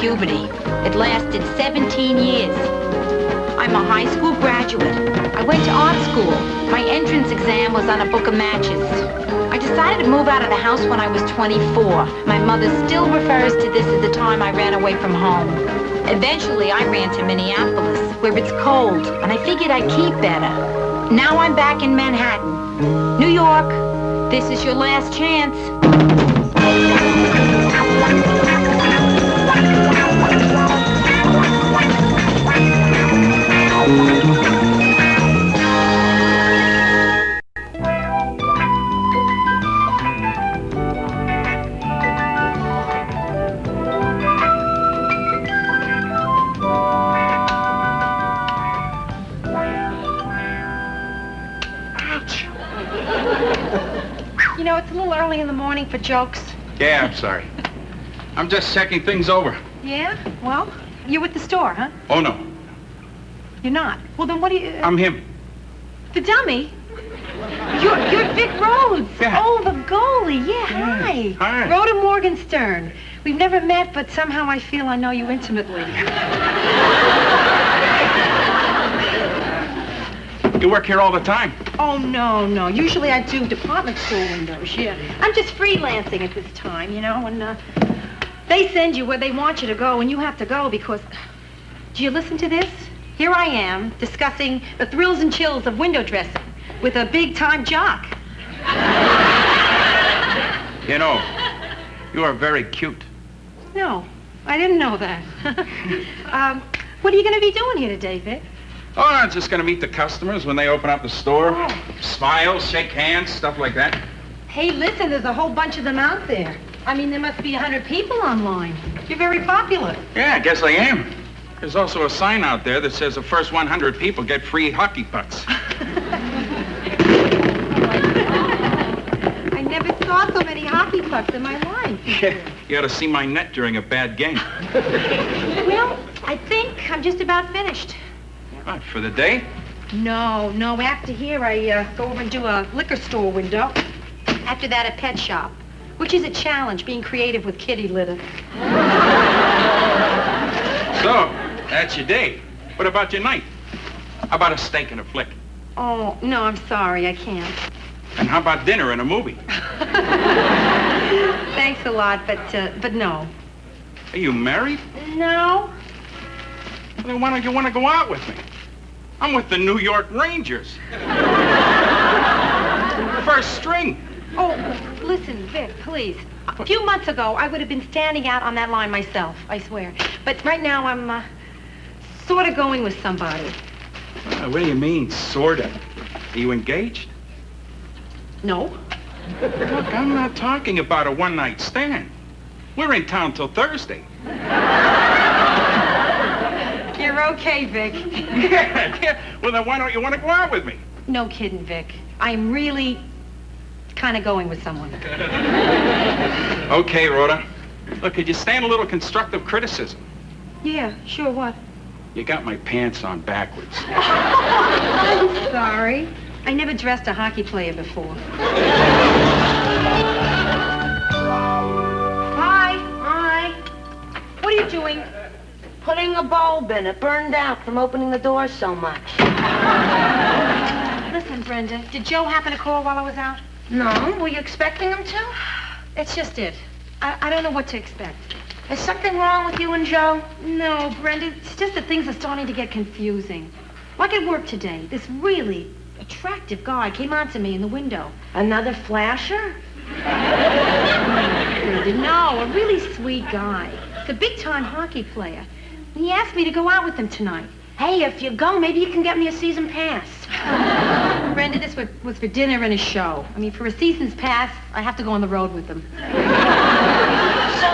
puberty. It lasted 17 years. I'm a high school graduate. I went to art school. My entrance exam was on a book of matches. I decided to move out of the house when I was 24. My mother still refers to this as the time I ran away from home. Eventually, I ran to Minneapolis, where it's cold, and I figured I'd keep better. Now I'm back in Manhattan. New York, this is your last chance. You know, it's a little early in the morning for jokes. Yeah, I'm sorry. I'm just checking things over. Yeah? Well, you're at the store, huh? Oh, no. You're not? Well, then what do you... I'm him. The dummy? You're Vic Rhodes. Yeah. Oh, the goalie. Yeah, hi. Hi. Rhoda Morgenstern. We've never met, but somehow I feel I know you intimately. You work here all the time? Oh, no. Usually I do department store windows, yeah. I'm just freelancing at this time, you know, and they send you where they want you to go, and you have to go because... Do you listen to this? Here I am, discussing the thrills and chills of window dressing with a big-time jock. You know, you are very cute. No, I didn't know that. What are you going to be doing here today, Vic? Oh, I'm just going to meet the customers when they open up the store. Oh. Smile, shake hands, stuff like that. Hey, listen, there's a whole bunch of them out there. I mean, there must be 100 people online. You're very popular. Yeah, I guess I am. There's also a sign out there that says the first 100 people get free hockey pucks. I never saw so many hockey pucks in my life. Yeah, you ought to see my net during a bad game. Well, I think I'm just about finished. What, for the day? No. After here, I go over and do a liquor store window. After that, a pet shop, which is a challenge, being creative with kitty litter. So, that's your day. What about your night? How about a steak and a flick? Oh, no, I'm sorry, I can't. And how about dinner and a movie? Thanks a lot, but no. Are you married? No. Well, then why don't you want to go out with me? I'm with the New York Rangers. First string. Oh, listen, Vic, please. A few months ago, I would have been standing out on that line myself, I swear. But right now, I'm sort of going with somebody. What do you mean, sort of? Are you engaged? No. Look, I'm not talking about a one-night stand. We're in town till Thursday. You're okay, Vic. Yeah. Well, then why don't you want to go out with me? No kidding, Vic. I'm really kind of going with someone. Okay, Rhoda. Look, could you stand a little constructive criticism? Yeah, sure, what? You got my pants on backwards. I'm sorry. I never dressed a hockey player before. Hi. What are you doing? Putting a bulb in. It burned out from opening the door so much. Listen, Brenda, did Joe happen to call while I was out? No? Were you expecting him to? It's just it. I don't know what to expect. Is something wrong with you and Joe? No, Brenda, it's just that things are starting to get confusing. Like at work today, this really attractive guy came on to me in the window. Another flasher? Brenda, no, a really sweet guy. He's a big-time hockey player. He asked me to go out with him tonight. Hey, if you go, maybe you can get me a season pass. Brenda, this was for dinner and a show. I mean, for a season's pass, I have to go on the road with them.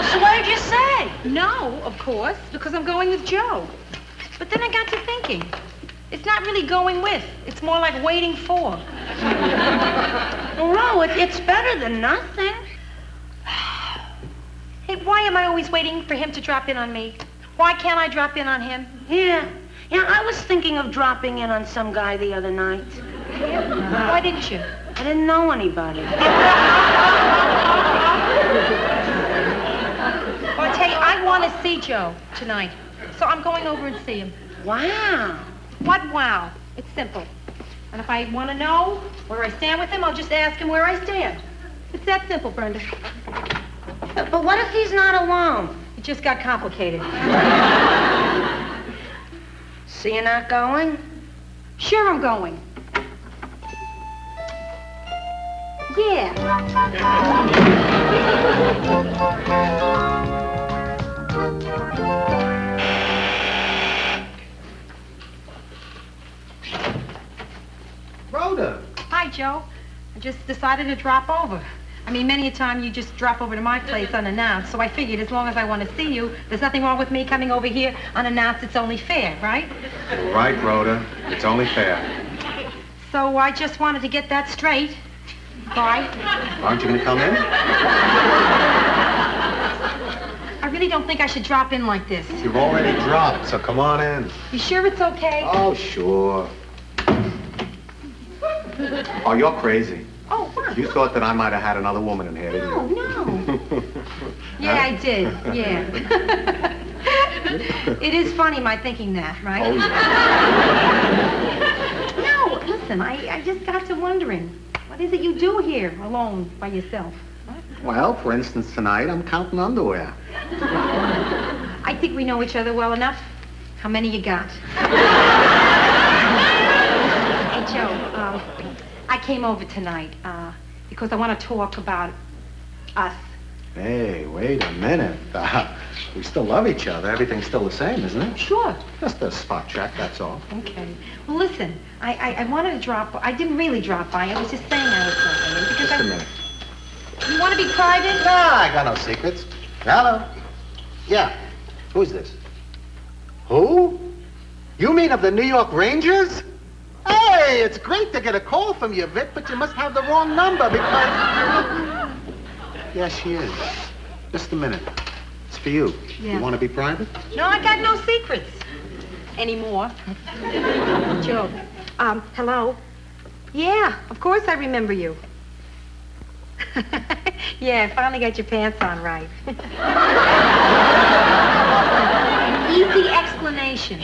So what did you say? No, of course, because I'm going with Joe. But then I got to thinking. It's not really going with. It's more like waiting for. No, it's better than nothing. Hey, why am I always waiting for him to drop in on me? Why can't I drop in on him? Yeah, I was thinking of dropping in on some guy the other night. Yeah? Why didn't you? I didn't know anybody. Well, I tell you, I want want to see Joe tonight. So I'm going over and see him. Wow. What wow? It's simple. And if I want to know where I stand with him, I'll just ask him where I stand. It's that simple, Brenda. But what if he's not alone? It just got complicated. So you're not going? Sure, I'm going. Yeah. Rhoda. Hi, Joe. I just decided to drop over. I mean, many a time you just drop over to my place unannounced, so I figured as long as I want to see you, there's nothing wrong with me coming over here unannounced. It's only fair, right? Right, Rhoda. It's only fair. So I just wanted to get that straight. Bye. Aren't you going to come in? I really don't think I should drop in like this. You've already dropped, so come on in. You sure it's okay? Oh, sure. Oh, you're crazy. Oh, what? You thought that I might have had another woman in here, didn't you? No. Yeah, I did. Yeah. It is funny, my thinking that, right? Oh, yeah. No, listen, I just got to wondering. What is it you do here, alone, by yourself? What? Well, for instance, tonight I'm counting underwear. I think we know each other well enough. How many you got? Hey, Joe, I came over tonight because I want to talk about us. Hey, wait a minute. We still love each other. Everything's still the same, isn't it? Sure. Just a spot check, that's all. Okay. Well, listen, I wanted to drop. I didn't really drop by. I was just saying I was dropping in because Just a minute. You want to be private? No, I got no secrets. Hello? Yeah. Who's this? Who? You mean of the New York Rangers? Hey, it's great to get a call from you, Vic, but you must have the wrong number because... Yes, she is. Just a minute. It's for you. Yeah. You want to be private? No, I got no secrets anymore. Joe, hello? Yeah, of course I remember you. Yeah, finally got your pants on right. Easy explanation.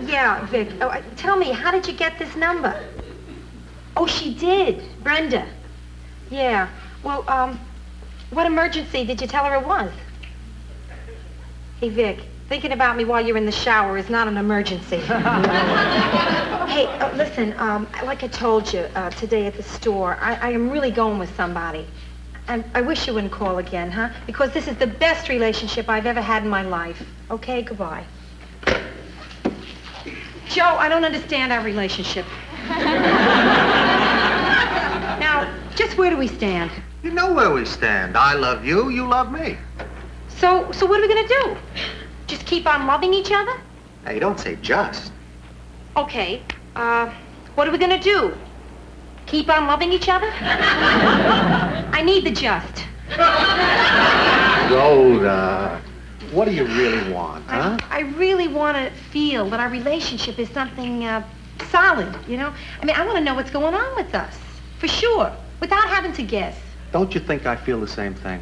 Yeah, Vic. Oh, tell me, how did you get this number? Oh, she did. Brenda. Yeah. Well, what emergency did you tell her it was? Hey, Vic, thinking about me while you're in the shower is not an emergency. Hey, listen, like I told you today at the store, I am really going with somebody. And I wish you wouldn't call again, huh? Because this is the best relationship I've ever had in my life. Okay, goodbye. Joe, I don't understand our relationship. Now, just where do we stand? You know where we stand. I love you, you love me. So what are we gonna do? Just keep on loving each other? Hey, don't say just. Okay, what are we gonna do? Keep on loving each other? I need the just. Rhoda, what do you really want, huh? I really want to feel that our relationship is something solid, you know? I mean, I want to know what's going on with us, for sure, without having to guess. Don't you think I feel the same thing?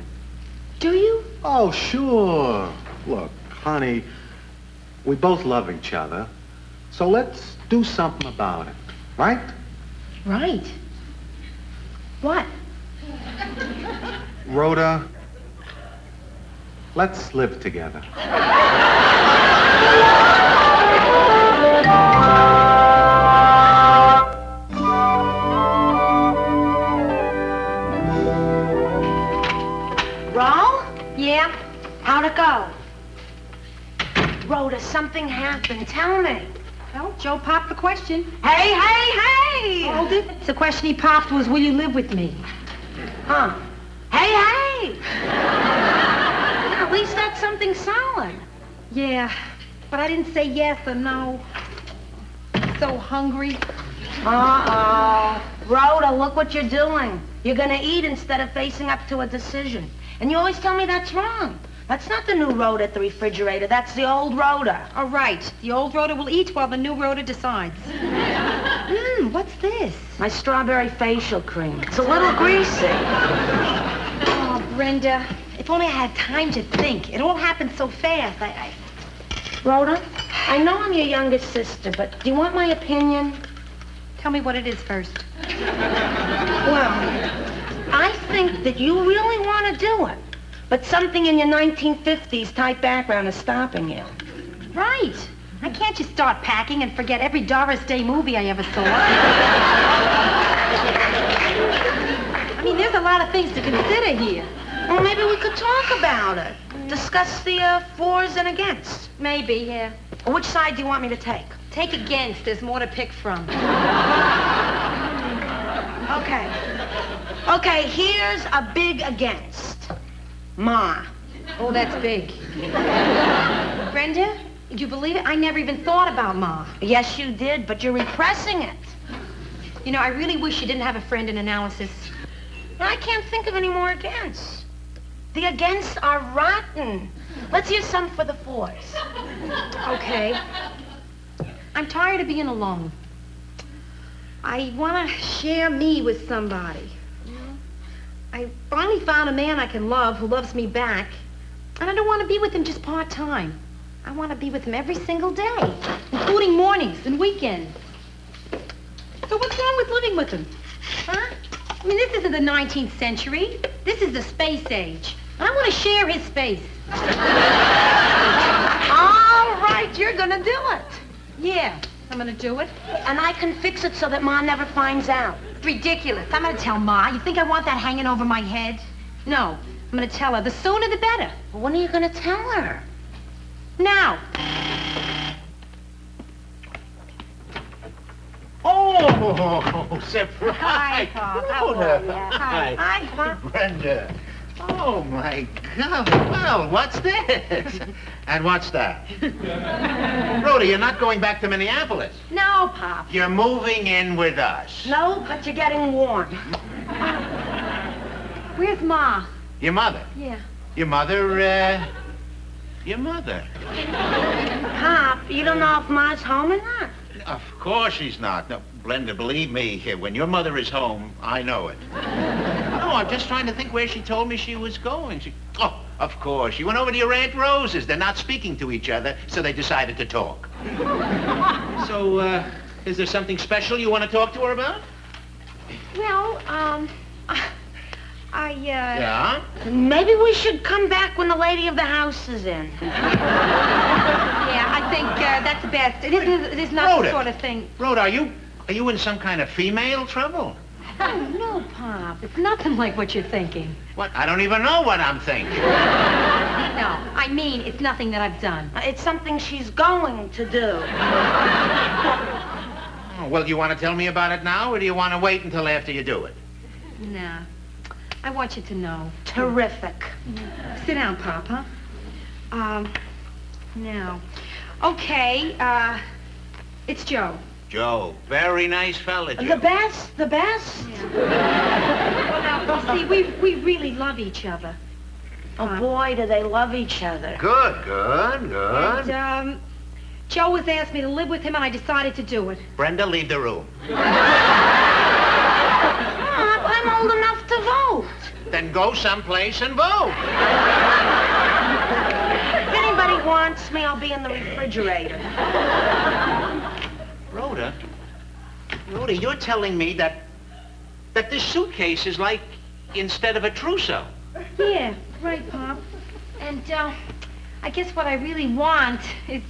Do you? Oh, sure. Look, honey, we both love each other, so let's do something about it, right? Right. What? Rhoda, let's live together. Roll? Yeah? How'd it go? Rhoda, something happened. Tell me. Well, Joe popped the question. Hey, hey, hey! Hold it. The question he popped was, will you live with me? Huh? Hey, hey! At least that's something solid. Yeah, but I didn't say yes or no. So hungry. Uh-oh. Rhoda, look what you're doing. You're gonna eat instead of facing up to a decision. And you always tell me that's wrong. That's not the new Rhoda at the refrigerator. That's the old Rhoda. All right. The old Rhoda will eat while the new Rhoda decides. What's this? My strawberry facial cream. It's a little greasy. Oh, Brenda, If only I had time to think. It all happened so fast. Rhoda, I know I'm your youngest sister, but do you want my opinion? Tell me what it is first. Well, I think that you really want to do it, but something in your 1950s type background is stopping you. Right. I can't just start packing and forget every Doris Day movie I ever saw. I mean, there's a lot of things to consider here. Well, maybe we could talk about it. Discuss the fors and against. Maybe, yeah. Which side do you want me to take? Take against. There's more to pick from. Okay. Okay, here's a big against. Ma. Oh, that's big. Brenda, did you believe it? I never even thought about Ma. Yes, you did, but you're repressing it. You know, I really wish you didn't have a friend in analysis. I can't think of any more against. The against are rotten. Let's hear some for the fors. Okay. I'm tired of being alone. I want to share me with somebody. I finally found a man I can love who loves me back. And I don't want to be with him just part-time. I want to be with him every single day, including mornings and weekends. So what's wrong with living with him? Huh? I mean, this isn't the 19th century. This is the space age. And I want to share his space. All right, you're gonna do it. Yeah, I'm gonna do it. And I can fix it so that Ma never finds out. It's ridiculous. I'm gonna tell Ma. You think I want that hanging over my head? No, I'm gonna tell her. The sooner the better. Well, when are you gonna tell her? Now. Oh, surprise! Hi, Pop. How Rhoda. are you? Hi. Hi, Pop. Brenda. Oh, my God. Well, what's this? And what's that? Rhoda, you're not going back to Minneapolis. No, Pop. You're moving in with us. No, but you're getting warm. Where's Ma? Your mother. Yeah. Your mother, your mother. Pop, you don't know if Ma's home or not? Of course she's not. No, Brenda, believe me, when your mother is home, I know it. No, I'm just trying to think where she told me she was going. Oh, of course. She went over to your Aunt Rose's. They're not speaking to each other, so they decided to talk. So, is there something special you want to talk to her about? Well, Yeah? Maybe we should come back when the lady of the house is in. Yeah, I think that's best. It is not Rhoda. the sort of thing. Rhoda, are you in some kind of female trouble? Oh, no, Pop. It's nothing like what you're thinking. What? I don't even know what I'm thinking. No, I mean, it's nothing that I've done. It's something she's going to do. Oh, well, do you want to tell me about it now, or do you want to wait until after you do it? Nah. I want you to know. Terrific. Sit down, Pop, huh? Now. Okay, it's Joe. Joe, very nice fella, Joe. The best, the best. Well, see, we really love each other. Oh, boy, do they love each other. Good, good, good. And, Joe has asked me to live with him, and I decided to do it. Brenda, leave the room. I'm old enough to vote. Then go someplace and vote. If anybody wants me, I'll be in the refrigerator. Rhoda, you're telling me that this suitcase is like instead of a trousseau. Yeah, right, Pop. And, I guess what I really want is,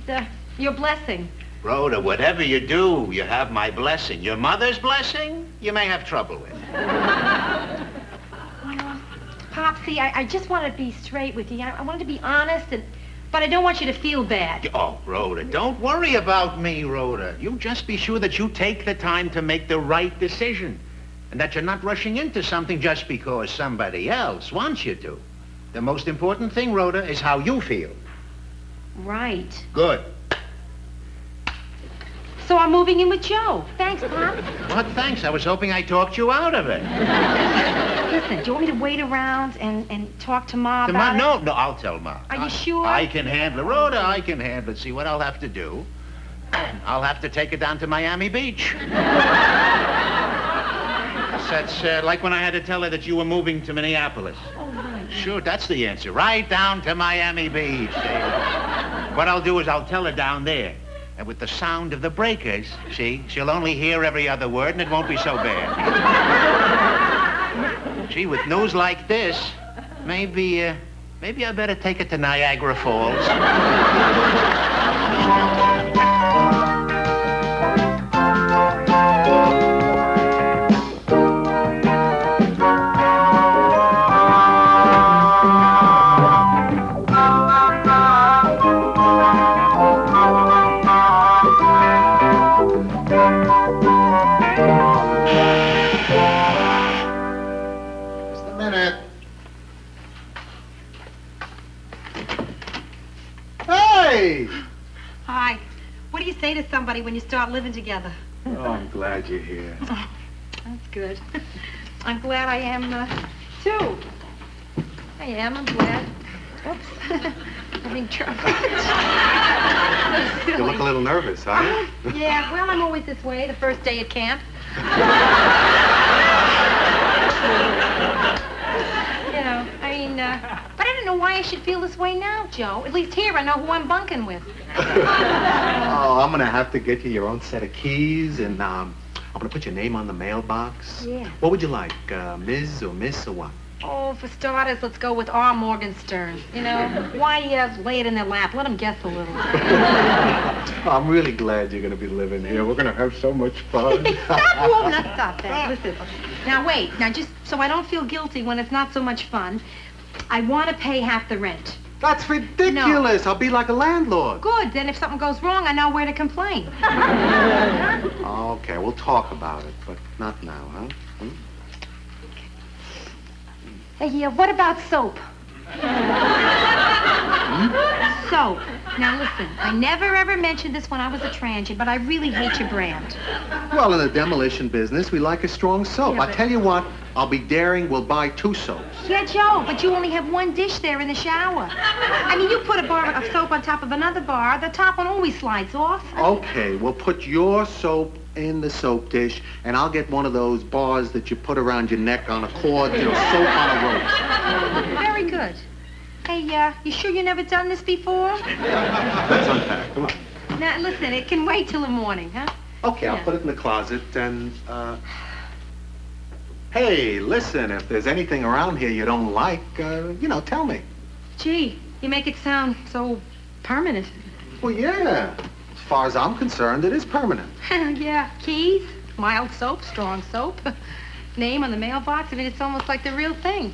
your blessing. Rhoda, whatever you do, you have my blessing. Your mother's blessing, you may have trouble with. Pop, see, I just want to be straight with you. I wanted to be honest, but I don't want you to feel bad. Oh, Rhoda, don't worry about me, Rhoda. You just be sure that you take the time to make the right decision. And that you're not rushing into something just because somebody else wants you to. The most important thing, Rhoda, is how you feel. Right. Good. So I'm moving in with Joe. Thanks, Pop. What, thanks? I was hoping I talked you out of it. Listen, do you want me to wait around and talk to Ma about it? No, I'll tell Ma. Are you sure? I can handle it. Rhoda, I can handle it. See what I'll have to do? I'll have to take her down to Miami Beach. That's like when I had to tell her that you were moving to Minneapolis. Oh, right. Sure, that's the answer. Right down to Miami Beach. What I'll do is I'll tell her down there. And with the sound of the breakers, see, she'll only hear every other word and it won't be so bad. Gee, with news like this, maybe I better take it to Niagara Falls. Hi. What do you say to somebody when you start living together? Oh, I'm glad you're here. Oh, that's good. I'm glad I am, too. I'm glad. Oops. Having trouble. You look a little nervous, huh? Yeah, well, I'm always this way the first day at camp. But I don't know why I should feel this way now, Joe. At least here I know who I'm bunking with. Oh, I'm gonna have to get you your own set of keys, and I'm gonna put your name on the mailbox. Yeah. What would you like, Ms. or Miss or what? Oh, for starters, let's go with R. Morgenstern. Why lay it in their lap? Let them guess a little. I'm really glad you're gonna be living here. We're gonna have so much fun. Stop that. Listen. Now, wait. Now, just so I don't feel guilty when it's not so much fun, I want to pay half the rent. That's ridiculous. No. I'll be like a landlord. Good. Then if something goes wrong, I know where to complain. Okay, we'll talk about it, but not now, huh? Hey, what about soap? Soap. Now, listen, I never ever mentioned this when I was a transient, but I really hate your brand. Well, in the demolition business, we like a strong soap. Yeah, I'll tell you what, I'll be daring. We'll buy 2 soaps. Yeah, Joe, but you only have 1 dish there in the shower. I mean, you put a bar of soap on top of another bar, the top one always slides off. Okay, we'll put your soap in the soap dish, and I'll get one of those bars that you put around your neck on a cord, soap on a rope. Very good. Hey, you sure you never done this before? Let's unpack. Come on. Now, listen, it can wait till the morning, huh? Okay, I'll put it in the closet, and, hey, listen, if there's anything around here you don't like, tell me. Gee, you make it sound so permanent. Well, yeah. As far as I'm concerned, it is permanent. Yeah, keys, mild soap, strong soap, name on the mailbox. I mean, it's almost like the real thing.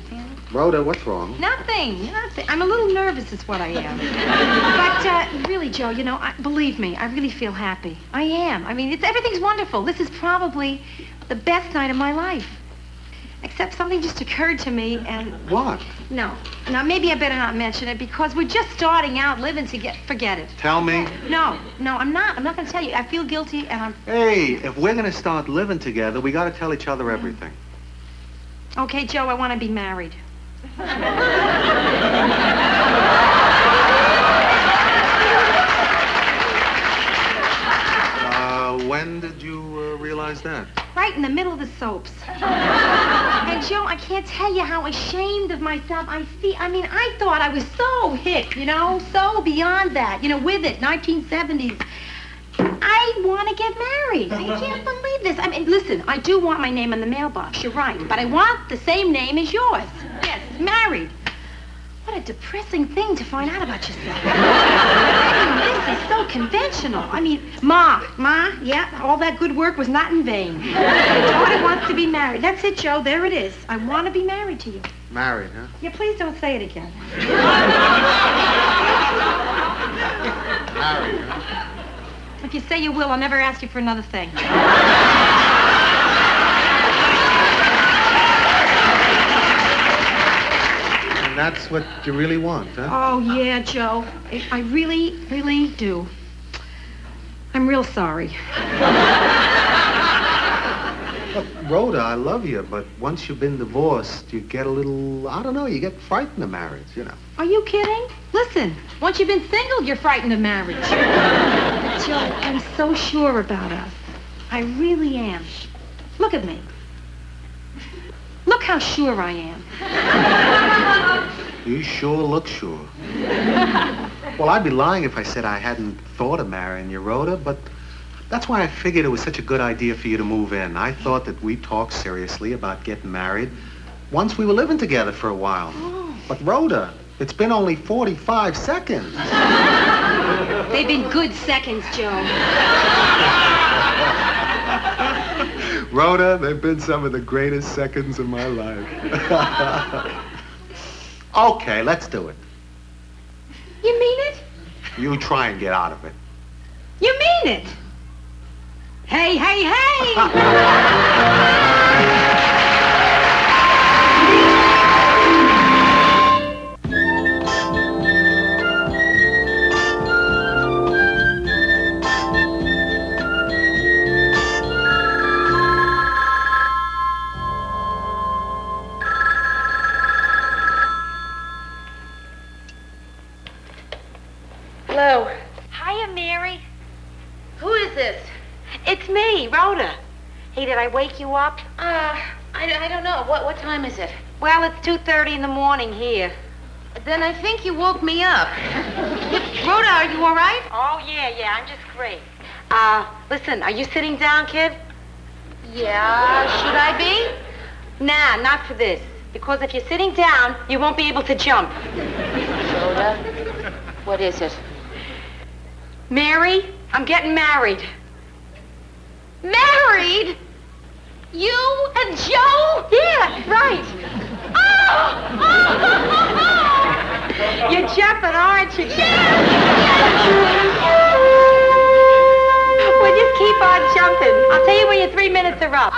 Rhoda, what's wrong? Nothing. I'm a little nervous is what I am. But really, Joe, believe me, I really feel happy. I am. I mean, everything's wonderful. This is probably the best night of my life. Except something just occurred to me and... What? No. Now, maybe I better not mention it because we're just starting out living together. Forget it. Tell me. No, I'm not. I'm not going to tell you. I feel guilty and I'm... Hey, if we're going to start living together, we got to tell each other everything. Okay, Joe, I want to be married. When did you realize that? Right in the middle of the soaps. And Joe, I can't tell you how ashamed of myself I feel. I mean, I thought I was so hip, so beyond that, with it, 1970s. I want to get married. I can't believe this. I mean, listen, I do want my name in the mailbox, you're right, but I want the same name as yours. Yes, married. What a depressing thing to find out about yourself. I mean, this is so conventional. I mean, Ma, yeah, all that good work was not in vain. My daughter wants to be married. That's it, Joe, there it is. I want to be married to you. Married, huh? Yeah, please don't say it again. Married, huh? If you say you will, I'll never ask you for another thing. And that's what you really want, huh? Oh, yeah, Joe. I really, really do. I'm real sorry. Look, Rhoda, I love you, but once you've been divorced, you get a little, I don't know, you get frightened of marriage, Are you kidding? Listen, once you've been single, you're frightened of marriage. Joe, I'm so sure about us. I really am. Look at me. Look Look how sure I am. You sure look sure. Well, I'd be lying if I said I hadn't thought of marrying you, Rhoda, but that's why I figured it was such a good idea for you to move in. I thought that we'd talk seriously about getting married once we were living together for a while. Oh. But Rhoda, it's been only 45 seconds. They've been good seconds, Joe. Rhoda, they've been some of the greatest seconds of my life. Okay, let's do it. You mean it? You try and get out of it. You mean it? Hey, hey, hey! Hello. Hiya, Mary. Who is this? It's me, Rhoda. Hey, did I wake you up? I don't know. What time is it? Well, it's 2:30 in the morning here. Then I think you woke me up. Rhoda, are you all right? Oh, yeah, I'm just great. Listen, are you sitting down, kid? Yeah, should I be? Nah, not for this. Because if you're sitting down, you won't be able to jump. Rhoda, what is it? Mary, I'm getting married. Married? You and Joe? Yeah, right. You're jumping, aren't you, kid? Well, just keep on jumping. I'll tell you when your 3 minutes are up.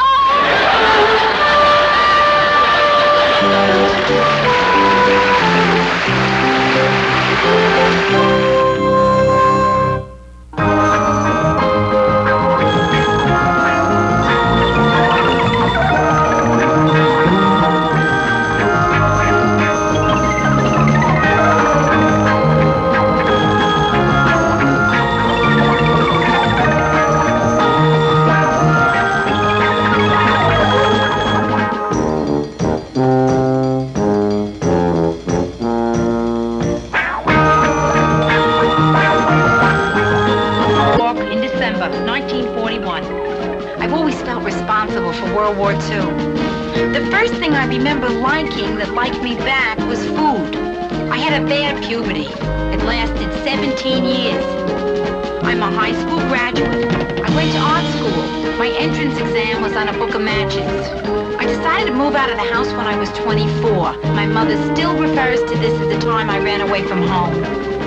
World War II. The first thing I remember liking that liked me back was food. I had a bad puberty. It lasted 17 years. I'm a high school graduate. I went to art school. My entrance exam was on a book of matches. I decided to move out of the house when I was 24. My mother still refers to this as the time I ran away from home.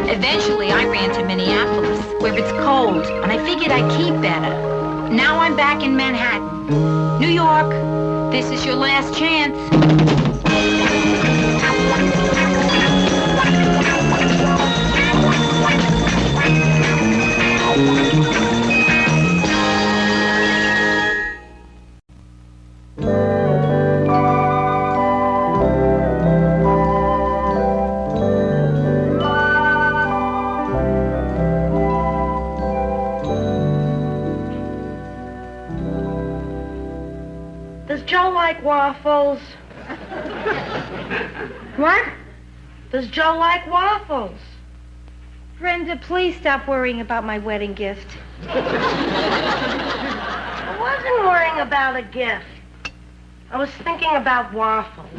Eventually, I ran to Minneapolis, where it's cold, and I figured I'd keep better. Now I'm back in Manhattan. New York, this is your last chance. Does Joe like waffles? What? Does Joe like waffles? Brenda, please stop worrying about my wedding gift. I wasn't worrying about a gift. I was thinking about waffles.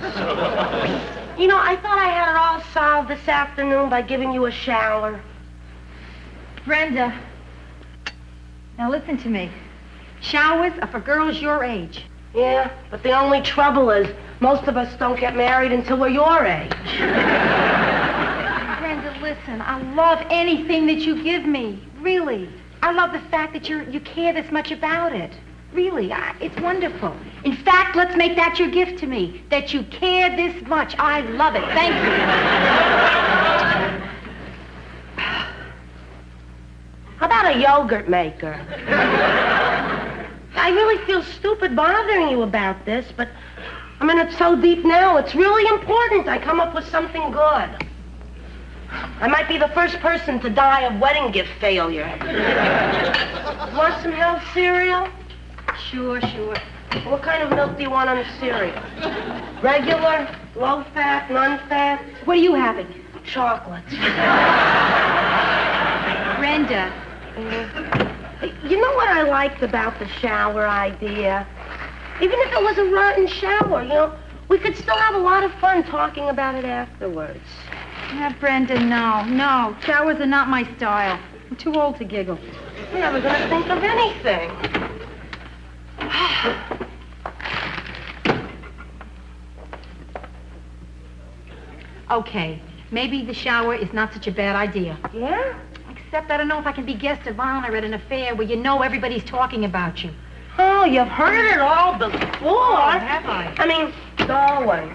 You know, I thought I had it all solved this afternoon by giving you a shower. Brenda, now listen to me. Showers are for girls your age. Yeah, but the only trouble is most of us don't get married until we're your age. Brenda, listen, I love anything that you give me. Really. I love the fact that you care this much about it. Really, it's wonderful. In fact, let's make that your gift to me, that you care this much. I love it. Thank you. How about a yogurt maker? I really feel stupid bothering you about this, but I mean, it's so deep now. It's really important I come up with something good. I might be the first person to die of wedding gift failure. Want some health cereal? Sure. What kind of milk do you want on the cereal? Regular, low-fat, non-fat? What are you having? Chocolate. Brenda. You know what I liked about the shower idea? Even if it was a rotten shower, we could still have a lot of fun talking about it afterwards. Yeah, Brenda, no. Showers are not my style. I'm too old to giggle. I'm never going to think of anything. Okay, maybe the shower is not such a bad idea. Yeah? Except I don't know if I can be guest of honor at an affair where everybody's talking about you. Oh, you've heard it all before. Have I? I mean, darling,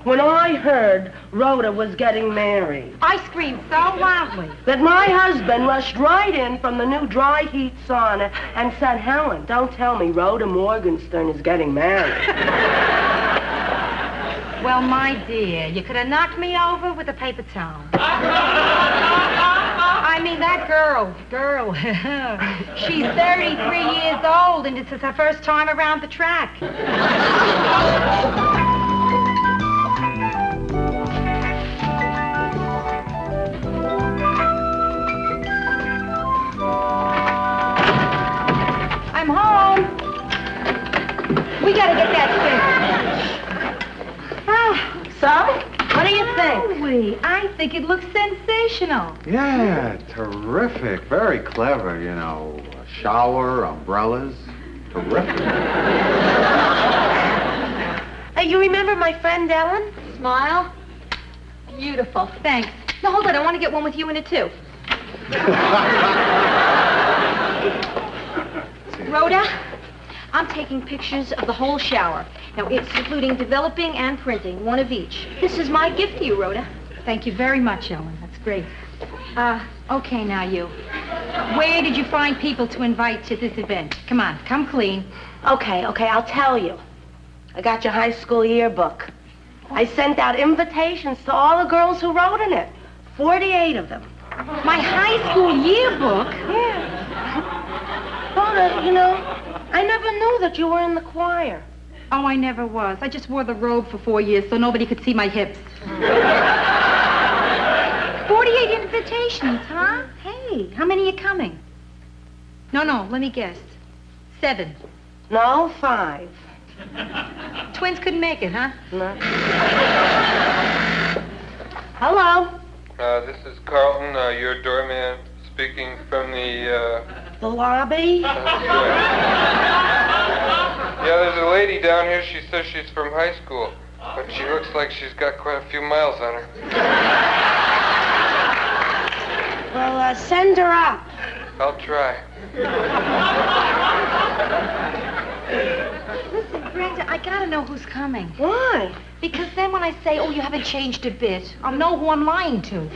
when I heard Rhoda was getting married, I screamed so loudly. that my husband rushed right in from the new dry heat sauna and said, Helen, don't tell me Rhoda Morgenstern is getting married. Well, my dear, you could have knocked me over with a paper towel. I mean, that girl. She's 33 years old, and this is her first time around the track. I'm home. We gotta get that fixed. So, what do you think? I think it looks sensational. Yeah, terrific. Very clever, A shower, umbrellas. Terrific. Hey, you remember my friend Ellen? Smile. Beautiful. Thanks. No, hold on. I want to get one with you in it, too. Rhoda, I'm taking pictures of the whole shower. Now, it's including developing and printing, one of each. This is my gift to you, Rhoda. Thank you very much, Ellen. That's great. Okay, now you. Where did you find people to invite to this event? Come on, come clean. Okay, I'll tell you. I got your high school yearbook. I sent out invitations to all the girls who wrote in it. 48 of them. My high school yearbook? Yeah. Rhoda, I never knew that you were in the choir. Oh, I never was. I just wore the robe for 4 years so nobody could see my hips. 48 invitations, huh? Hey, how many are coming? No, let me guess. 7. No, 5. Twins couldn't make it, huh? No. Hello. This is Carlton, your doorman, speaking from the lobby? That's right. Yeah, there's a lady down here. She says she's from high school, but she looks like she's got quite a few miles on her. Well, send her up. I'll try. Listen, Brenda, I gotta know who's coming. Why? Because then when I say, you haven't changed a bit, I'll know who I'm lying to.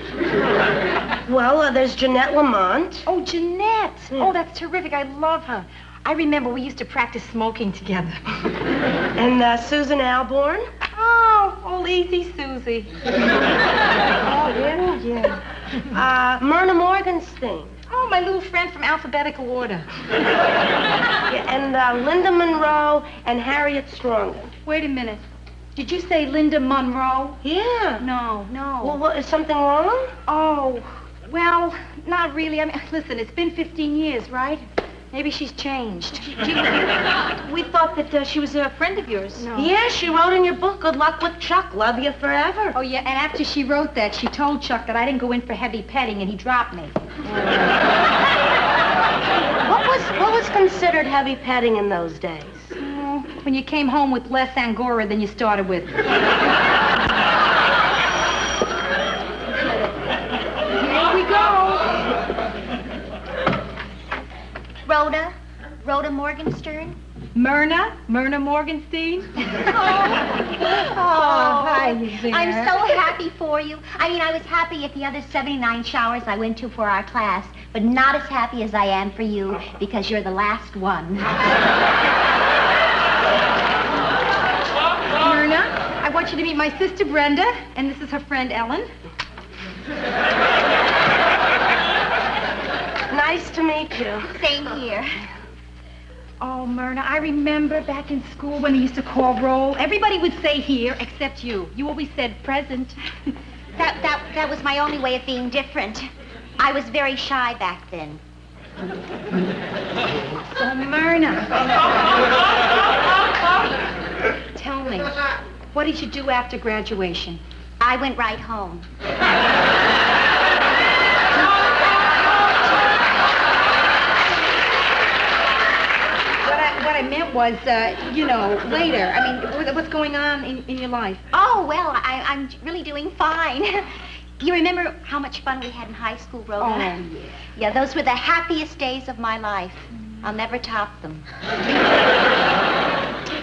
Well, there's Jeanette Lamont. Oh, Jeanette. Oh, that's terrific. I love her. I remember we used to practice smoking together. And Susan Alborn. Oh, old easy Susie. Oh, yeah. Myrna Morgenstein. Oh, my little friend from alphabetical order. Yeah, and Linda Monroe and Harriet Strongen. Wait a minute. Did you say Linda Monroe? Yeah. No. Well, what, is something wrong? Oh, well, not really. I mean, listen, it's been 15 years, right? Maybe she's changed. We thought that she was a friend of yours. No. Yeah, she wrote in your book, good luck with Chuck, love you forever. Oh, yeah, and after she wrote that, she told Chuck that I didn't go in for heavy petting, and he dropped me. What was considered heavy petting in those days? When you came home with less Angora than you started with. Here we go. Rhoda Morgenstern? Myrna Morgenstein. Hi there. I'm so happy for you. I mean, I was happy at the other 79 showers I went to for our class, but not as happy as I am for you because you're the last one. Myrna, I want you to meet my sister Brenda, and this is her friend Ellen. Nice to meet you. Same here. Oh, Myrna, I remember back in school when they used to call roll. Everybody would say here, except you. You always said present. That was my only way of being different. I was very shy back then. So, Myrna, tell me, what did you do after graduation? I went right home. What I meant was, later. I mean, what's going on in your life? Oh, well, I'm really doing fine. You remember how much fun we had in high school, Rhoda? Oh, yeah. Yeah, those were the happiest days of my life. I'll never top them.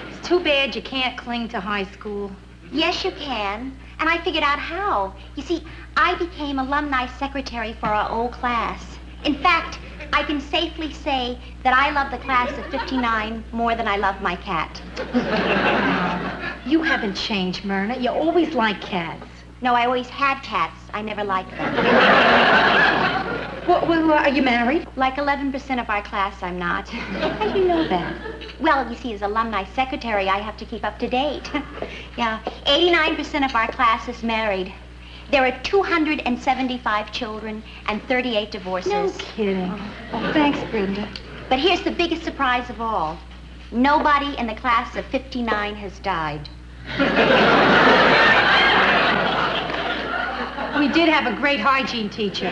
It's too bad you can't cling to high school. Yes, you can. And I figured out how. You see, I became alumni secretary for our old class. In fact, I can safely say that I love the class of 59 more than I love my cat. You haven't changed, Myrna. You always liked cats. No, I always had cats. I never liked them. Well, are you married? Like 11% of our class, I'm not. How do you know that? Well, you see, as alumni secretary, I have to keep up to date. Yeah, 89% of our class is married. There are 275 children and 38 divorces. No kidding. Oh, thanks, Brenda. But here's the biggest surprise of all. Nobody in the class of 59 has died. We did have a great hygiene teacher.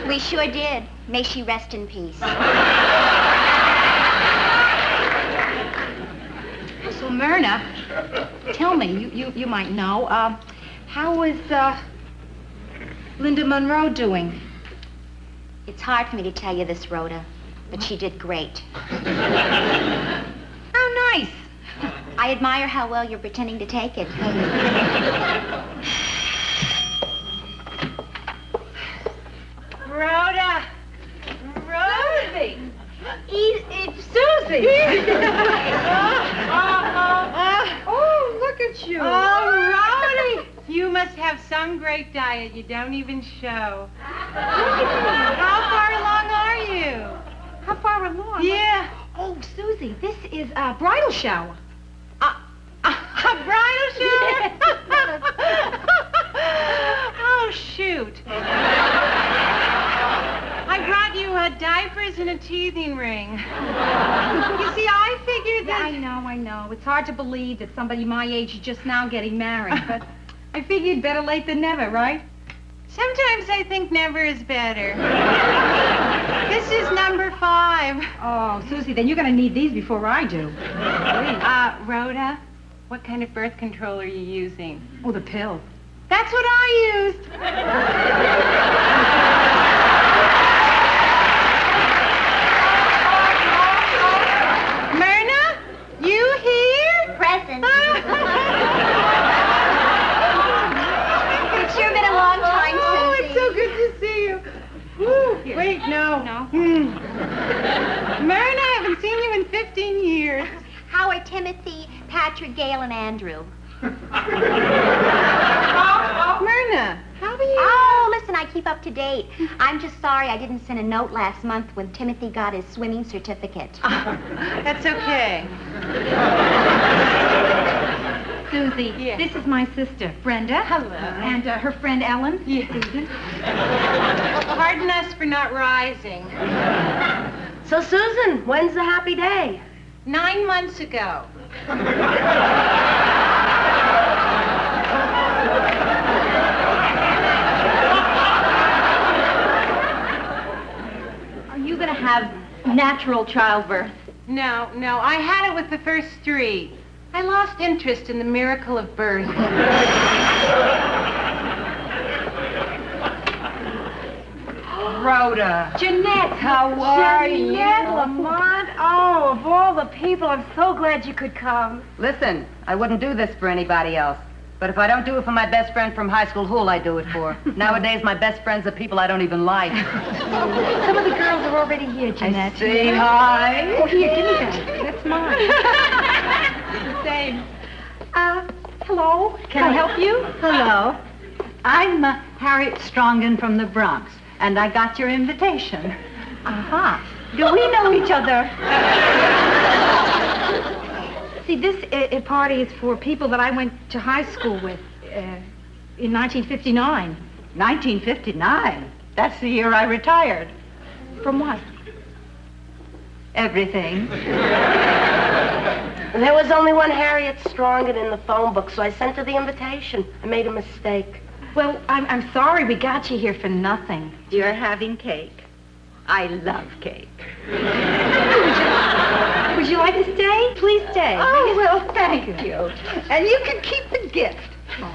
We sure did. May she rest in peace. So, Myrna, tell me, you might know, how was Linda Monroe doing? It's hard for me to tell you this, Rhoda, but she did great. How nice. I admire how well you're pretending to take it. Rhoda! Rosie! It's Susie! Oh, look at you. Oh, Rhoda! You must have some great diet you don't even show. How far along are you? How far along? Yeah. Oh, Susie, this is a bridal shower. A bridal shower? Oh, shoot. I brought you diapers and a teething ring. You see, I figured that... Yeah, I know. It's hard to believe that somebody my age is just now getting married, but I figured better late than never, right? Sometimes I think never is better. This is number 5. Oh, Susie, then you're going to need these before I do. Rhoda, what kind of birth control are you using? Oh, the pill. That's what I used. Myrna, you here? Present. It's sure been a long time, Susie. Oh, it's so good to see you. Woo. Wait, no. Myrna, I haven't seen you in 15 years. How are Timothy, Patrick, Gail, and Andrew? Myrna, how are you? Oh, listen, I keep up to date. I'm just sorry I didn't send a note last month when Timothy got his swimming certificate. That's okay. Susie, Yeah. this is my sister, Brenda. Hello. And her friend Ellen. Yeah. Susan. Pardon us for not rising. So, Susan, when's the happy day? 9 months ago. Are you going to have natural childbirth? No, I had it with the first 3. I lost interest in the miracle of birth. Rhoda. Jeanette, how are you? Jeanette Lamont. Oh, of all the people, I'm so glad you could come. Listen, I wouldn't do this for anybody else. But if I don't do it for my best friend from high school, who'll I do it for? Nowadays, my best friends are people I don't even like. Some of the girls are already here, Jeanette. Say hi. Oh, here, give me that. That's mine. Same. Hello. Can I help you? Hello. I'm Harriet Strongen from the Bronx. and I got your invitation. Uh-huh. Do we know each other? See, this party is for people that I went to high school with in 1959. 1959? That's the year I retired. From what? Everything. There was only one Harriet Strongen in the phone book, so I sent her the invitation. I made a mistake. Well, I'm sorry we got you here for nothing. You're having cake. I love cake. Would you like to stay? Please stay. Oh, well, thank you. And you can keep the gift.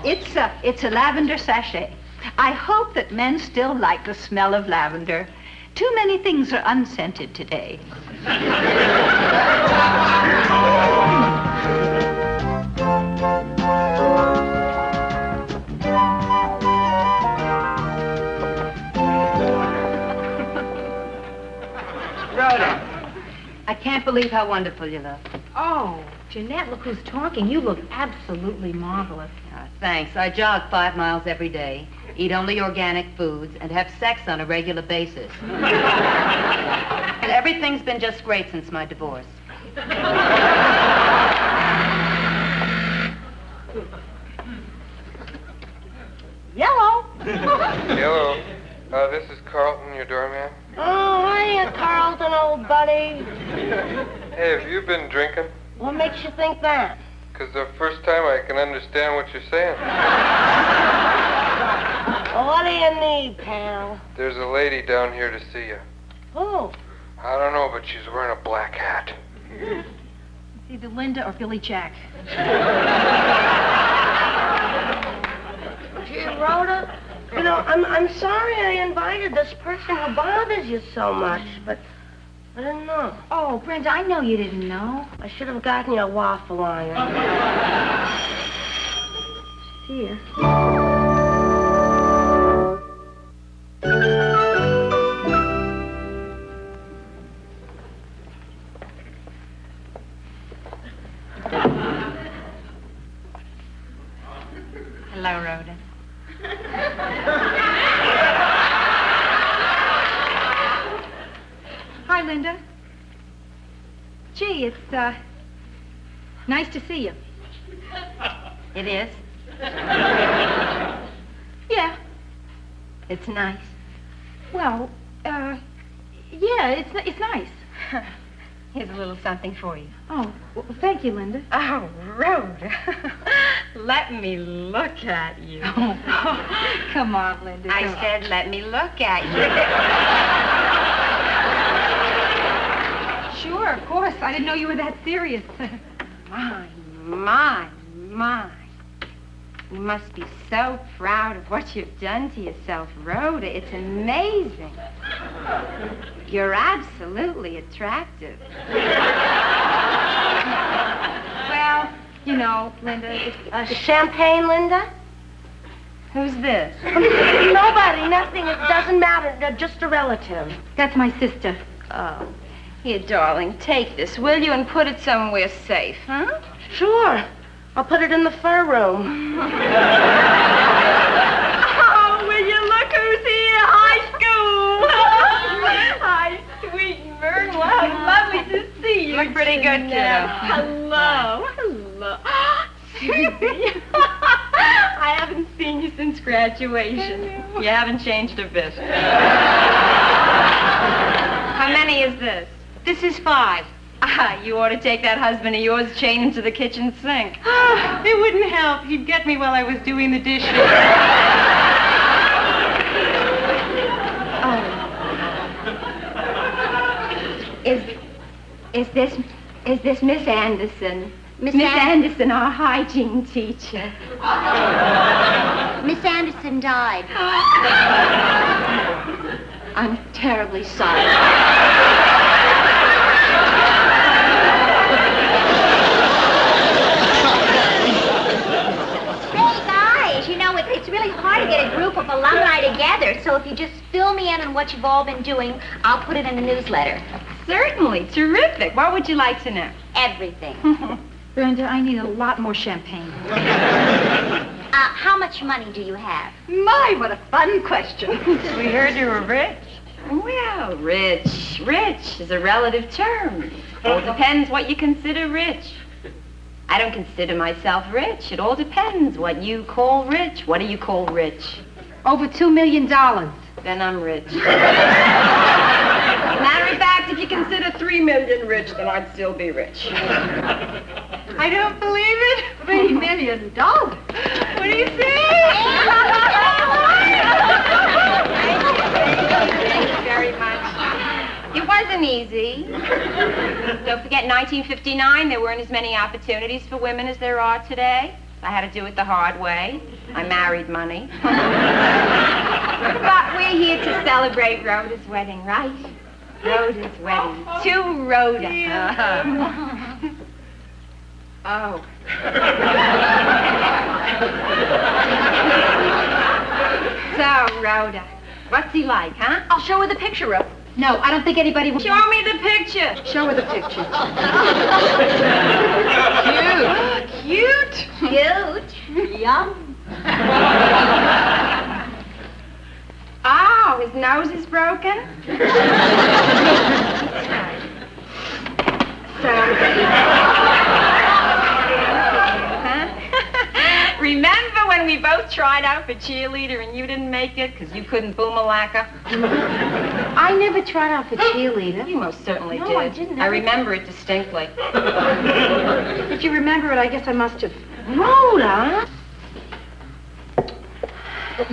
It's a lavender sachet. I hope that men still like the smell of lavender. Too many things are unscented today. Rhoda, I can't believe how wonderful you look. Oh, Jeanette, look who's talking. You look absolutely marvelous. Thanks. I jog 5 miles every day, eat only organic foods, and have sex on a regular basis. And everything's been just great since my divorce. Yellow. Hello. This is Carlton, your doorman. Oh, hiya, Carlton, old buddy. Hey, have you been drinking? What makes you think that? 'Cause the first time I can understand what you're saying. Well, what do you need, pal? There's a lady down here to see you. Who? I don't know, but she's wearing a black hat. It's either Linda or Billy Jack. Gee, Rhoda, you know, I'm sorry I invited this person who bothers you so much, but I didn't know. Oh, Brenda, I know you didn't know. I should have gotten you a waffle iron. Here. Hello, Rhoda. Hi, Linda. Gee, it's, nice to see you. It is? Yeah. It's nice. Well, yeah, it's nice. Here's a little something for you. Oh, well, thank you, Linda. Oh, Rhoda. Let me look at you. Come on, Linda. I said, let me look at you. Sure, of course. I didn't know you were that serious. My. You must be so proud of what you've done to yourself, Rhoda. It's amazing. You're absolutely attractive. Well, you know, Linda, it's... Champagne, Linda? Who's this? Nobody, nothing. It doesn't matter. They're just a relative. That's my sister. Oh, here, darling, take this, will you, and put it somewhere safe, huh? Sure. I'll put it in the fur room. Oh, will you look who's here? High school. Hi, sweet Myrtle. How lovely to see you. Look pretty good, kiddo. Hello. Susie. I haven't seen you since graduation. You haven't changed a bit. How many is this? This is 5. You ought to take that husband of yours, chain him to the kitchen sink. It wouldn't help. He'd get me while I was doing the dishes. Is this Miss Anderson? Miss Anderson, our hygiene teacher. Miss Anderson died. I'm terribly sorry. It's really hard to get a group of alumni together, so if you just fill me in on what you've all been doing, I'll put it in the newsletter. Certainly. Terrific. What would you like to know? Everything. Brenda, I need a lot more champagne. How much money do you have? My, what a fun question. We heard you were rich. Well, rich is a relative term. All depends what you consider rich. I don't consider myself rich. It all depends what you call rich. What do you call rich? Over $2 million. Then I'm rich. Matter of fact, if you consider 3 million rich, then I'd still be rich. I don't believe it. $3 million. What do you Thank you very much. It wasn't easy. Don't forget, in 1959, there weren't as many opportunities for women as there are today. I had to do it the hard way. I married money. But we're here to celebrate Rhoda's wedding, right? Rhoda's wedding. To Rhoda. Oh. So, Rhoda, what's he like, huh? I'll show her the picture, Rhoda. No, I don't think anybody will. Show me the picture. Show her the picture. Cute. Cute. Yum. Oh, his nose is broken? Huh? Remember when we both tried out for cheerleader and you didn't make it because you couldn't boom-a-lacka? I never tried out for cheerleader. You most certainly did. No, I didn't. I remember it distinctly. If you remember it, I guess I must have. Rhoda?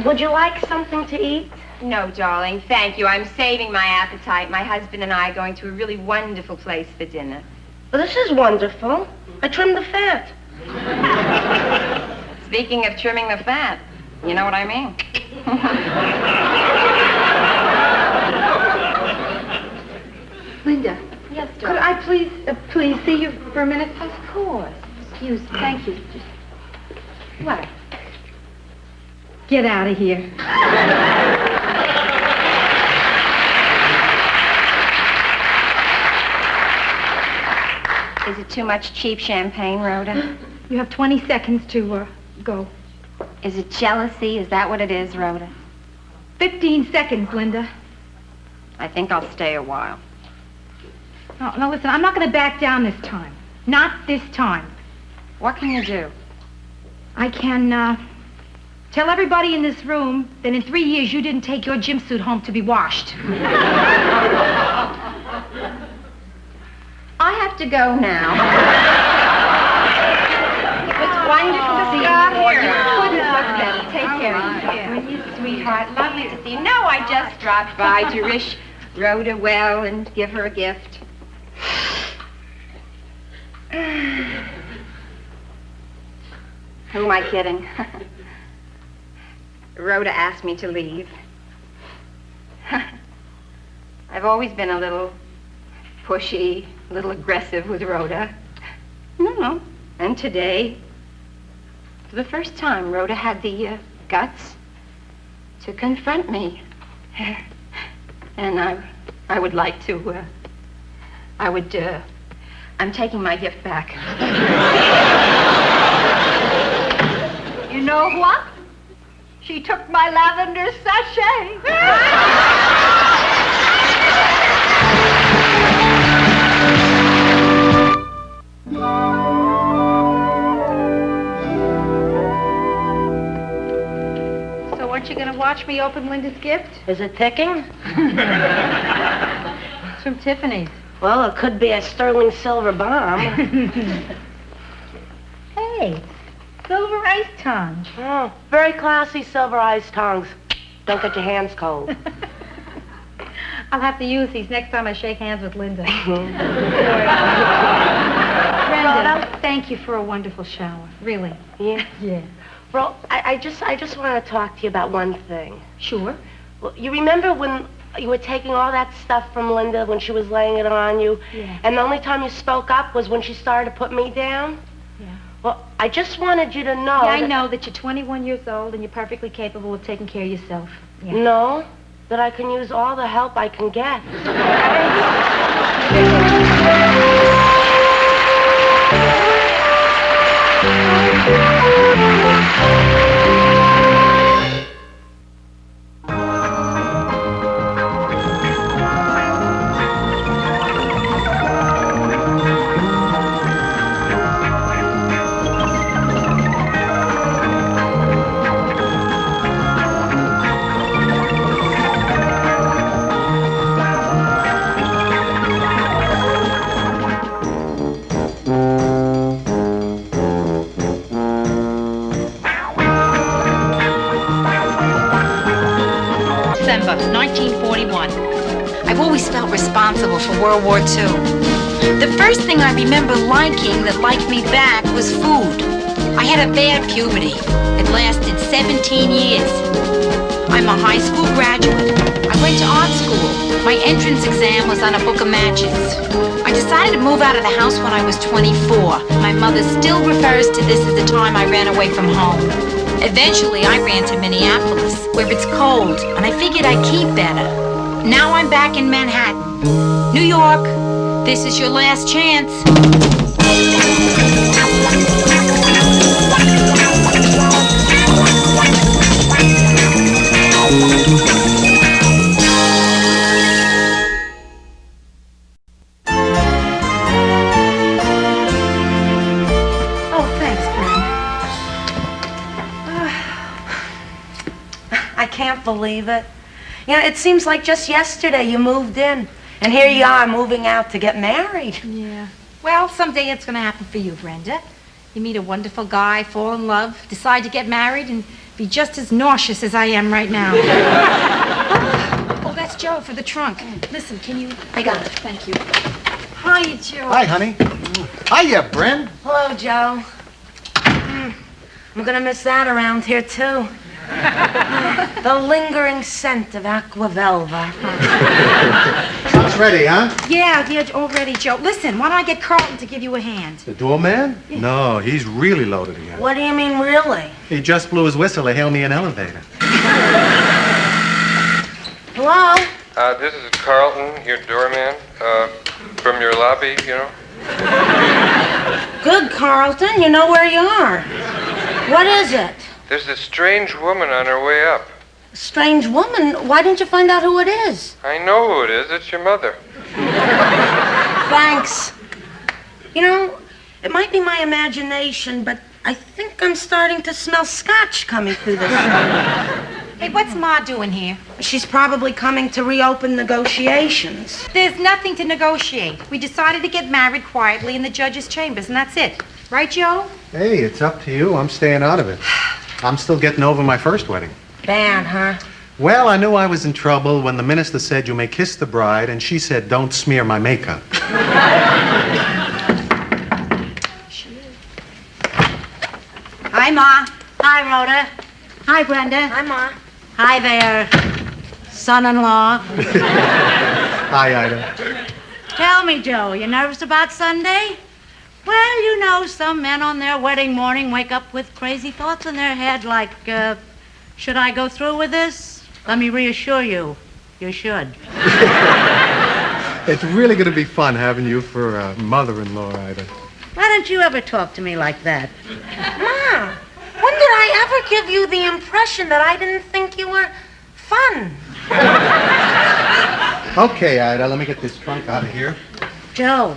Would you like something to eat? No, darling, thank you. I'm saving my appetite. My husband and I are going to a really wonderful place for dinner. Well, this is wonderful. I trimmed the fat. Speaking of trimming the fat, you know what I mean? Linda. Yes, Could I please see you for a minute? Of course. Excuse me. Thank you. What? Get out of here. Is it too much cheap champagne, Rhoda? You have 20 seconds to go. Is it jealousy? Is that what it is, Rhoda? 15 seconds, Linda. I think I'll stay a while. No, listen, I'm not going to back down this time. Not this time. What can you do? I can, tell everybody in this room that in 3 years you didn't take your gym suit home to be washed. I have to go now. It was wonderful to see you here. You couldn't look better. Take care of yourself. Will you, sweetheart? Lovely to see you. No, I just dropped by to wish Rhoda well and give her a gift. Who am I kidding? Rhoda asked me to leave. I've always been a little pushy, a little aggressive with Rhoda. No. And today, for the first time, Rhoda had the guts to confront me. And I would like to, I'm taking my gift back. You know what? She took my lavender sachet. So aren't you going to watch me open Linda's gift? Is it ticking? It's from Tiffany's. Well, it could be a sterling silver bomb. Hey, silver ice tongs. Oh, very classy silver ice tongs. Don't get your hands cold. I'll have to use these next time I shake hands with Linda. Brenda, thank you for a wonderful shower. Really. Yeah? Yeah. Well, I just want to talk to you about one thing. Sure. Well, you remember when you were taking all that stuff from Linda when she was laying it on you? Yeah. And the only time you spoke up was when she started to put me down? Yeah. Well, I just wanted you to know Yeah, I know that you're 21 years old and you're perfectly capable of taking care of yourself. Yeah. No, that I can use all the help I can get. December, 1941. I've always felt responsible for World War II. The first thing I remember liking that liked me back was food. I had a bad puberty. It lasted 17 years. I'm a high school graduate. I went to art school. My entrance exam was on a book of matches. I decided to move out of the house when I was 24. My mother still refers to this as the time I ran away from home. Eventually, I ran to Minneapolis, where it's cold, and I figured I'd keep better. Now I'm back in Manhattan. New York, this is your last chance. I can't believe it. You know, it seems like just yesterday you moved in, and here you are moving out to get married. Yeah. Well, someday it's going to happen for you, Brenda. You meet a wonderful guy, fall in love, decide to get married, and be just as nauseous as I am right now. Oh, that's Joe for the trunk. Listen, can you... I got it. Thank you. Hi, Joe. Hi, honey. Hiya, Bren. Hello, Joe. I'm going to miss that around here, too. The lingering scent of Aqua Velva. Truck's ready, huh? Yeah, all ready, Joe. Listen, why don't I get Carlton to give you a hand? The doorman? No, he's really loaded again. What do you mean, really? He just blew his whistle to hail me an elevator. Hello? This is Carlton, your doorman, from your lobby, you know. Good, Carlton. You know where you are. What is it? There's this strange woman on her way up. Strange woman? Why didn't you find out who it is? I know who it is. It's your mother. Thanks. You know, it might be my imagination, but I think I'm starting to smell scotch coming through this. Hey, what's Ma doing here? She's probably coming to reopen negotiations. There's nothing to negotiate. We decided to get married quietly in the judge's chambers, and that's it. Right, Joe? Hey, it's up to you. I'm staying out of it. I'm still getting over my first wedding. Bad, huh? Well, I knew I was in trouble when the minister said you may kiss the bride, and she said, don't smear my makeup. Hi, Ma. Hi, Rhoda. Hi, Brenda. Hi, Ma. Hi there, son-in-law. Hi, Ida. Tell me, Joe, you nervous about Sunday? Well, you know, some men on their wedding morning wake up with crazy thoughts in their head like, should I go through with this? Let me reassure you, you should. It's really going to be fun having you for a mother-in-law, Ida. Why don't you ever talk to me like that? Ma, when did I ever give you the impression that I didn't think you were fun? Okay, Ida, let me get this trunk out of here. Joe,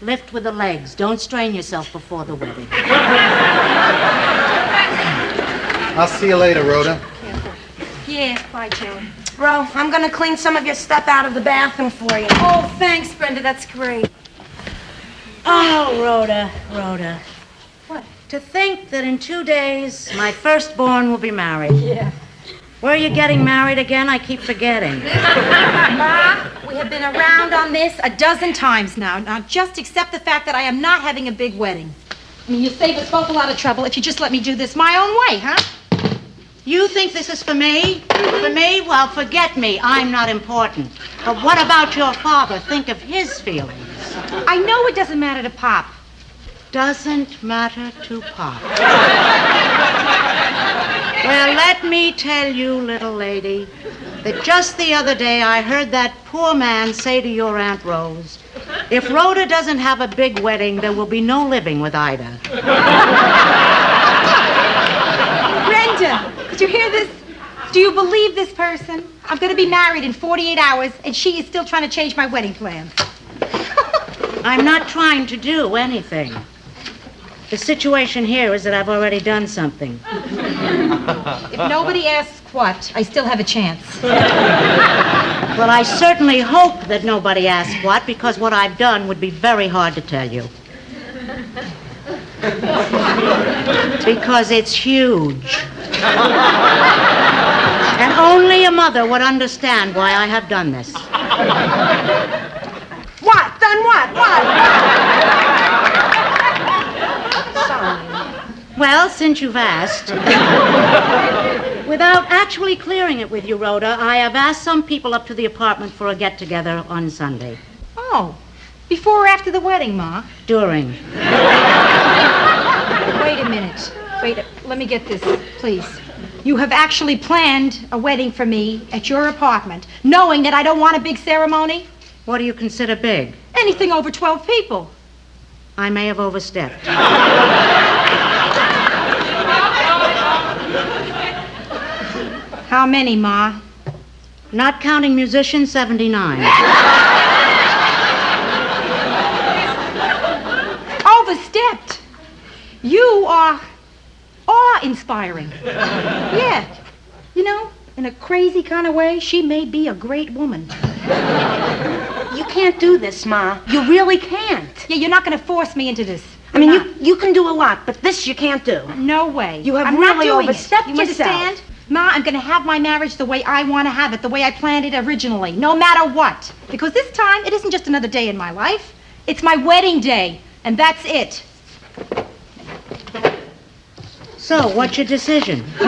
lift with the legs. Don't strain yourself before the wedding. I'll see you later, Rhoda. Yeah, bye, Joe. Ro, I'm going to clean some of your stuff out of the bathroom for you. Oh, thanks, Brenda. That's great. Oh, Rhoda. What? To think that in 2 days, my firstborn will be married. Yeah. Where are you getting married again? I keep forgetting. Ma, we have been around on this a dozen times now. Now, just accept the fact that I am not having a big wedding. I mean, you save us both a lot of trouble if you just let me do this my own way, huh? You think this is for me? For me? Well, forget me. I'm not important. But what about your father? Think of his feelings. I know it doesn't matter to Pop. Doesn't matter to Pop. Well, let me tell you, little lady, that just the other day I heard that poor man say to your Aunt Rose, if Rhoda doesn't have a big wedding, there will be no living with Ida. Brenda, did you hear this? Do you believe this person? I'm going to be married in 48 hours, and she is still trying to change my wedding plans. I'm not trying to do anything. The situation here is that I've already done something. If nobody asks what, I still have a chance. Well, I certainly hope that nobody asks what, because what I've done would be very hard to tell you. Because it's huge. And only Only a mother would understand why I have done this. What? Done what? Sorry. Well, since you've asked, without actually clearing it with you, Rhoda, I have asked some people up to the apartment for a get-together on Sunday. Oh, before or after the wedding, Ma? During. Wait a minute. Let me get this, please. You have actually planned a wedding for me at your apartment, knowing that I don't want a big ceremony? What do you consider big? Anything over 12 people. I may have overstepped. How many, Ma? Not counting musicians, 79. Overstepped. You are awe-inspiring. Yeah. You know, in a crazy kind of way, she may be a great woman. You can't do this, Ma. You really can't. Yeah, you're not going to force me into this. I mean, you can do a lot, but this you can't do. No way. You have I'm really not doing overstepped it. You yourself. understand? Ma, I'm going to have my marriage the way I want to have it, the way I planned it originally, no matter what. Because this time, it isn't just another day in my life. It's my wedding day, and that's it. So, what's your decision? Who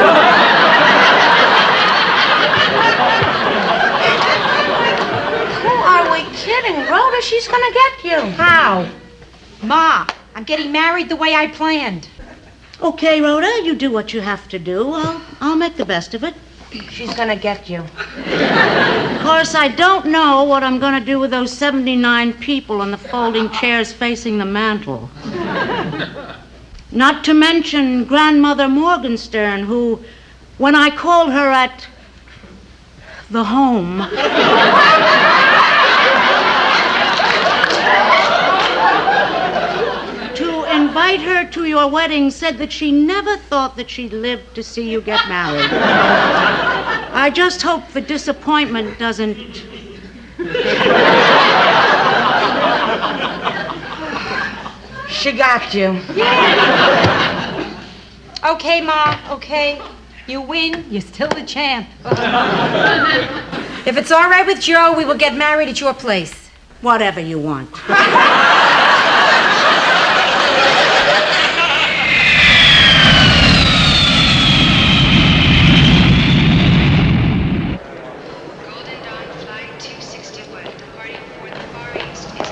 are we kidding, Rhoda? She's gonna get you. How? Ma, I'm getting married the way I planned. Okay, Rhoda, you do what you have to do. I'll make the best of it. She's gonna get you. Of course, I don't know what I'm going to do with those 79 people on the folding chairs facing the mantel. Not to mention Grandmother Morgenstern, who, when I called her at the home, to invite her to your wedding, said that she never thought that she'd live to see you get married. I just hope the disappointment doesn't... She got you. Okay, Ma, okay. You win. You're still the champ. If it's all right with Joe, we will get married at your place. Whatever you want.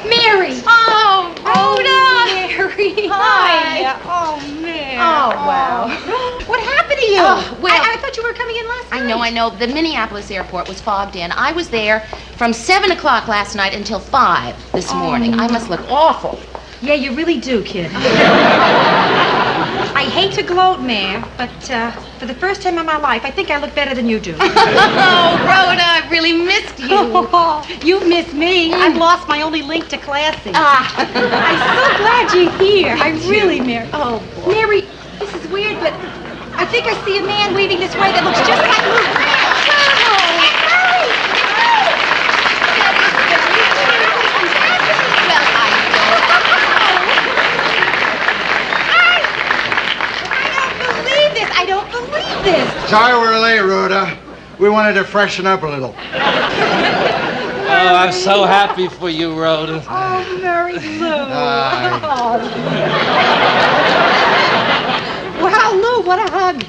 Mary! Oh, Rhoda! Mary! Hi. Oh, Mary. Oh, wow. What happened to you? Oh, well- I thought you were coming in last night. I know. The Minneapolis airport was fogged in. I was there from 7 o'clock last night until 5 this morning. I must look awful. Yeah, you really do, kid. I hate to gloat, Mare, but for the first time in my life, I think I look better than you do. Oh, Rhoda, I really missed you. You've missed me. I've lost my only link to classy. Ah. I'm so glad you're here. I really, Mary. Oh, boy. Mary, this is weird, but I think I see a man weaving this way that looks just like you. I don't believe this. Sorry we're late, Rhoda. We wanted to freshen up a little. Oh, I'm so happy for you, Rhoda. Oh, Mary Lou. Wow, Lou, what a hug.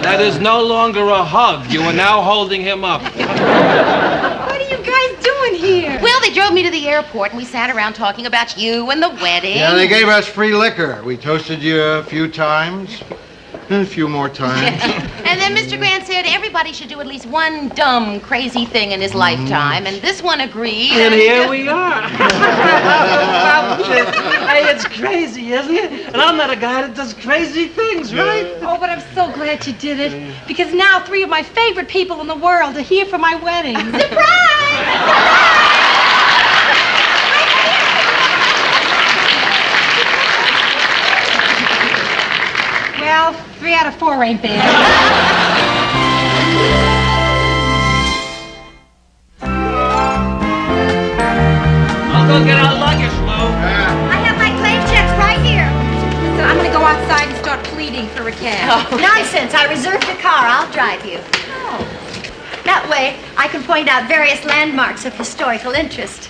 That is no longer a hug. You are now holding him up. What are you guys doing here? Well, they drove me to the airport, and we sat around talking about you and the wedding. Yeah, they gave us free liquor. We toasted you a few times. And a few more times. And then Mr. Grant said everybody should do at least one dumb, crazy thing in his lifetime, and this one agreed. And here we are. Hey, it's crazy, isn't it? And I'm not a guy that does crazy things, right? Oh, but I'm so glad you did it. Because now 3 of my favorite people in the world are here for my wedding. Surprise! Well, 3 out of 4 ain't bad. I'll go get our luggage, Lou. I have my claim checks right here. So I'm gonna go outside and start pleading for a cab. Nonsense. I reserved a car. I'll drive you. That way, I can point out various landmarks of historical interest.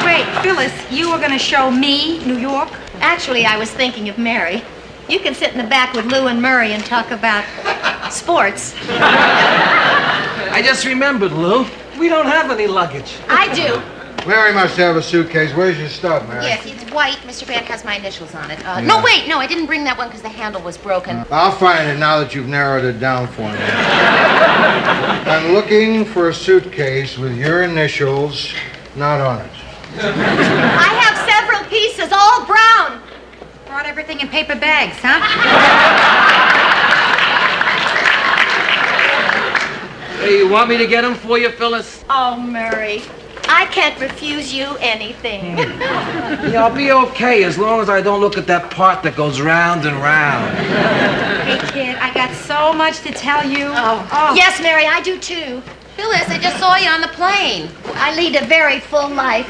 Wait, Phyllis, you were going to show me New York? Actually, I was thinking of Mary. You can sit in the back with Lou and Murray and talk about sports. I just remembered, Lou. We don't have any luggage. I do. Mary must have a suitcase. Where's your stuff, Mary? Yes, it's white. Mr. Grant has my initials on it. No, wait, no, I didn't bring that one because the handle was broken. I'll find it now that you've narrowed it down for me. I'm looking for a suitcase with your initials not on it. I have several pieces, all brown. Brought everything in paper bags, huh? Hey, you want me to get them for you, Phyllis? Oh, Murray, I can't refuse you anything. Yeah, I'll be okay as long as I don't look at that part that goes round and round. Hey, kid, I got so much to tell you. Oh. Yes, Mary, I do too. Phyllis, I just saw you on the plane. I lead a very full life.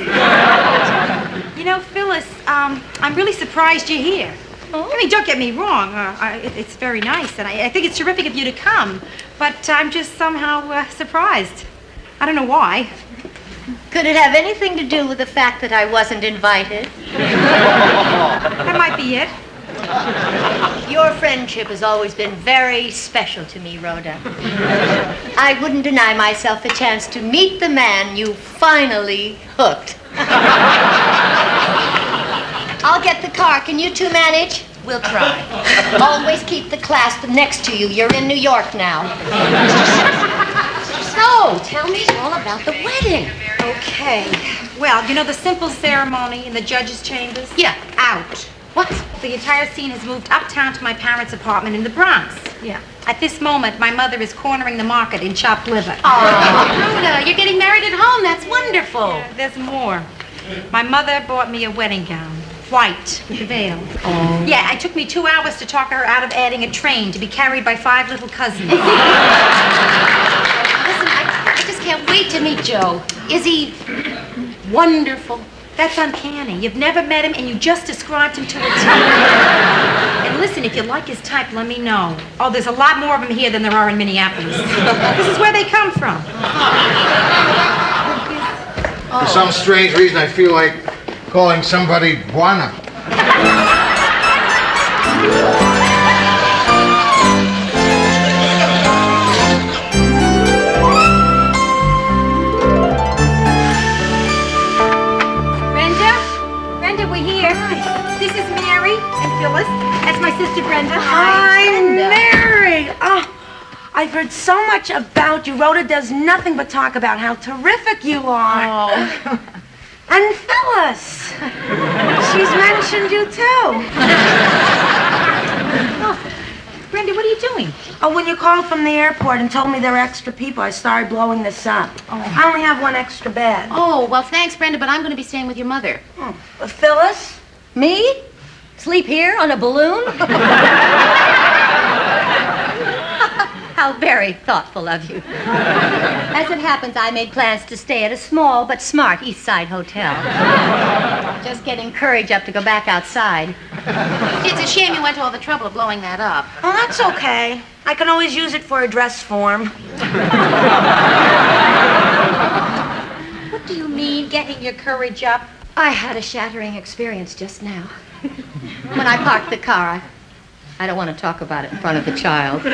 You know, Phyllis, I'm really surprised you're here. I mean, don't get me wrong. It's very nice, and I think it's terrific of you to come. But I'm just somehow surprised. I don't know why. Could it have anything to do with the fact that I wasn't invited? That might be it. Your friendship has always been very special to me, Rhoda. I wouldn't deny myself the chance to meet the man you finally hooked. I'll get the car. Can you two manage? We'll try. Always keep the clasp next to you. You're in New York now. So, tell me all about the wedding. Okay. Well, you know the simple ceremony in the judge's chambers? Yeah. Out. What? The entire scene has moved uptown to my parents' apartment in the Bronx. Yeah. At this moment, my mother is cornering the market in chopped liver. Oh, Rhoda, you're getting married at home. That's wonderful. Yeah, there's more. My mother bought me a wedding gown. White, with a veil. Oh. Yeah, it took me 2 hours to talk her out of adding a train to be carried by 5 little cousins. Listen, I just can't wait to meet Joe. Is he wonderful? That's uncanny. You've never met him, and you just described him to a T. And listen, if you like his type, let me know. Oh, there's a lot more of them here than there are in Minneapolis. This is where they come from. For some strange reason, I feel like calling somebody Buana. Brenda, we're here. Hi. This is Mary and Phyllis. That's my sister Brenda. Hi, Brenda. Mary. Oh, I've heard so much about you. Rhoda does nothing but talk about how terrific you are. Oh. And Phyllis. She's mentioned you too. Brenda, what are you doing? Oh, when you called from the airport and told me there were extra people, I started blowing this up. Oh. I only have one extra bed. Oh, well, thanks, Brenda, but I'm going to be staying with your mother. Phyllis? Me? Sleep here on a balloon? How very thoughtful of you. As it happens, I made plans to stay at a small but smart East Side hotel. Just getting courage up to go back outside. It's a shame you went to all the trouble of blowing that up. Oh, that's okay. I can always use it for a dress form. What do you mean, getting your courage up? I had a shattering experience just now. When I parked the car, I don't want to talk about it in front of the child.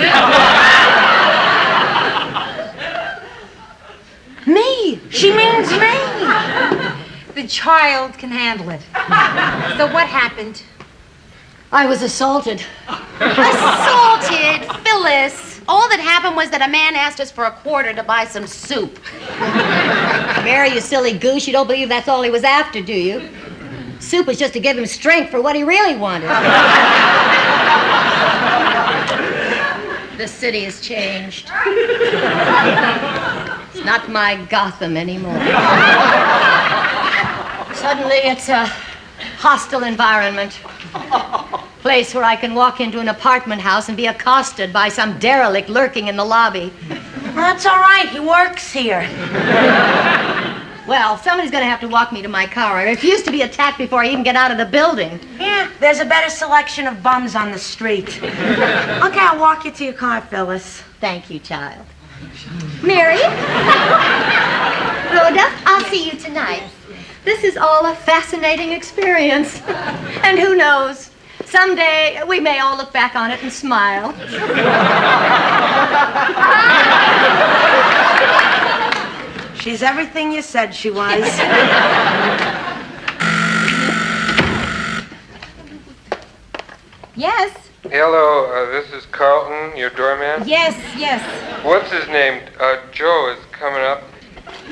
Me! She means me! The child can handle it. So what happened? I was assaulted. Assaulted, Phyllis. All that happened was that a man asked us for a quarter to buy some soup. Mary, you silly goose, you don't believe that's all he was after, do you? Soup was just to give him strength for what he really wanted. The city has changed. It's not my Gotham anymore. Suddenly, it's a hostile environment. Place where I can walk into an apartment house and be accosted by some derelict lurking in the lobby. That's all right. He works here. Well, somebody's going to have to walk me to my car. I refuse to be attacked before I even get out of the building. Yeah, there's a better selection of bums on the street. Okay, I'll walk you to your car, Phyllis. Thank you, child. Mary? Rhoda, I'll see you tonight. This is all a fascinating experience. And who knows? Someday we may all look back on it and smile. She's everything you said she was. Yes. Hello, this is Carlton, your doorman. Yes. What's his name? Joe is coming up.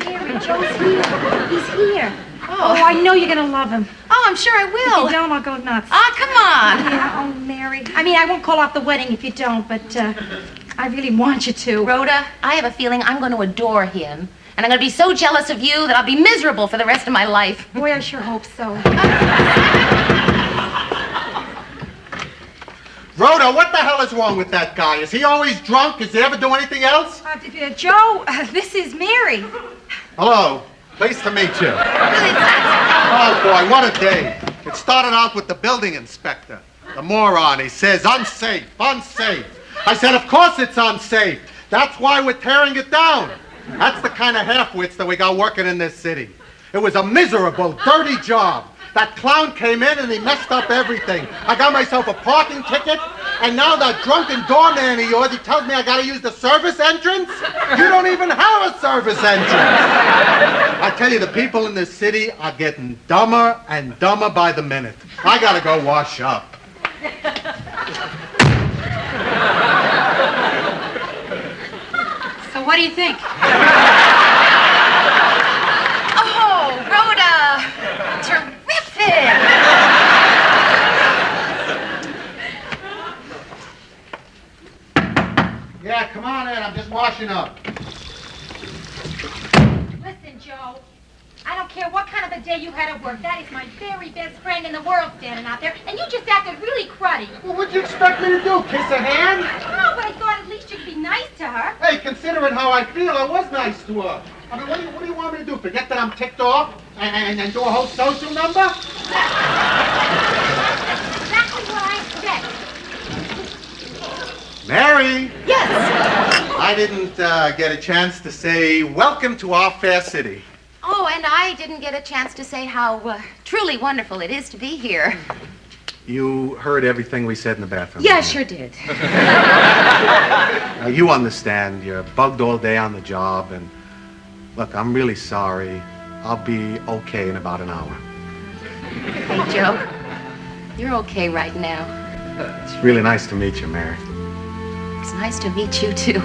Mary, Joe's here. He's here. Oh, I know you're gonna love him. Oh, I'm sure I will. If you don't, I'll go nuts. Oh, come on. Yeah, oh, Mary. I mean, I won't call off the wedding if you don't, but I really want you to. Rhoda, I have a feeling I'm going to adore him. And I'm going to be so jealous of you that I'll be miserable for the rest of my life. Boy, I sure hope so. Rhoda, what the hell is wrong with that guy? Is he always drunk? Does he ever do anything else? Joe, this is Mary. Hello. Pleased to meet you. Oh, boy, what a day. It started out with the building inspector. The moron, he says, unsafe. I said, of course it's unsafe. That's why we're tearing it down. That's the kind of half-wits that we got working in this city. It was a miserable, dirty job. That clown came in and he messed up everything. I got myself a parking ticket, and now that drunken doorman of yours, he tells me I gotta use the service entrance? You don't even have a service entrance. I tell you, the people in this city are getting dumber and dumber by the minute. I gotta go wash up. So what do you think? Oh, Rhoda. Terrific. Yeah, come on in. I'm just washing up. Listen, Joe. I don't care what kind of a day you had at work. That is my very best friend in the world standing out there, and you just acted really cruddy. Well, what'd you expect me to do? Kiss a hand? No, but I thought at least you could be nice to her. Hey, considering how I feel, I was nice to her. I mean, what do you want me to do? Forget that I'm ticked off and do a whole social number? That's exactly what I expect. Mary! Yes? I didn't get a chance to say welcome to our fair city. Oh, and I didn't get a chance to say how truly wonderful it is to be here. You heard everything we said in the bathroom. Yeah, I sure did. Now, you understand. You're bugged all day on the job, and look, I'm really sorry. I'll be okay in about an hour. Hey, Joe, you're okay right now. It's really nice to meet you, Mary. It's nice to meet you, too.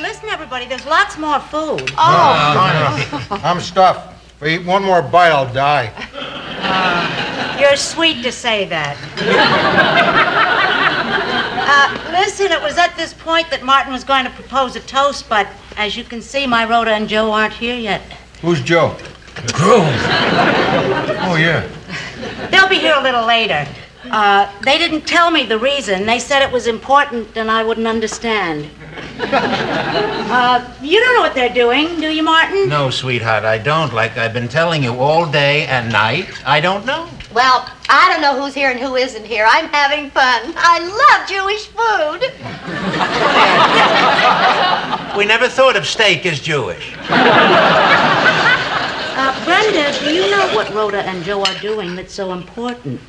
Listen, everybody, there's lots more food. I'm stuffed. If I eat one more bite, I'll die. You're sweet to say that. Listen, it was at this point that Martin was going to propose a toast, but as you can see, my Rhoda and Joe aren't here yet. Who's Joe? Groom. Oh, yeah. They'll be here a little later. They didn't tell me the reason. They said it was important and I wouldn't understand. You don't know what they're doing, do you, Martin? No, sweetheart, I don't. Like I've been telling you all day and night, I don't know. Well, I don't know who's here and who isn't here. I'm having fun. I love Jewish food. We never thought of steak as Jewish. Brenda, do you know what Rhoda and Joe are doing that's so important?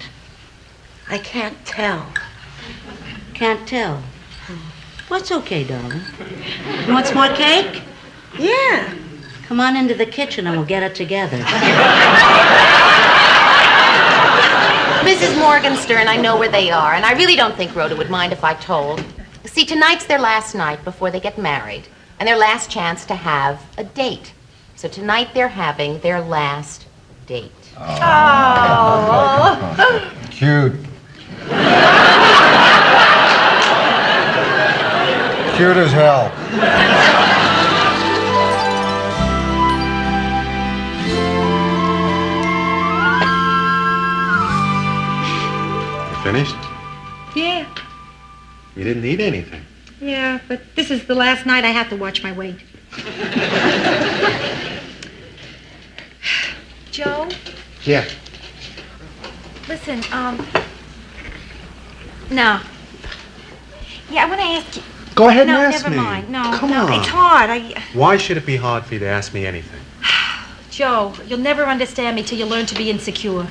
I can't tell. Can't tell. What's okay, darling? You want some more cake? Yeah. Come on into the kitchen and we'll get it together. Mrs. Morgenstern, I know where they are, and I really don't think Rhoda would mind if I told. See, tonight's their last night before they get married, and their last chance to have a date. So tonight they're having their last date. Oh. Cute. Cute as hell. You finished? Yeah. You didn't eat anything. Yeah, but this is the last night I have to watch my weight. Joe? Yeah. Listen, no. Yeah, I want to ask you. Go ahead no, and ask me. No, never mind. No, Come no, on. it's hard. Why should it be hard for you to ask me anything? Joe, you'll never understand me till you learn to be insecure.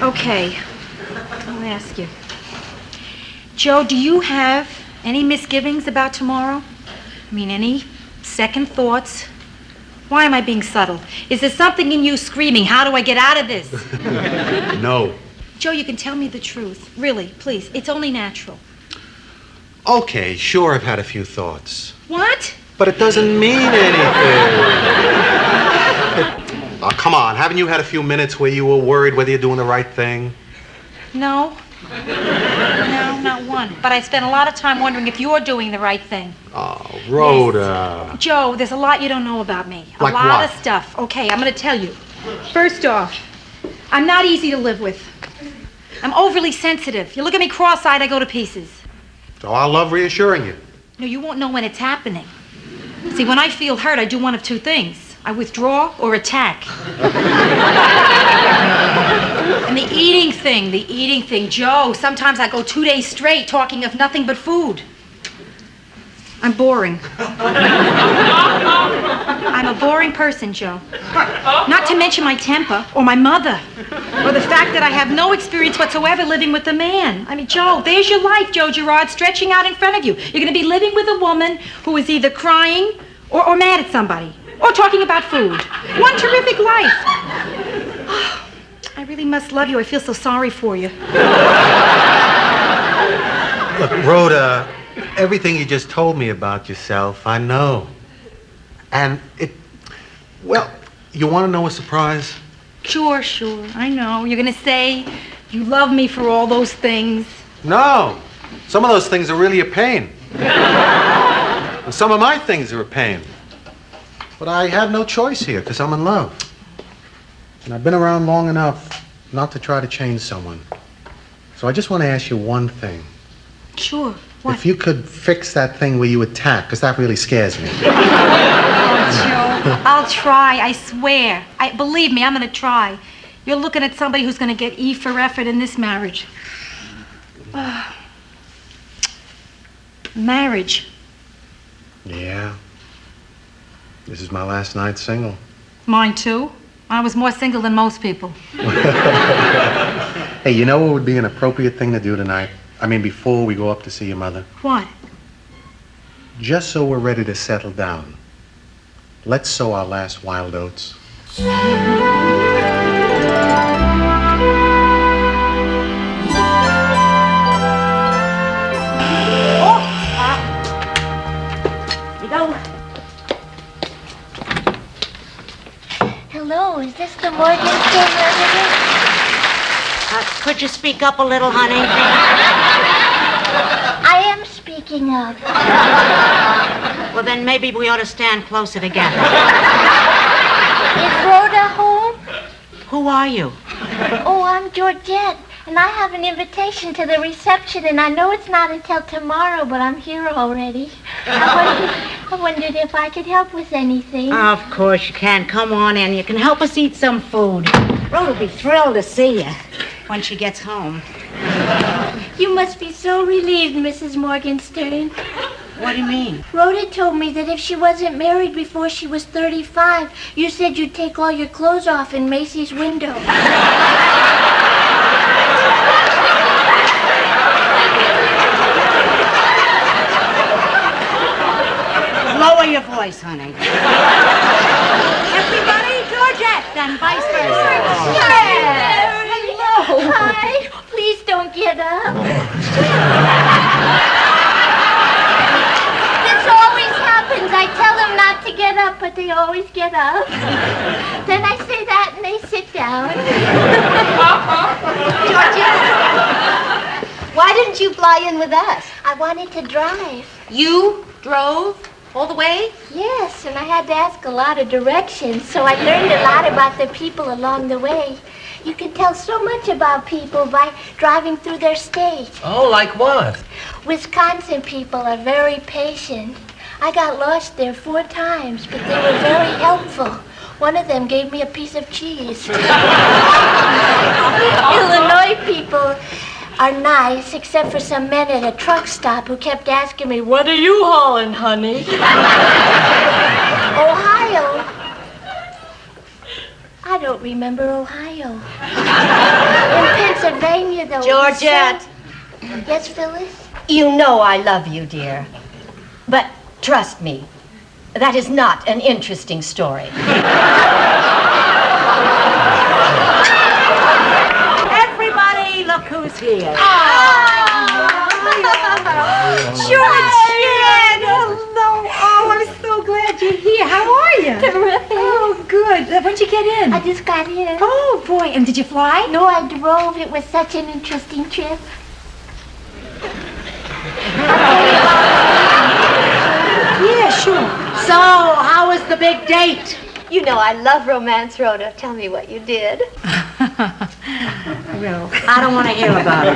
Okay, I'll ask you. Joe, do you have any misgivings about tomorrow? I mean, any second thoughts? Why am I being subtle? Is there something in you screaming, how do I get out of this? No. Joe, you can tell me the truth. Really, please. It's only natural. Okay, sure, I've had a few thoughts. What? But it doesn't mean anything. Oh, come on, haven't you had a few minutes where you were worried whether you're doing the right thing? No. No, not one. But I spent a lot of time wondering if you're doing the right thing. Oh, Rhoda. Yes. Joe, there's a lot you don't know about me. Like a lot what? of stuff. Okay, I'm going to tell you. First off, I'm not easy to live with. I'm overly sensitive. You look at me cross-eyed, I go to pieces. So I love reassuring you. No, you won't know when it's happening. See, when I feel hurt, I do one of two things. I withdraw or attack. And the eating thing, Joe, sometimes I go 2 days straight talking of nothing but food. I'm boring. I'm a boring person, Joe. Not to mention my temper, or my mother, or the fact that I have no experience whatsoever living with a man. I mean, Joe, there's your life, Joe Gerard, stretching out in front of you. You're going to be living with a woman who is either crying or mad at somebody, or talking about food. One terrific life. Oh, I really must love you. I feel so sorry for you. Look, Rhoda, everything you just told me about yourself, I know. And well, you want to know a surprise? Sure, I know. You're going to say you love me for all those things. No. Some of those things are really a pain. And some of my things are a pain. But I have no choice here because I'm in love. And I've been around long enough not to try to change someone. So I just want to ask you one thing. Sure. What? If you could fix that thing where you attack, because that really scares me. Oh, Joe, I'll try, I swear. Believe me, I'm going to try. You're looking at somebody who's going to get E for effort in this marriage. Marriage. Yeah. This is my last night single. Mine, too. I was more single than most people. Hey, you know what would be an appropriate thing to do tonight? I mean, before we go up to see your mother? What? Just so we're ready to settle down, let's sow our last wild oats. Hello, is this the Morgenstern resident? Could you speak up a little, honey? I am speaking of. Well, then maybe we ought to stand closer together. Is Rhoda home? Who are you? Oh, I'm Georgette, and I have an invitation to the reception, and I know it's not until tomorrow, but I'm here already. I wondered if I could help with anything. Of course you can. Come on in. You can help us eat some food. Rhoda will be thrilled to see you when she gets home. You must be so relieved, Mrs. Morgenstern. What do you mean? Rhoda told me that if she wasn't married before she was 35, you said you'd take all your clothes off in Macy's window. Lower your voice, honey. Everybody, Georgette, and vice versa. Yes. Hello. Hi. Please don't get up. This always happens. I tell them not to get up, but they always get up. Then I say that and they sit down. Georgette, why didn't you fly in with us? I wanted to drive. You drove all the way? Yes, and I had to ask a lot of directions, so I learned a lot about the people along the way. You can tell so much about people by driving through their state. Oh, like what? Wisconsin people are very patient. I got lost there 4 times, but they were very helpful. One of them gave me a piece of cheese. Illinois people are nice, except for some men at a truck stop who kept asking me, "What are you hauling, honey?" Ohio. I don't remember Ohio. In Pennsylvania, though. Georgette. Yes, Phyllis? You know I love you, dear. But trust me, that is not an interesting story. Everybody, look who's here. Georgette! Hello. Oh, I'm so glad you're here. How are you? Terrific. Oh, good. When'd you get in? I just got in. Oh, boy. And did you fly? No, I drove. It was such an interesting trip. Yeah, sure. So, how was the big date? You know I love romance, Rhoda. Tell me what you did. Well, I don't want to hear about it.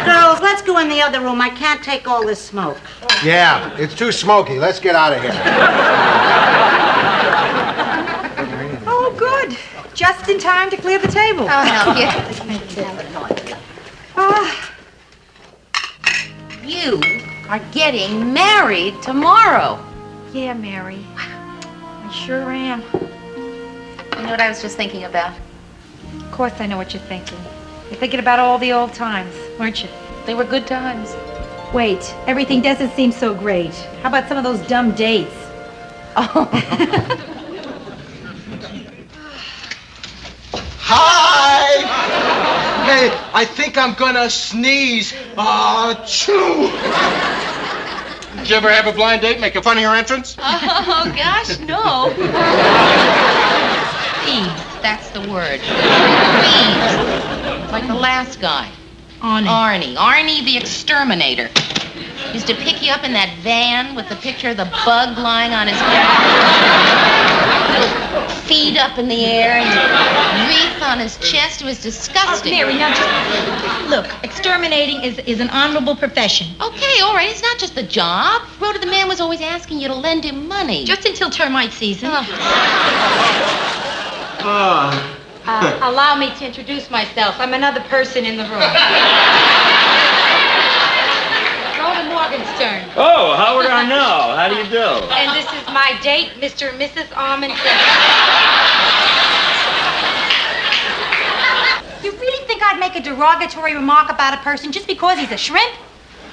Girls, let's go in the other room. I can't take all this smoke. Yeah, it's too smoky. Let's get out of here. Oh, good. Just in time to clear the table. I'll help you. You are getting married tomorrow. Yeah, Mary. I sure am. You know what I was just thinking about? Of course I know what you're thinking. You're thinking about all the old times, weren't you? They were good times. Wait, everything doesn't seem so great. How about some of those dumb dates? Oh. Hi! Hey, I think I'm gonna sneeze. Achoo! Did you ever have a blind date making fun of your entrance? Oh, gosh, no. Thieves, that's the word. Thieves. Like the last guy. Arnie the exterminator. Used to pick you up in that van with the picture of the bug lying on his back. Little feet up in the air and wreath on his chest. It was disgusting. Mary, now just look, exterminating is an honorable profession. Okay, all right. It's not just the job. Rhoda, the man was always asking you to lend him money. Just until termite season. Allow me to introduce myself. I'm another person in the room. Rhoda Morgenstern. Oh, how would I know? How do you do? And this is my date, Mr. and Mrs. Armington. You really think I'd make a derogatory remark about a person just because he's a shrimp?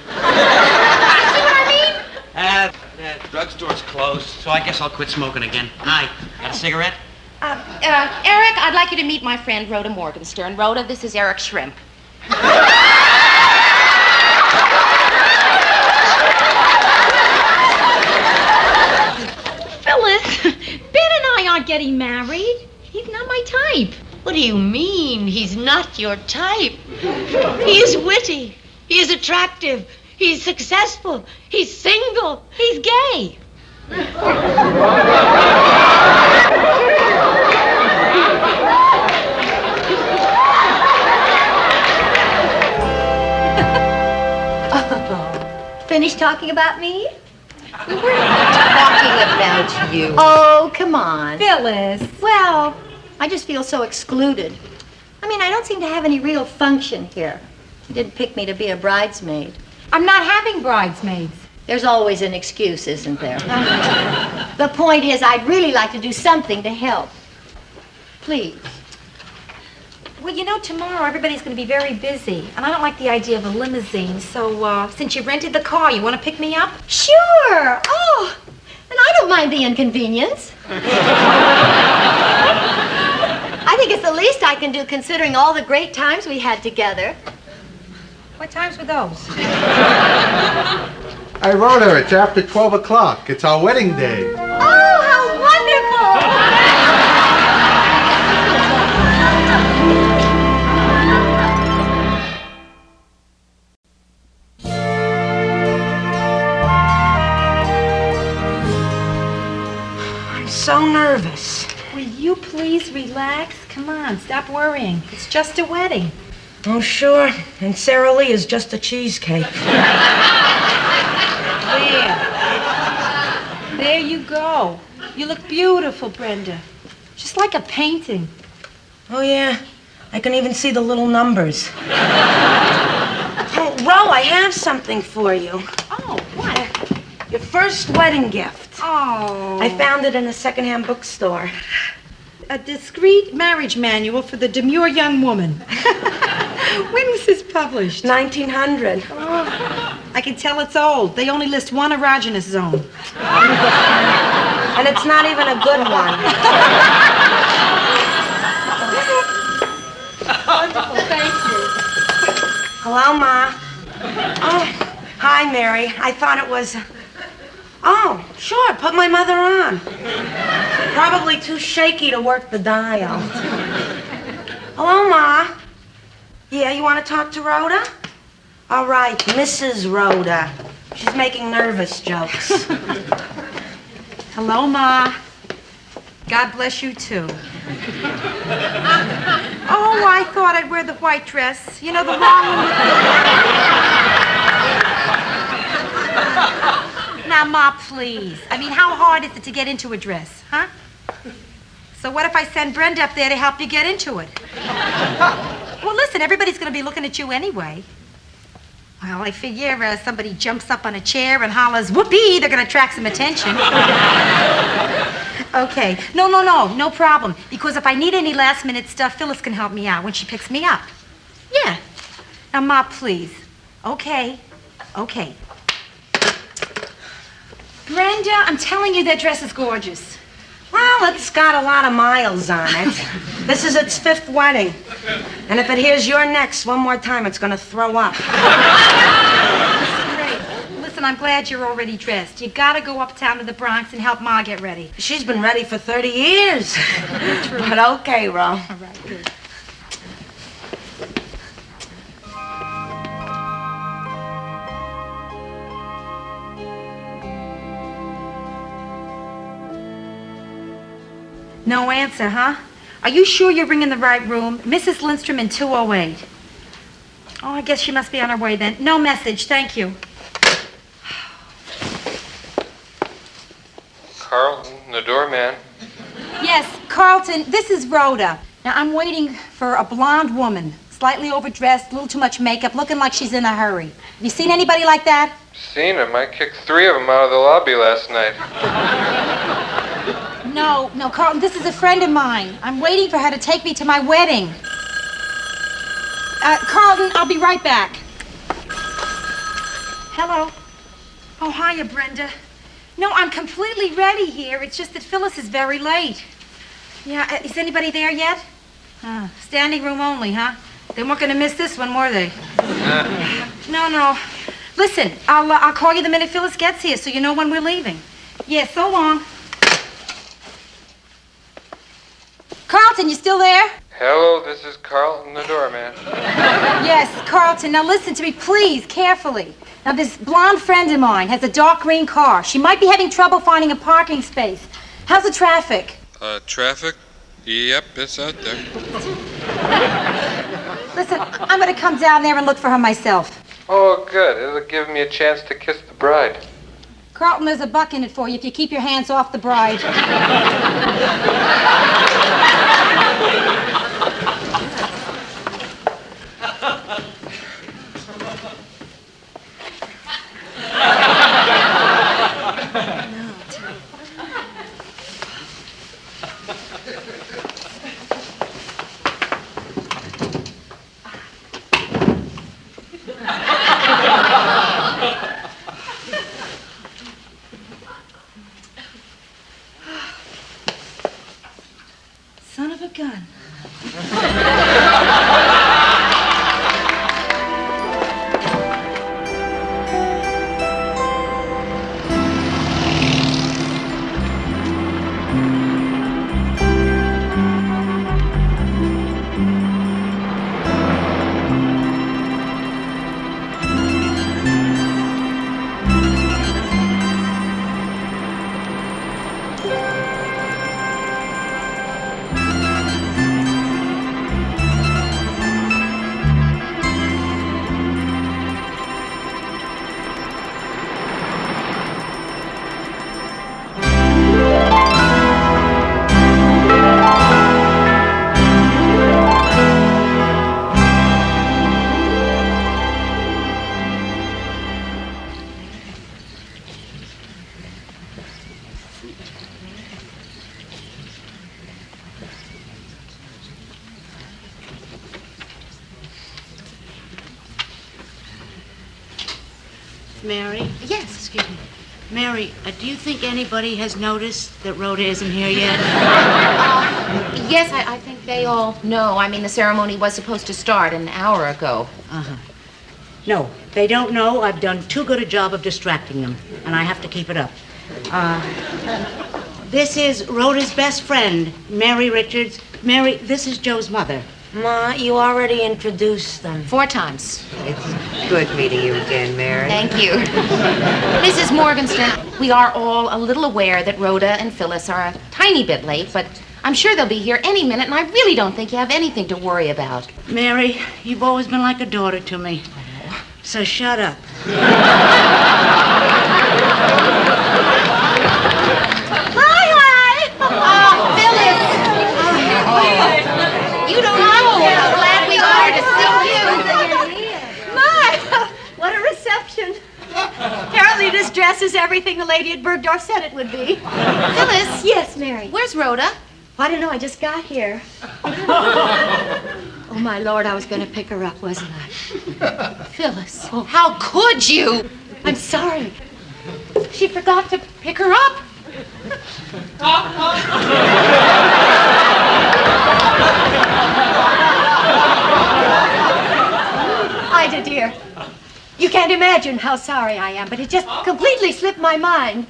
See what I mean? Drugstore's closed, so I guess I'll quit smoking again. Hi, got a cigarette? Eric, I'd like you to meet my friend Rhoda Morgenstern. Rhoda, this is Eric Shrimp. Phyllis, Ben and I aren't getting married. He's not my type. What do you mean, he's not your type? He is witty. He is attractive. He's successful. He's single. He's gay. Finished talking about me? We weren't talking about you. Oh, come on. Phyllis. Well, I just feel so excluded. I mean, I don't seem to have any real function here. You didn't pick me to be a bridesmaid. I'm not having bridesmaids. There's always an excuse, isn't there? The point is, I'd really like to do something to help. Please. Well, you know, tomorrow everybody's going to be very busy, and I don't like the idea of a limousine, so since you rented the car, you want to pick me up? Sure. Oh, and I don't mind the inconvenience. I think it's the least I can do considering all the great times we had together. What times were those? I wrote her. It's after 12 o'clock. It's our wedding day. Oh, how wonderful! I'm so nervous. Well, you please relax? Come on, stop worrying. It's just a wedding. Oh, sure. And Sara Lee is just a cheesecake. There you go. You look beautiful, Brenda. Just like a painting. Oh, yeah. I can even see the little numbers. Oh, Ro, I have something for you. Oh, what? Your first wedding gift. Oh. I found it in a secondhand bookstore. A discreet marriage manual for the demure young woman. When was this published? 1900. Oh, I can tell it's old. They only list one erogenous zone. And it's not even a good one. Wonderful, thank you. Hello, Ma. Oh, hi, Mary. I thought it was... Oh, sure, put my mother on. Probably too shaky to work the dial. Hello, Ma. Yeah, you want to talk to Rhoda? All right, Mrs. Rhoda. She's making nervous jokes. Hello, Ma. God bless you, too. Oh, I thought I'd wear the white dress. You know, the long one with Now, Ma, please. I mean, how hard is it to get into a dress, huh? So what if I send Brenda up there to help you get into it? Well, listen, everybody's going to be looking at you anyway. Well, I figure somebody jumps up on a chair and hollers, whoopee, they're going to attract some attention. Okay. No problem. Because if I need any last-minute stuff, Phyllis can help me out when she picks me up. Yeah. Now, Ma, please. Okay. Brenda, I'm telling you that dress is gorgeous. Well, it's got a lot of miles on it. This is its 5th wedding. And if it hears you're next one more time, it's going to throw up. Great. Listen, I'm glad you're already dressed. You gotta go uptown to the Bronx and help Ma get ready. She's been ready for 30 years. True. But okay, Ro. All right, good. No answer, huh? Are you sure you're ringing the right room? Mrs. Lindstrom in 208. Oh, I guess she must be on her way then. No message, thank you. Carlton, the doorman. Yes, Carlton, this is Rhoda. Now, I'm waiting for a blonde woman, slightly overdressed, a little too much makeup, looking like she's in a hurry. Have you seen anybody like that? Seen him. I kicked 3 of them out of the lobby last night. No, Carlton, this is a friend of mine. I'm waiting for her to take me to my wedding. Carlton, I'll be right back. Hello. Oh, hiya, Brenda. No, I'm completely ready here. It's just that Phyllis is very late. Yeah, is anybody there yet? Standing room only, huh? They weren't going to miss this one, were they? No. Listen, I'll call you the minute Phyllis gets here so you know when we're leaving. Yeah, so long. Carlton, you still there? Hello, this is Carlton, the doorman. Yes, Carlton. Now listen to me, please, carefully. Now, this blonde friend of mine has a dark green car. She might be having trouble finding a parking space. How's the traffic? Traffic? Yep, it's out there. Listen, I'm going to come down there and look for her myself. Oh, good. It'll give me a chance to kiss the bride. Carlton, there's a buck in it for you if you keep your hands off the bride. Son of a gun. Mary? Yes. Excuse me. Mary, do you think anybody has noticed that Rhoda isn't here yet? Yes, I think they all know. I mean, the ceremony was supposed to start an hour ago. Uh-huh. No, they don't know. I've done too good a job of distracting them, and I have to keep it up. This is Rhoda's best friend, Mary Richards. Mary, this is Joe's mother. Ma, you already introduced them. 4 times. It's good meeting you again, Mary. Thank you. Mrs. Morgenstern, we are all a little aware that Rhoda and Phyllis are a tiny bit late, but I'm sure they'll be here any minute, and I really don't think you have anything to worry about. Mary, you've always been like a daughter to me. So shut up. Hi! Phyllis! You don't know how glad we are to see you. My, what a reception. Apparently this dress is everything the lady at Bergdorf said it would be. Phyllis? Yes, Mary. Where's Rhoda? I don't know, I just got here. Oh, my Lord, I was going to pick her up, wasn't I? Phyllis, how could you? I'm sorry. She forgot to pick her up. Ida, dear, you can't imagine how sorry I am, but it just completely slipped my mind.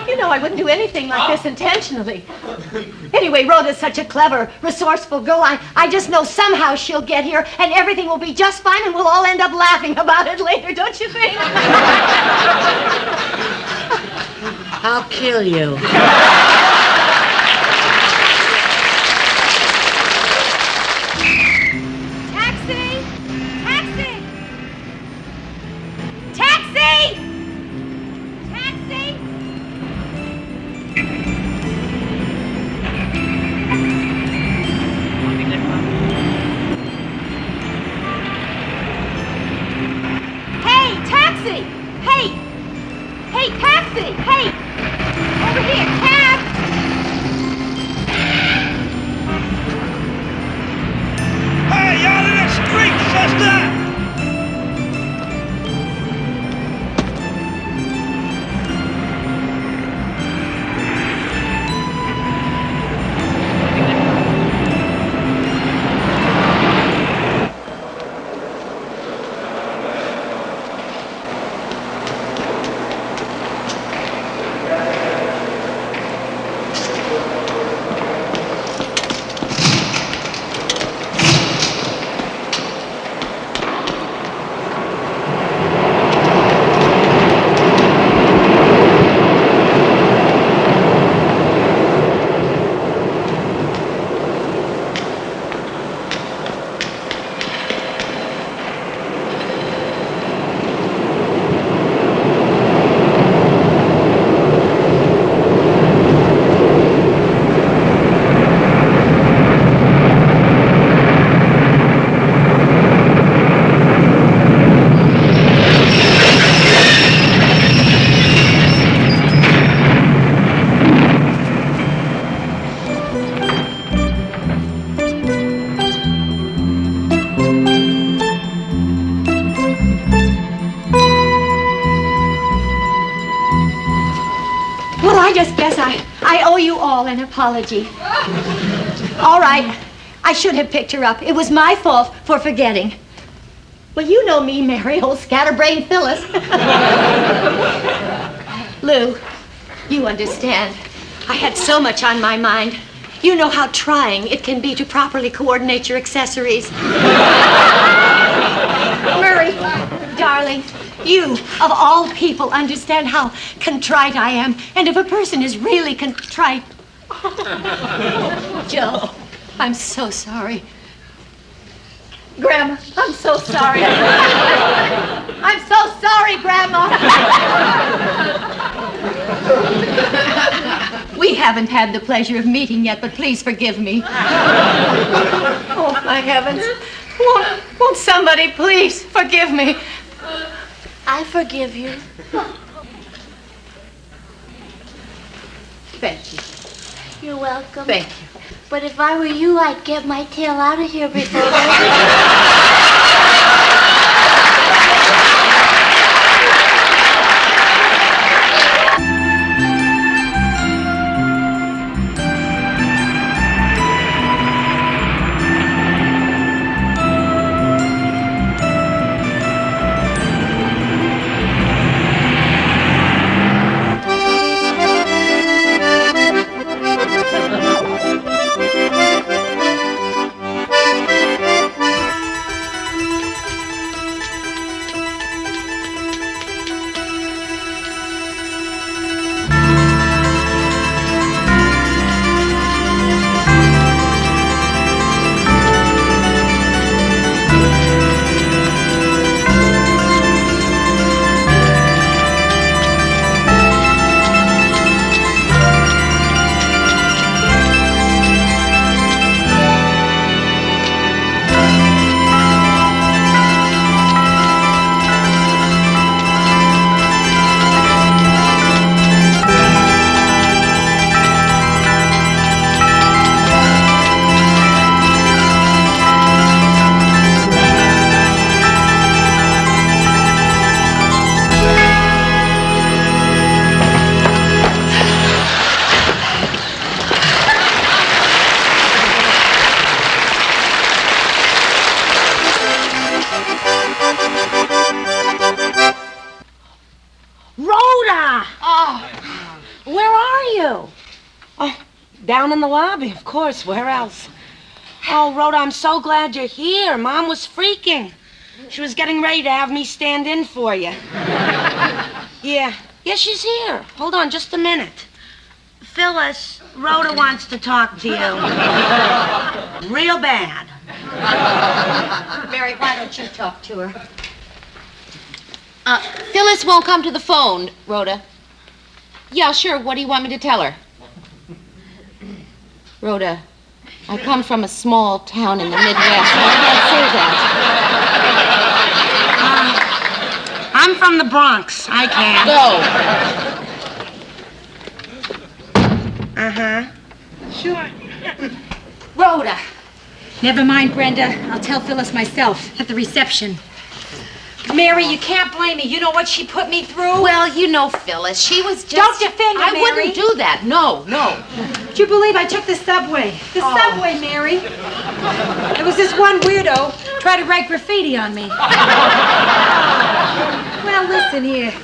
You know, I wouldn't do anything like this intentionally. Anyway, Rhoda's such a clever, resourceful girl. I just know somehow she'll get here and everything will be just fine and we'll all end up laughing about it later, don't you think? I'll kill you. Taxi! Taxi! Taxi! Taxi! Hey, taxi! Hey! Hey, taxi! Hey! Over here, cab! Hey, out of the street, sister! Well, I just guess I owe you all an apology. All right, I should have picked her up. It was my fault for forgetting. Well, you know me, Mary, old scatterbrained Phyllis. Lou, you understand. I had so much on my mind. You know how trying it can be to properly coordinate your accessories. Murray, darling, you, of all people, understand how contrite I am. And if a person is really contrite... Joe, I'm so sorry. Grandma, I'm so sorry. I'm so sorry, Grandma. We haven't had the pleasure of meeting yet, but please forgive me. Oh, my heavens. Won't somebody please forgive me? I forgive you. Thank you. You're welcome. Thank you. But if I were you, I'd get my tail out of here before Rhoda! Oh, where are you? Oh, down in the lobby, of course. Where else? Oh, Rhoda, I'm so glad you're here. Mom was freaking. She was getting ready to have me stand in for you. Yeah, she's here. Hold on just a minute. Phyllis, Rhoda wants to talk to you. Real bad. Mary, why don't you talk to her? Phyllis won't come to the phone, Rhoda. Yeah, sure. What do you want me to tell her? Rhoda, I come from a small town in the Midwest. I can't say that. I'm from the Bronx. I can't. Go. Uh-huh. Sure. Rhoda. Never mind, Brenda. I'll tell Phyllis myself at the reception. Mary, you can't blame me. You know what she put me through? Well, you know, Phyllis, she was just... Don't defend her, I Mary. wouldn't do that. No. Do you believe I took the subway? The subway, Mary. There was this one weirdo tried to write graffiti on me. Well, listen here.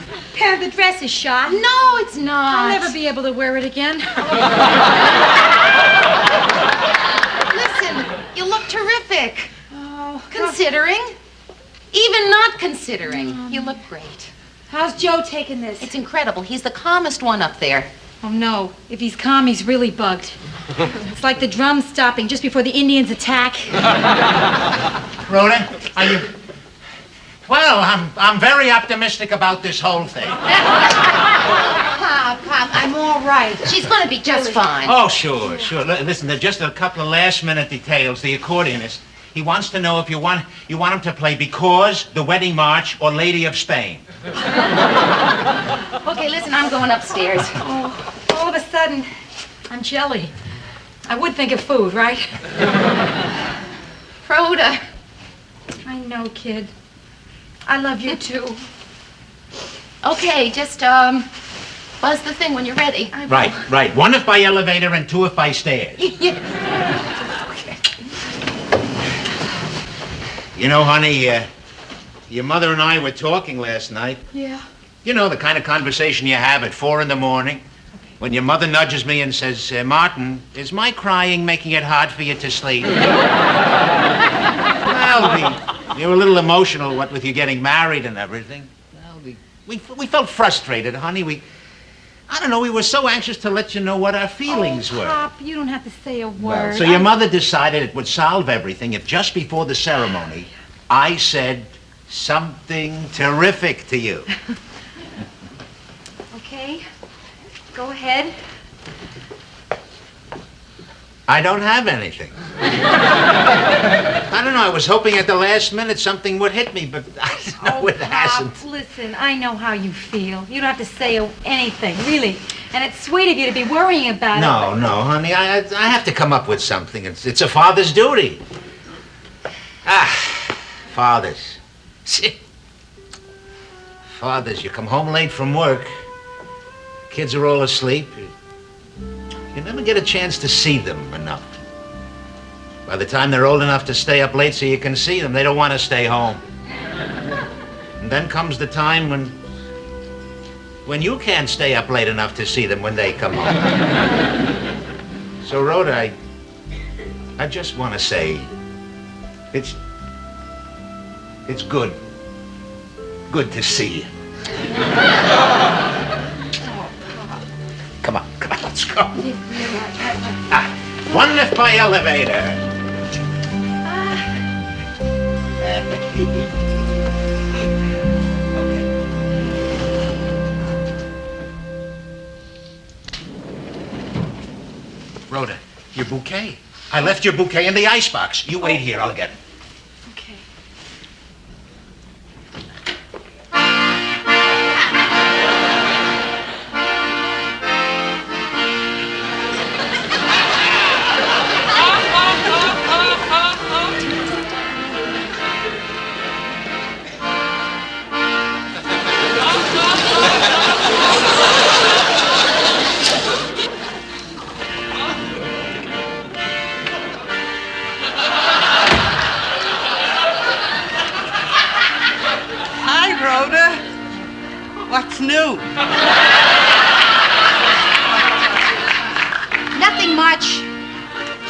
The dress is shot. No, it's not. I'll never be able to wear it again. Listen, you look terrific. Oh, considering. Even not considering. You look great. How's Joe taking this? It's incredible. He's the calmest one up there. Oh, no. If he's calm, he's really bugged. It's like the drums stopping just before the Indians attack. Rhoda, are you... Well, I'm very optimistic about this whole thing. Pop, I'm all right. She's going to be just fine. Oh, sure. Listen, there's just a couple of last-minute details. The accordionist, he wants to know if you want him to play Because, The Wedding March, or Lady of Spain. Okay, listen, I'm going upstairs. Oh, all of a sudden, I'm jelly. I would think of food, right? Rhoda. I know, kid. I love you, too. Okay, just, buzz the thing when you're ready. Right. 1 if by elevator and 2 if by stairs. Okay. You know, honey, your mother and I were talking last night. Yeah. You know, the kind of conversation you have at 4 a.m. when your mother nudges me and says, Martin, is my crying making it hard for you to sleep? Well, we were a little emotional, what with you getting married and everything. Well, we felt frustrated, honey. I don't know, we were so anxious to let you know what our feelings were. Pop, you don't have to say a word. Well, so your mother decided it would solve everything if just before the ceremony, I said something terrific to you. Okay, go ahead. I don't have anything. I don't know, I was hoping at the last minute something would hit me, but it hasn't. Pop, listen, I know how you feel. You don't have to say anything, really. And it's sweet of you to be worrying about it. No, honey, I have to come up with something. It's a father's duty. Fathers. Fathers, you come home late from work. Kids are all asleep. You never get a chance to see them enough. By the time they're old enough to stay up late so you can see them, they don't want to stay home. And then comes the time when you can't stay up late enough to see them when they come home. So, Rhoda, I just want to say, it's good to see you. Come on, let's go. One lift by elevator. Rhoda, your bouquet. I left your bouquet in the icebox. You wait here, I'll get it. Okay. What's new? Nothing much.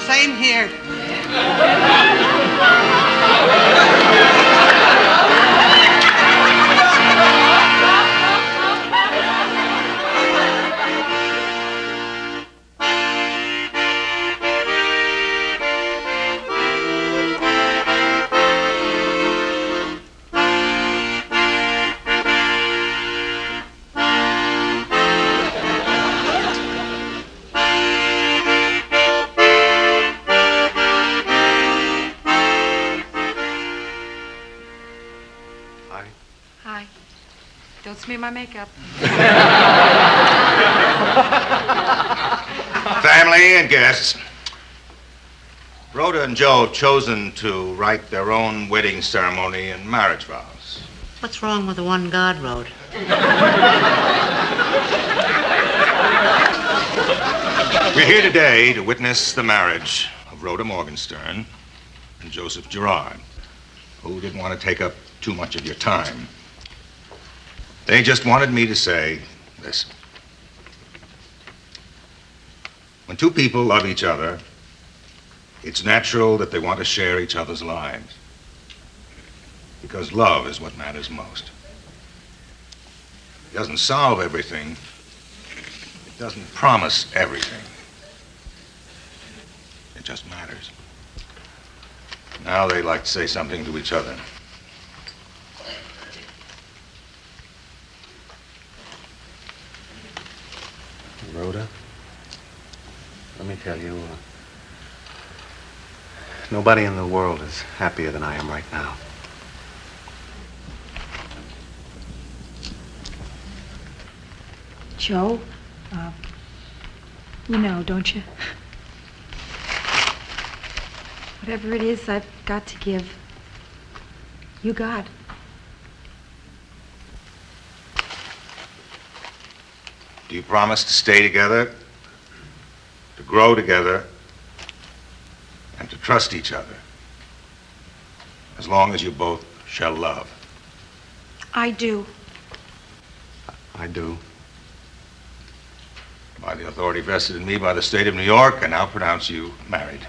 Same here. Hi. Don't smear my makeup. Family and guests. Rhoda and Joe have chosen to write their own wedding ceremony and marriage vows. What's wrong with the one God wrote? We're here today to witness the marriage of Rhoda Morgenstern and Joseph Gerard, who didn't want to take up too much of your time. They just wanted me to say this. When two people love each other, it's natural that they want to share each other's lives. Because love is what matters most. It doesn't solve everything. It doesn't promise everything. It just matters. Now they'd like to say something to each other. Rhoda, let me tell you, nobody in the world is happier than I am right now. Joe, you know, don't you? Whatever it is I've got to give, you got. Do you promise to stay together, to grow together, and to trust each other, as long as you both shall love? I do. I do. By the authority vested in me by the state of New York, I now pronounce you married.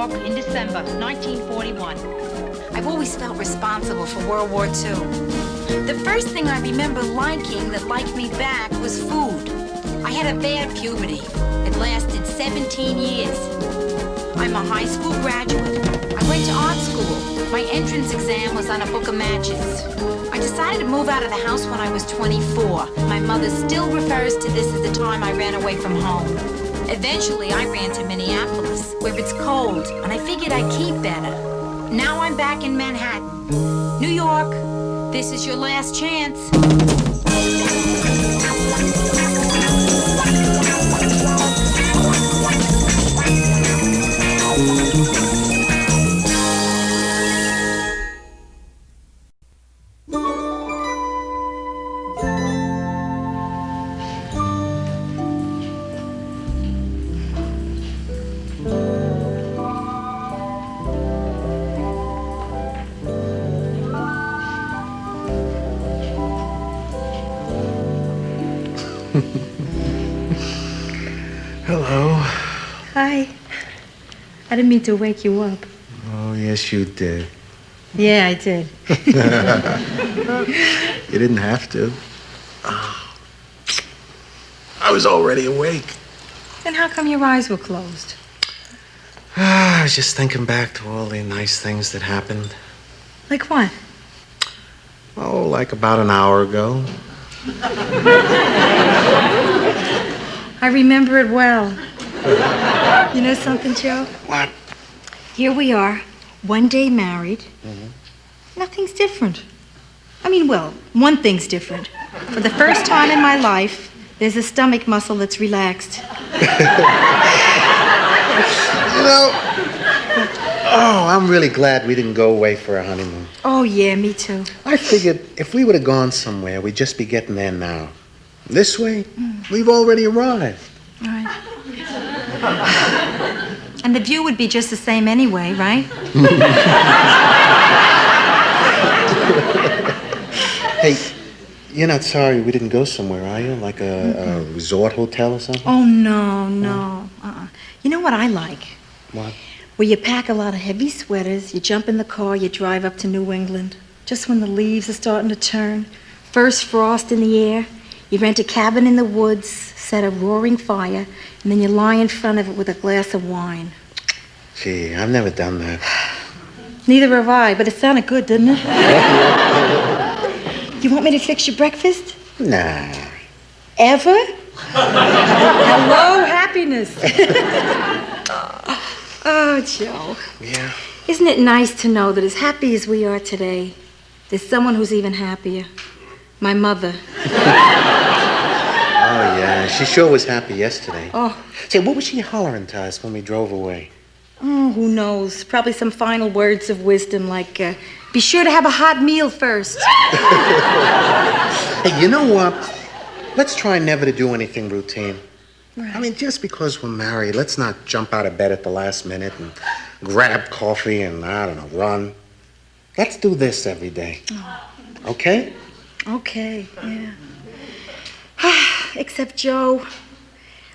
York in December 1941. I've always felt responsible for World War II. The first thing I remember liking that liked me back was food. I had a bad puberty. It lasted 17 years. I'm a high school graduate. I went to art school. My entrance exam was on a book of matches. I decided to move out of the house when I was 24. My mother still refers to this as the time I ran away from home. Eventually, I ran to Minneapolis, where it's cold, and I figured I'd keep better. Now I'm back in Manhattan. New York, this is your last chance. Hello. Hi. I didn't mean to wake you up. Oh, yes, you did. Yeah, I did. You didn't have to. Oh. I was already awake. Then how come your eyes were closed? I was just thinking back to all the nice things that happened. Like what? Oh, like about an hour ago. I remember it well. You know something, Joe? What? Here we are, one day married. Nothing's different. I mean, well, one thing's different. For the first time in my life, there's a stomach muscle that's relaxed. You know, I'm really glad we didn't go away for our honeymoon. Oh, yeah, me too. I figured if we would have gone somewhere, we'd just be getting there now. This way, we've already arrived. All right. And the view would be just the same anyway, right? Hey, you're not sorry we didn't go somewhere, are you? Like a resort hotel or something? Oh, no. You know what I like? What? Where you pack a lot of heavy sweaters, you jump in the car, you drive up to New England. Just when the leaves are starting to turn, first frost in the air, you rent a cabin in the woods, set a roaring fire, and then you lie in front of it with a glass of wine. Gee, I've never done that. Neither have I, but it sounded good, didn't it? You want me to fix your breakfast? Nah. Ever? Hello, happiness. Oh, Joe. Yeah. Isn't it nice to know that as happy as we are today, there's someone who's even happier? My mother. Oh, yeah. She sure was happy yesterday. Oh. Say, what was she hollering to us when we drove away? Oh, who knows? Probably some final words of wisdom like, be sure to have a hot meal first. Hey, you know what? Let's try never to do anything routine. Right. I mean, just because we're married, let's not jump out of bed at the last minute and grab coffee and, I don't know, run. Let's do this every day. Oh. Okay? Okay, yeah. Except, Joe,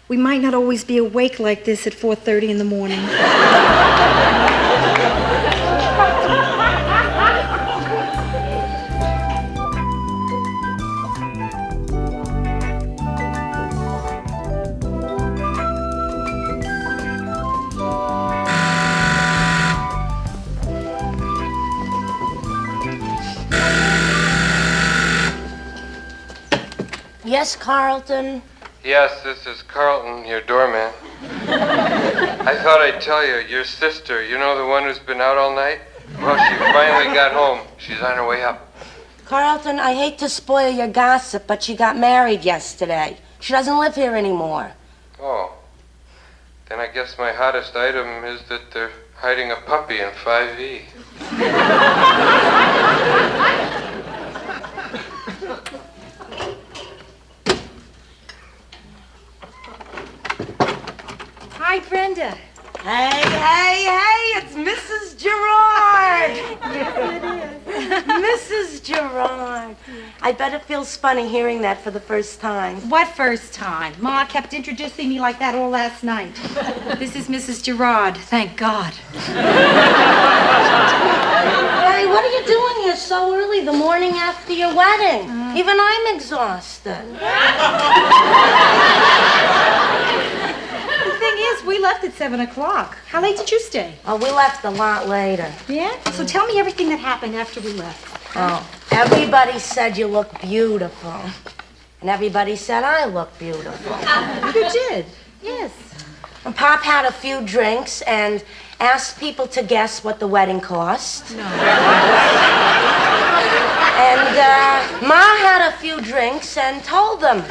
we might not always be awake like this at 4:30 in the morning. Yes, Carlton? Yes, this is Carlton, your doorman. I thought I'd tell you, your sister, you know the one who's been out all night? Well, she finally got home. She's on her way up. Carlton, I hate to spoil your gossip, but she got married yesterday. She doesn't live here anymore. Oh. Then I guess my hottest item is that they're hiding a puppy in 5E. Hi, Brenda. Hey, it's Mrs. Gerard. Mrs. Gerard. I bet it feels funny hearing that for the first time. What first time? Ma kept introducing me like that all last night. This is Mrs. Gerard, thank God. Hey, what are you doing here so early the morning after your wedding? Even I'm exhausted. The thing is, we left at 7 o'clock. How late did you stay? Oh, we left a lot later. Yeah? So tell me everything that happened after we left. Oh, everybody said you look beautiful. And everybody said I look beautiful. You did? Yes. And Pop had a few drinks and asked people to guess what the wedding cost. No. And Ma had a few drinks and told them.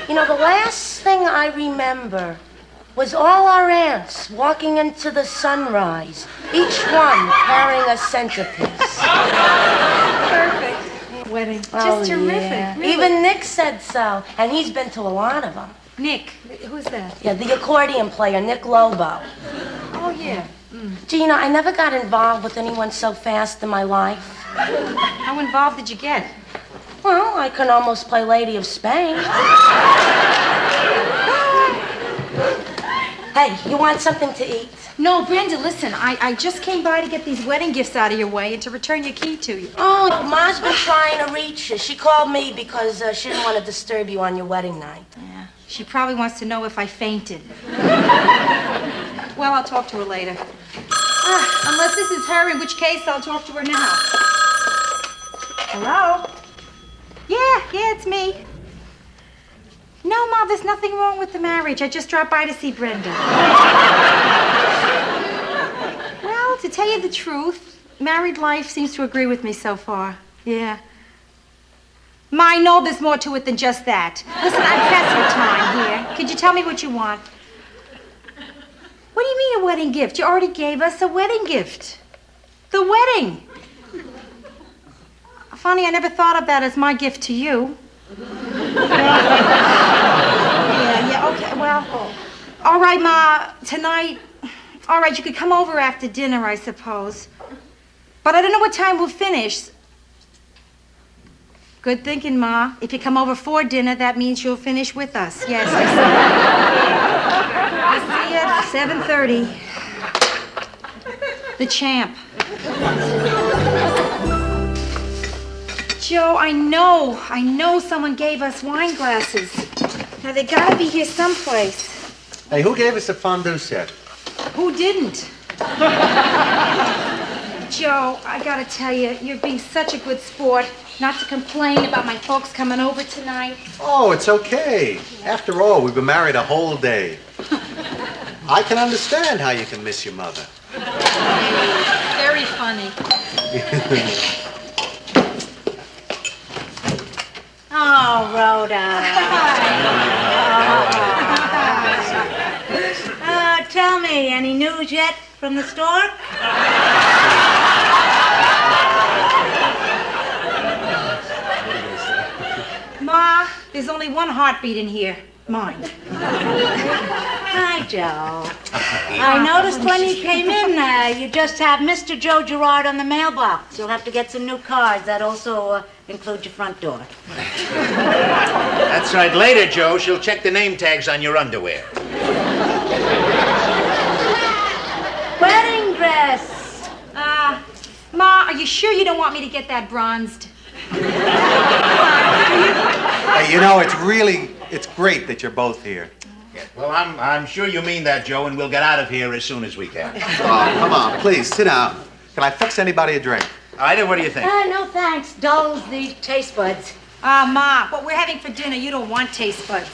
You know, the last thing I remember was all our aunts walking into the sunrise, each one carrying a centerpiece. Perfect. Wedding. Just terrific. Yeah. Really. Even Nick said so, and he's been to a lot of them. Nick, who's that? Yeah, the accordion player, Nick Lobo. Oh, yeah. Gee, you know, I never got involved with anyone so fast in my life. How involved did you get? Well, I can almost play Lady of Spain. Hey, you want something to eat? No, Brenda, listen. I just came by to get these wedding gifts out of your way and to return your key to you. Oh, Ma's been trying to reach you. She called me because she didn't want to disturb you on your wedding night. Yeah. She probably wants to know if I fainted. Well, I'll talk to her later. Unless this is her, in which case I'll talk to her now. Hello? Yeah, it's me. No, Ma, there's nothing wrong with the marriage. I just dropped by to see Brenda. Well, to tell you the truth, married life seems to agree with me so far. Yeah. Ma, I know there's more to it than just that. Listen, I'm pressed for time here. Could you tell me what you want? What do you mean a wedding gift? You already gave us a wedding gift. The wedding. Funny, I never thought of that as my gift to you. Yeah, okay, well, all right, Ma, tonight, all right, you could come over after dinner, I suppose. But I don't know what time we'll finish. Good thinking, Ma. If you come over for dinner, that means you'll finish with us. Yes, I see you at 7:30. The champ. Joe, I know someone gave us wine glasses. Now, they gotta be here someplace. Hey, who gave us a fondue set? Who didn't? Joe, I gotta tell you, you're being such a good sport not to complain about my folks coming over tonight. Oh, it's okay. After all, we've been married a whole day. I can understand how you can miss your mother. Very funny. Oh, Rhoda. Tell me, any news yet from the store? Ma, there's only one heartbeat in here. Mine. Hi, Joe. I noticed when you came in, you just have Mr. Joe Gerard on the mailbox. You'll have to get some new cards. That also includes your front door. That's right. Later, Joe, she'll check the name tags on your underwear. Wedding dress. Ma, are you sure you don't want me to get that bronzed? Hey, you know, it's great that you're both here. Yeah, well, I'm sure you mean that, Joe, and we'll get out of here as soon as we can. Oh, come on, please, sit down. Can I fix anybody a drink? Ida, what do you think? No, thanks. Dulls the taste buds. Ma, what we're having for dinner, you don't want taste buds.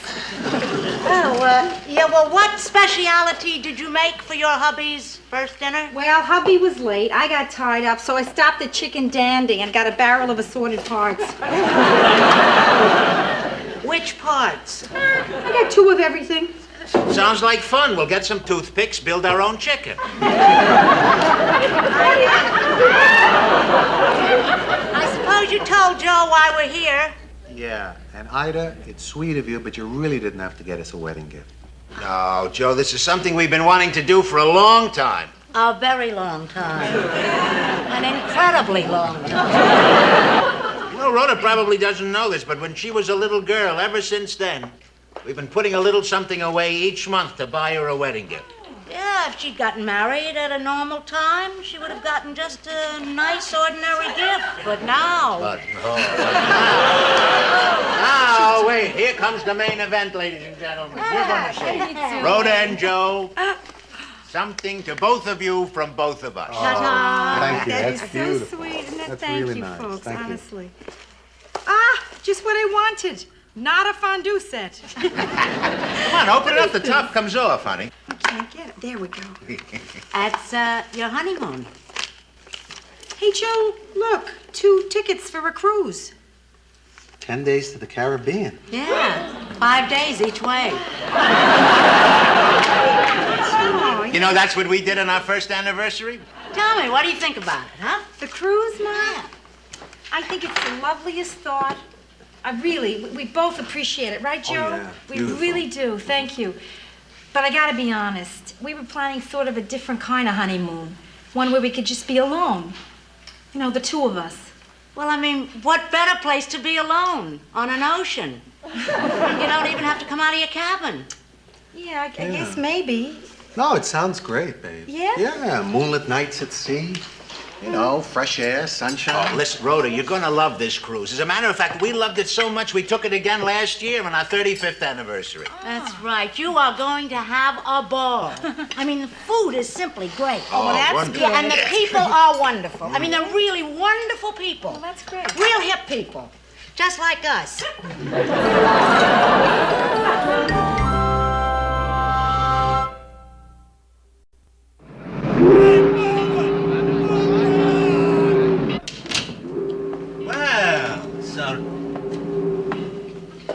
Yeah, well, what speciality did you make for your hubby's first dinner? Well, hubby was late. I got tied up, so I stopped at Chicken Dandy and got a barrel of assorted parts. Which parts? I got 2 of everything. Sounds like fun. We'll get some toothpicks, build our own chicken. I suppose you told Joe why we're here. Yeah, and Ida, it's sweet of you, but you really didn't have to get us a wedding gift. No, Joe, this is something we've been wanting to do for a long time. A very long time. An incredibly long time. You know, Rhoda probably doesn't know this, but when she was a little girl, ever since then, we've been putting a little something away each month to buy her a wedding gift. Yeah, if she'd gotten married at a normal time, she would have gotten just a nice, ordinary gift. But now... Now, wait, here comes the main event, ladies and gentlemen. We're going to see Rhoda and Joe. Something to both of you from both of us. Thank you. That That's is beautiful. so sweet, isn't it? That's Thank really you, nice. folks, Thank you. honestly. Just what I wanted. Not a fondue set. Come on, open it up. The top comes off, honey. I can't get it. There we go. That's your honeymoon. Hey, Joe, look. 2 tickets for a cruise. 10 days to the Caribbean. Yeah, 5 days each way. You know, that's what we did on our first anniversary. Tell me, what do you think about it, huh? The cruise, Ma? I think it's the loveliest thought. We both appreciate it, right, Joe? yeah. We Beautiful. really do, thank you. But I gotta be honest, we were planning sort of a different kind of honeymoon. One where we could just be alone. You know, the 2 of us. Well, I mean, what better place to be alone? On an ocean. You don't even have to come out of your cabin. Yeah, I guess maybe. No, it sounds great, babe. Yeah? Yeah, moonlit nights at sea. You know, fresh air, sunshine. Oh, listen, Rhoda, you're going to love this cruise. As a matter of fact, we loved it so much we took it again last year on our 35th anniversary. That's right. You are going to have a ball. I mean, the food is simply great. Oh, well, that's wonderful. Yeah, and the people are wonderful. I mean, they're really wonderful people. Well, that's great. Real hip people. Just like us.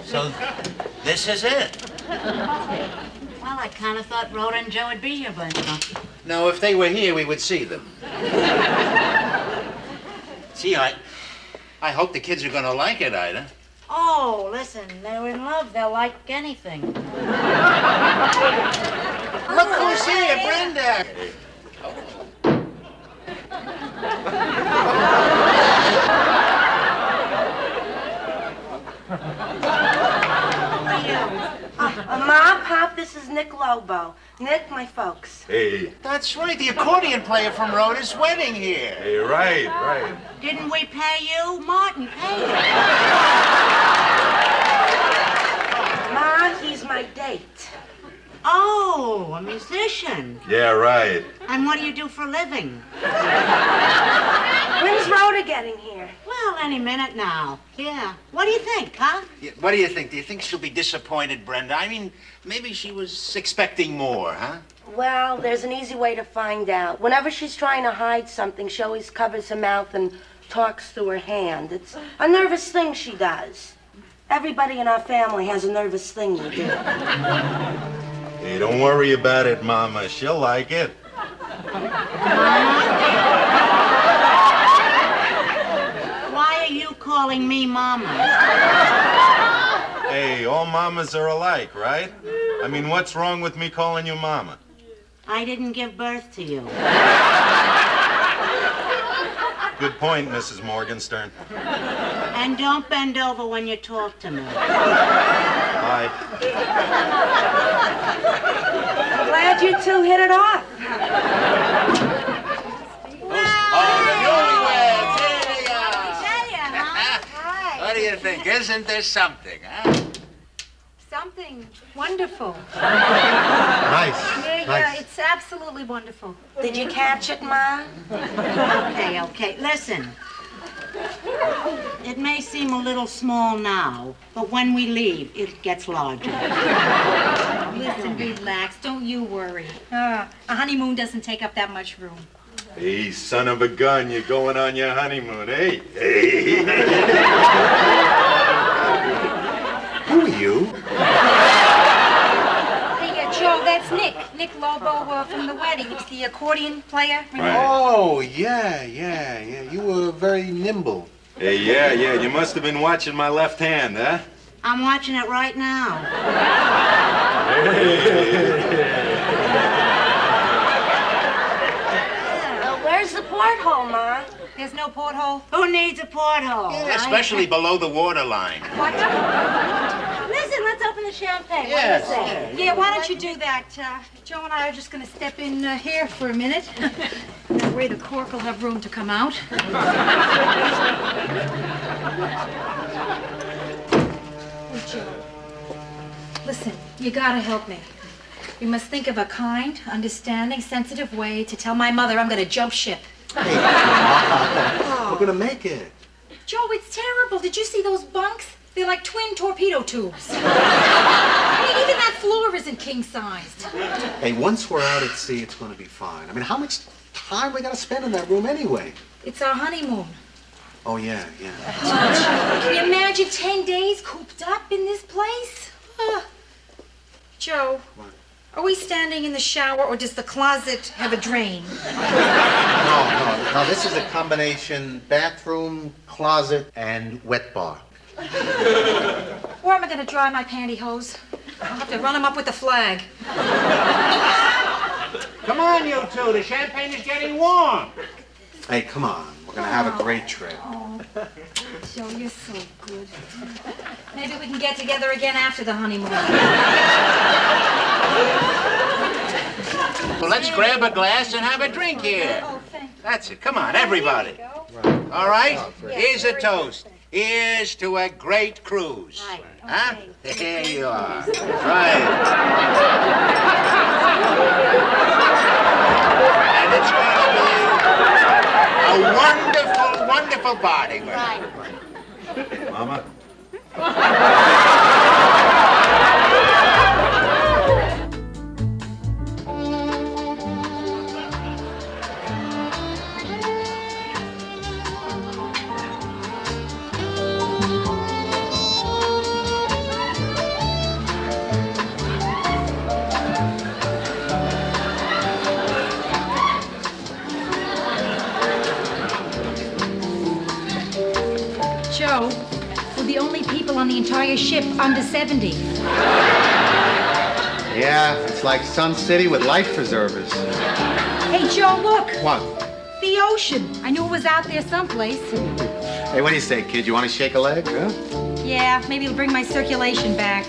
So this is it. Well, I kind of thought Rhoda and Joe would be here by now. No, if they were here, we would see them. See, I hope the kids are going to like it, Ida. Oh, listen, they're in love. They'll like anything. Look who's here, Brenda. Ma, Pop, this is Nick Lobo. Nick, my folks. Hey. That's right, the accordion player from Rhoda's wedding here. Hey, right. Didn't we pay you? Martin paid you. Ma, he's my date. Oh, a musician. Yeah, right. And what do you do for a living? When's Rhoda getting here? Well, any minute now. Yeah. What do you think, huh? Yeah, what do you think? Do you think she'll be disappointed, Brenda? I mean, maybe she was expecting more, huh? Well, there's an easy way to find out. Whenever she's trying to hide something, she always covers her mouth and talks through her hand. It's a nervous thing she does. Everybody in our family has a nervous thing they do. Hey, don't worry about it, Mama. She'll like it. Why are you calling me Mama? Hey, all mamas are alike, right? I mean, what's wrong with me calling you Mama? I didn't give birth to you. Good point, Mrs. Morgenstern. And don't bend over when you talk to me. Bye. I'm glad you 2 hit it off. What do you think? Isn't there something, huh? Something wonderful. Nice. Yeah, it's absolutely wonderful. Did you catch it, Ma? Okay. Listen. It may seem a little small now, but when we leave, it gets larger. Listen, relax. Don't you worry. A honeymoon doesn't take up that much room. Hey, son of a gun, you're going on your honeymoon, hey? Hey. Who are you? Hey, Joe, that's Nick. Nick Lobo from the wedding. He's the accordion player. Right. Oh, yeah. You were very nimble. Hey, yeah, you must have been watching my left hand, huh? I'm watching it right now. Where's the porthole, Ma? There's no porthole? Who needs a porthole? Yeah, especially below the waterline. What? Listen, let's open the champagne. Yes. What do you say? Yeah, why don't you do that? Joe and I are just going to step in here for a minute. That way the cork will have room to come out. Oh, Joe. Listen, you gotta help me. You must think of a kind, understanding, sensitive way to tell my mother I'm gonna jump ship. Hey, we're gonna make it. Joe, it's terrible. Did you see those bunks? They're like twin torpedo tubes. I mean, even that floor isn't king-sized. Hey, once we're out at sea, it's gonna be fine. I mean, how much time we gotta spend in that room anyway? It's our honeymoon. Oh, yeah. Can you imagine 10 days cooped up in this place? Joe, are we standing in the shower or does the closet have a drain? No, this is a combination bathroom, closet, and wet bar. Where am I going to dry my pantyhose? I'll have to run them up with the flag. Come on, you two. The champagne is getting warm. Hey, come on. We're gonna have a great trip. Oh, Joe, you're so good. Maybe we can get together again after the honeymoon. Well, let's grab a glass and have a drink here. Oh, thank you. That's it. Come on, everybody. All right? Here's a toast. Here's to a great cruise. Right. Huh? There you are. Right. And it's going to be a wonderful, wonderful party. Right. Mama? Joe, we're the only people on the entire ship under 70. Yeah, it's like Sun City with life preservers. Hey, Joe, look. What? The ocean. I knew it was out there someplace. Hey, what do you say, kid? You want to shake a leg, huh? Yeah, maybe it'll bring my circulation back.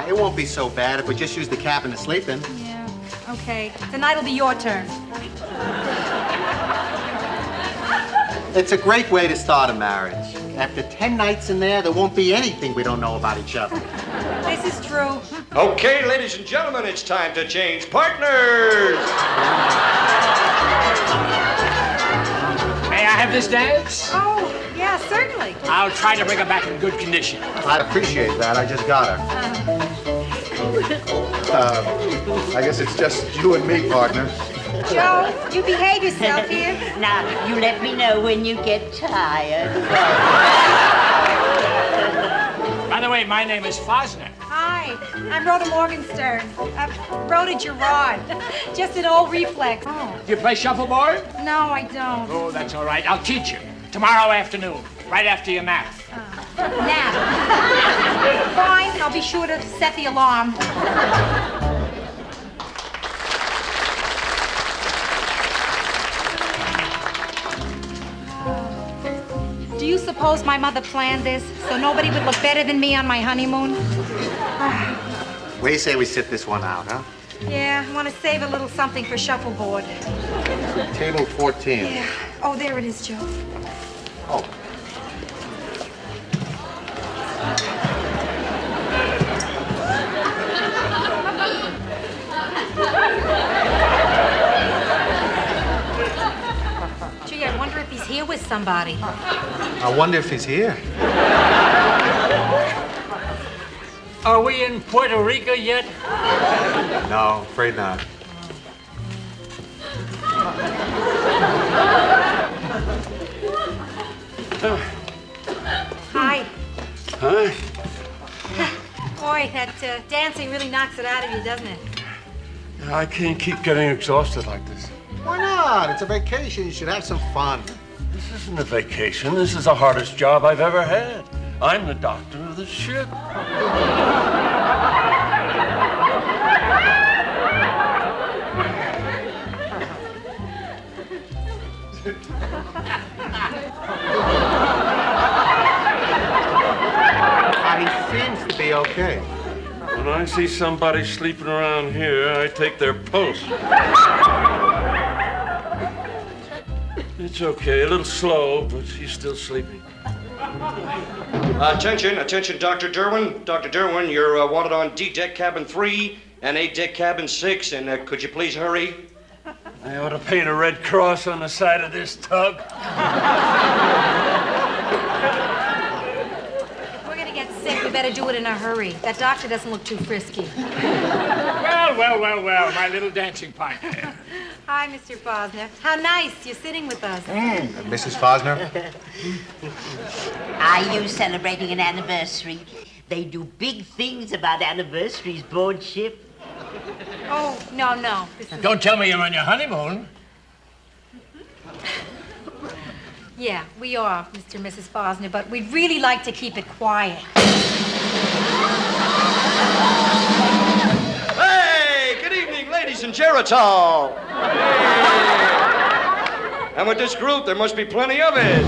It won't be so bad if we just use the cabin to sleep in. Yeah, okay. Tonight'll be your turn. It's a great way to start a marriage. After 10 nights in there won't be anything we don't know about each other. This is true. Okay, ladies and gentlemen, it's time to change partners. May I have this dance? Oh, yeah, certainly. I'll try to bring her back in good condition. I'd appreciate that. I just got her. I guess it's just you and me, partner. Joe, you behave yourself here. Now, you let me know when you get tired. By the way, my name is Fosner. Hi, I'm Rhoda Morgenstern. Rhoda Gerard. Just an old reflex. Oh. You play shuffleboard? No, I don't. Oh, that's all right. I'll teach you. Tomorrow afternoon, right after your nap. Nap. Fine, I'll be sure to set the alarm. Do you suppose my mother planned this so nobody would look better than me on my honeymoon? What do you say we sit this one out, huh? Yeah, I want to save a little something for shuffleboard. Table 14. Yeah. Oh, there it is, Joe. Oh. Gee, I wonder if he's here with somebody. I wonder if he's here. Are we in Puerto Rico yet? No, afraid not. Hi. Hi. Boy, that dancing really knocks it out of you, doesn't it? I can't keep getting exhausted like this. Why not? It's a vacation. You should have some fun. This isn't a vacation. This is the hardest job I've ever had. I'm the doctor of the ship. He seems to be okay. When I see somebody sleeping around here, I take their post. It's okay, a little slow, but he's still sleeping. Attention, Dr. Derwin. Dr. Derwin, you're wanted on D-Deck Cabin 3 and A-Deck Cabin 6, and could you please hurry? I ought to paint a red cross on the side of this tug. We better do it in a hurry. That doctor doesn't look too frisky. Well, my little dancing partner. Hi, Mr. Fosner. How nice you're sitting with us. Mrs. Fosner? Are you celebrating an anniversary? They do big things about anniversaries board ship. Oh, no. Don't tell me you're on your honeymoon. Yeah, we are, Mr. and Mrs. Fosner, but we'd really like to keep it quiet. Hey, good evening, ladies and Geritol. And with this group, there must be plenty of it.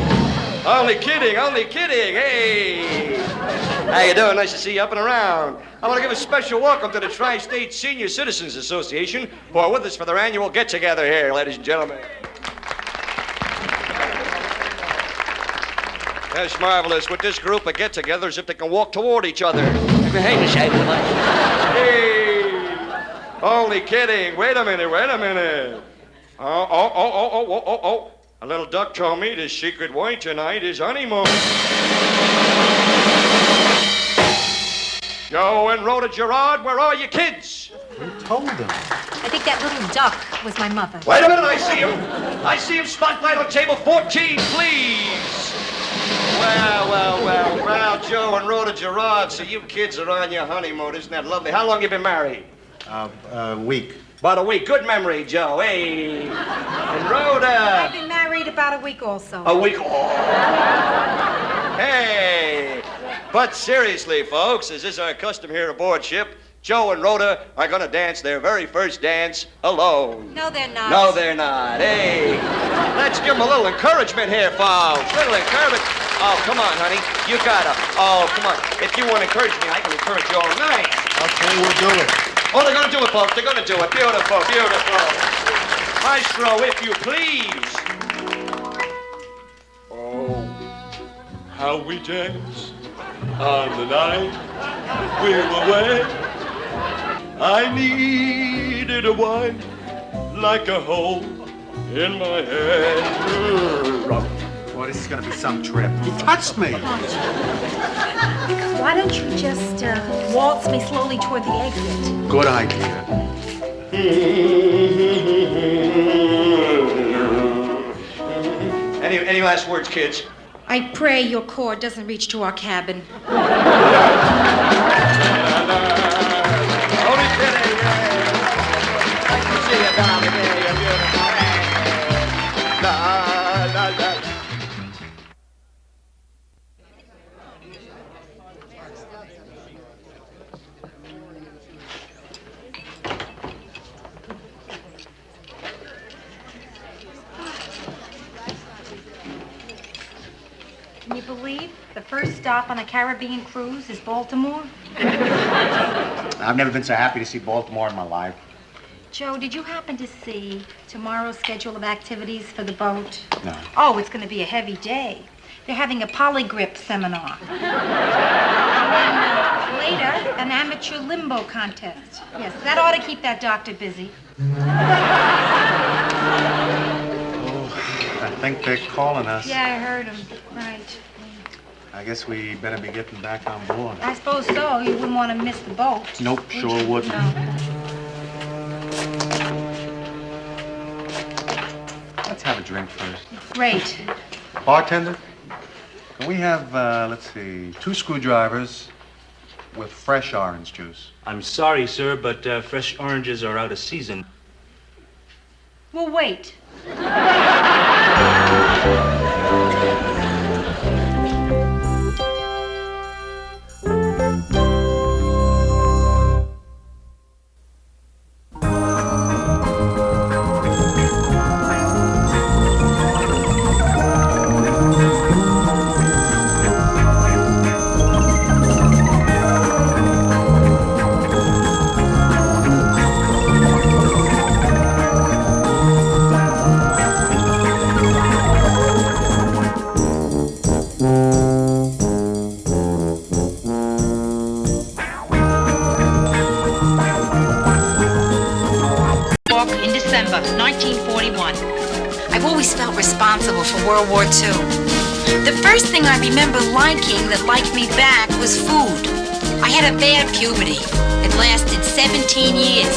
Only kidding. Hey. How you doing? Nice to see you up and around. I want to give a special welcome to the Tri-State Senior Citizens Association, who are with us for their annual get-together here, ladies and gentlemen. That's marvelous. With this group, a get-together as if they can walk toward each other. Hey, only kidding. Wait a minute. Oh. A little duck told me this secret wine tonight is honeymoon. Joe and Rhoda Gerard, where are you kids? Who told them? I think that little duck was my mother. Wait a minute, I see him. Spotlight on table 14, please. Well, Joe and Rhoda Gerard, so you kids are on your honeymoon. Isn't that lovely? How long you been married? A week. About a week. Good memory, Joe. Hey. And Rhoda. I've been married about a week also. A week? Oh. Hey. But seriously, folks, as is our custom here aboard ship, Joe and Rhoda are going to dance their very first dance alone. No, they're not. No, they're not. Hey. Let's give them a little encouragement here, folks. Little encouragement. Oh, come on, honey. You gotta. Oh, come on. If you want to encourage me, I can encourage you all night. Okay, we'll do it. Oh, they're gonna do it, folks. They're gonna do it. Beautiful. Maestro, if you please. Oh, how we dance on the night we were wed. I needed a wife like a hole in my head. Boy, this is gonna be some trip. He touched me. Why don't you just waltz me slowly toward the exit? Good idea. Any last words, kids? I pray your cord doesn't reach to our cabin. Can you believe the first stop on a Caribbean cruise is Baltimore? I've never been so happy to see Baltimore in my life. Joe, did you happen to see tomorrow's schedule of activities for the boat? No. Oh, it's going to be a heavy day. They're having a polygrip seminar. And then, later, an amateur limbo contest. Yes, that ought to keep that doctor busy. I think they're calling us. Yeah, I heard him. Right. I guess we better be getting back on board. I suppose so. You wouldn't want to miss the boat. Nope, sure wouldn't. No. Let's have a drink first. Great. Bartender, can we have, let's see, 2 screwdrivers with fresh orange juice? I'm sorry, sir, but fresh oranges are out of season. Well, wait. In December 1941. I've always felt responsible for World War II. The first thing I remember liking that liked me back was food. I had a bad puberty. It lasted 17 years.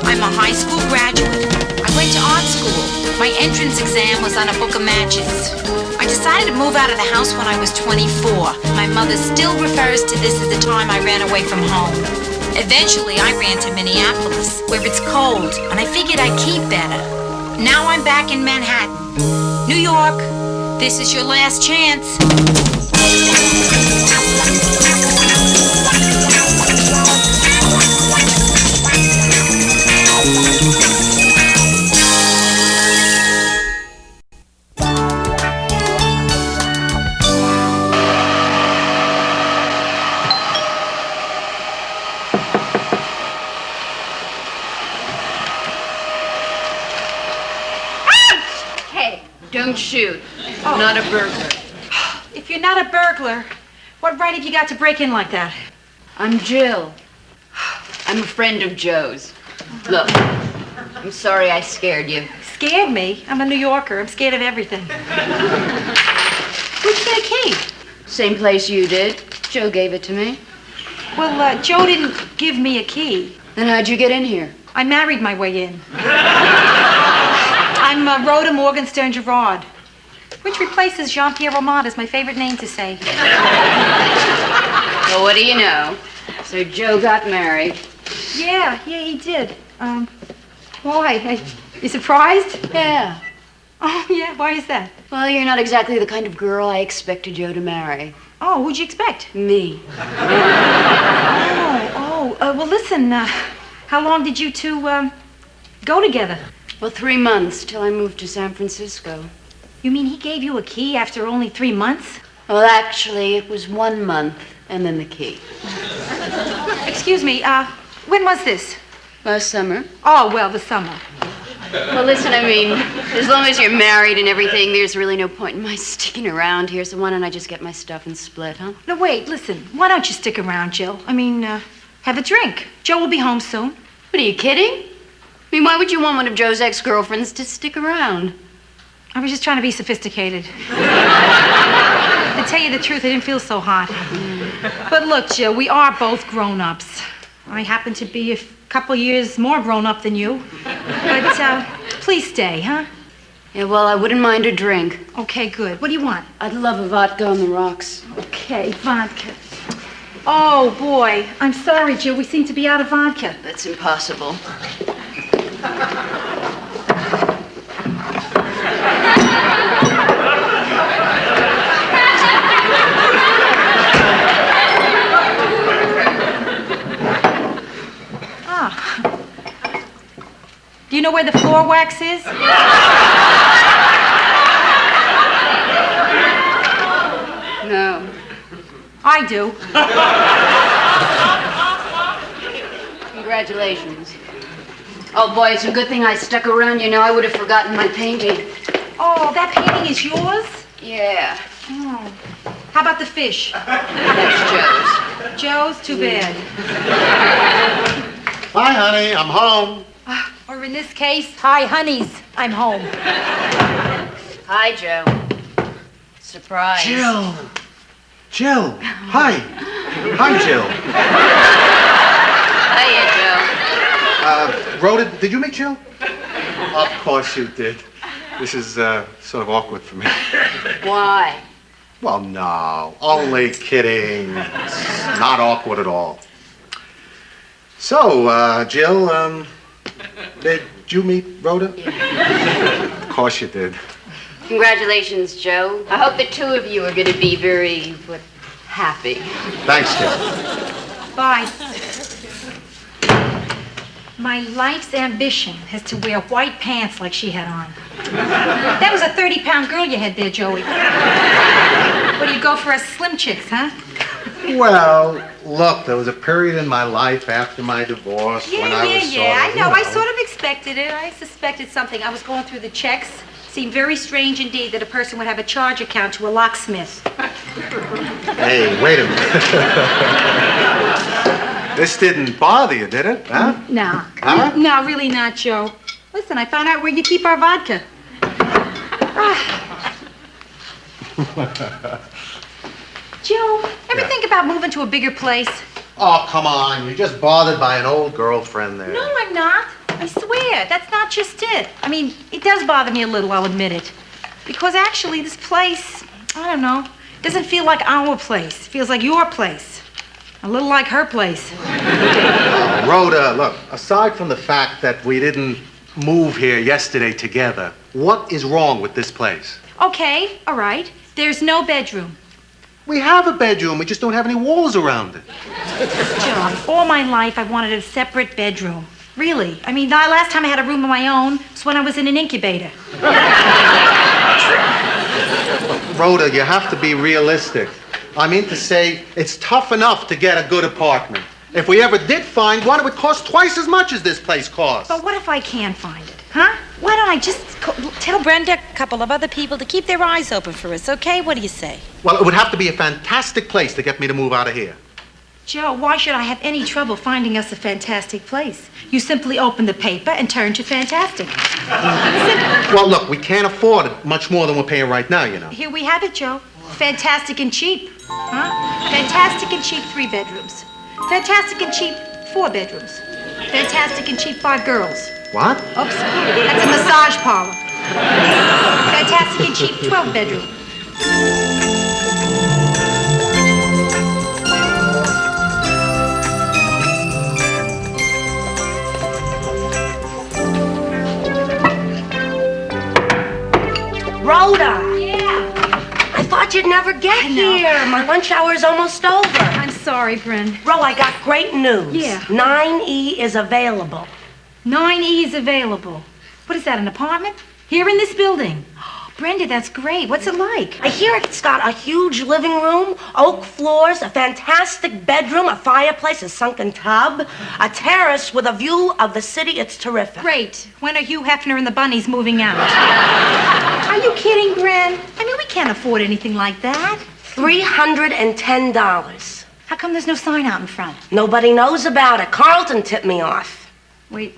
I'm a high school graduate. I went to art school. My entrance exam was on a book of matches. I decided to move out of the house when I was 24. My mother still refers to this as the time I ran away from home. Eventually, I ran to Minneapolis, where it's cold, and I figured I'd keep better. Now I'm back in Manhattan. New York, this is your last chance. Don't shoot. I'm not a burglar. If you're not a burglar, what right have you got to break in like that? I'm Jill. I'm a friend of Joe's. Look, I'm sorry I scared you. Scared me? I'm a New Yorker. I'm scared of everything. Who'd you get a key? Same place you did. Joe gave it to me. Well, Joe didn't give me a key. Then how'd you get in here? I married my way in. I'm Rhoda Morgenstern Gerard, which replaces Jean-Pierre Romand as my favorite name to say. Well, what do you know? So Joe got married. Yeah, he did. Why? You surprised? Yeah. Oh, yeah, why is that? Well, you're not exactly the kind of girl I expected Joe to marry. Oh, who'd you expect? Me. Well, listen, how long did you two, go together? Well, 3 months, till I moved to San Francisco. You mean he gave you a key after only 3 months? Well, actually, it was 1 month, and then the key. Excuse me, when was this? Last summer. Oh, well, the summer. Well, listen, I mean, as long as you're married and everything, there's really no point in my sticking around here, so why don't I just get my stuff and split, huh? No, wait, listen. Why don't you stick around, Jill? I mean, have a drink. Joe will be home soon. What, are you kidding? I mean, why would you want one of Joe's ex-girlfriends to stick around? I was just trying to be sophisticated. To tell you the truth, I didn't feel so hot. But look, Jill, we are both grown-ups. I happen to be a couple years more grown-up than you. But, please stay, huh? Yeah, well, I wouldn't mind a drink. Okay, good. What do you want? I'd love a vodka on the rocks. Okay, vodka. Oh, boy. I'm sorry, Jill. We seem to be out of vodka. That's impossible. Do you know where the floor wax is? No. I do. Congratulations. Oh, boy, it's a good thing I stuck around. You know, I would have forgotten my painting. Oh, that painting is yours? Yeah. Oh. How about the fish? That's Joe's. Joe's? Too bad. Hi, honey. I'm home. Or in this case, hi, honeys. I'm home. Hi, Joe. Surprise. Jill. Jill. Hi. Hi, Jill. Hiya, Joe. Rhoda, did you meet Jill? Of course you did. This is sort of awkward for me. Why? Well, no. Only kidding. It's not awkward at all. So, Jill, Did you meet Rhoda? Of course you did. Congratulations, Joe. I hope the two of you are going to be very, happy. Thanks, kid. Bye. My life's ambition is to wear white pants like she had on. That was a 30-pound girl you had there, Joey. What do you go for us slim chicks, huh? Well, look, there was a period in my life after my divorce when I was sort of, I know. you I sort of expected it. I suspected something. I was going through the checks. Seemed very strange indeed that a person would have a charge account to a locksmith. Hey, wait a minute. This didn't bother you, did it? Huh? No. Huh? No, really not, Joe. Listen, I found out where you keep our vodka. Joe, ever think about moving to a bigger place? Oh, come on. You're just bothered by an old girlfriend there. No, I'm not. I swear, that's not just it. I mean, it does bother me a little, I'll admit it. Because actually, this place, I don't know, doesn't feel like our place. It feels like your place. A little like her place. Rhoda, look, aside from the fact that we didn't move here yesterday together, what is wrong with this place? Okay, all right. There's no bedroom. We have a bedroom, we just don't have any walls around it. Joe, all my life I wanted a separate bedroom. Really. I mean, the last time I had a room of my own was when I was in an incubator. Rhoda, you have to be realistic. I mean to say, it's tough enough to get a good apartment. If we ever did find one, it would cost twice as much as this place costs. But what if I can find it, huh? Why don't I just tell Brenda, a couple of other people, to keep their eyes open for us, okay? What do you say? Well, it would have to be a fantastic place to get me to move out of here. Joe, why should I have any trouble finding us a fantastic place? You simply open the paper and turn to fantastic. Well, look, we can't afford it much more than we're paying right now, you know. Here we have it, Joe. Fantastic and cheap. Huh? Fantastic and cheap 3 bedrooms. Fantastic and cheap 4 bedrooms. Fantastic and cheap 5 girls. What? Oops. That's a massage parlor. Fantastic and cheap 12 bedroom. Rhoda! Yeah? I thought you'd never get here. My lunch hour is almost over. I'm sorry, Bryn. Ro, I got great news. Yeah. 9E is available. 9E is available. What is that, an apartment? Here in this building. Brenda, that's great. What's it like? I hear it's got a huge living room, oak floors, a fantastic bedroom, a fireplace, a sunken tub, a terrace with a view of the city. It's terrific. Great. When are Hugh Hefner and the bunnies moving out? Are you kidding, Bryn? I mean, we can't afford anything like that. $310. How come there's no sign out in front? Nobody knows about it. Carlton tipped me off. Wait.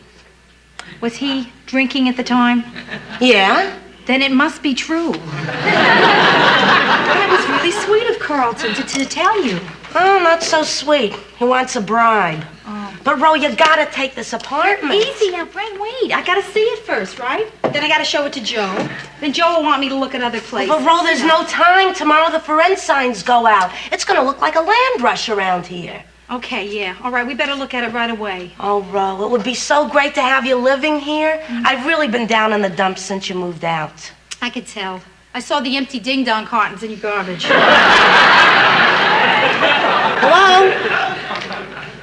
Was he drinking at the time? Yeah. Then it must be true. That was really sweet of Carlton to tell you. Oh, not so sweet. He wants a bribe. Oh. But, Ro, you gotta take this apartment. Easy now, Brent, wait. I gotta see it first, right? Then I gotta show it to Joe. Then Joe will want me to look at other places. But, Ro, there's no time. Tomorrow the for rent signs go out. It's gonna look like a land rush around here. Okay, yeah. All right, we better look at it right away. Oh, Ro, it would be so great to have you living here. I've really been down in the dumps since you moved out. I could tell. I saw the empty ding-dong cartons in your garbage. Hello?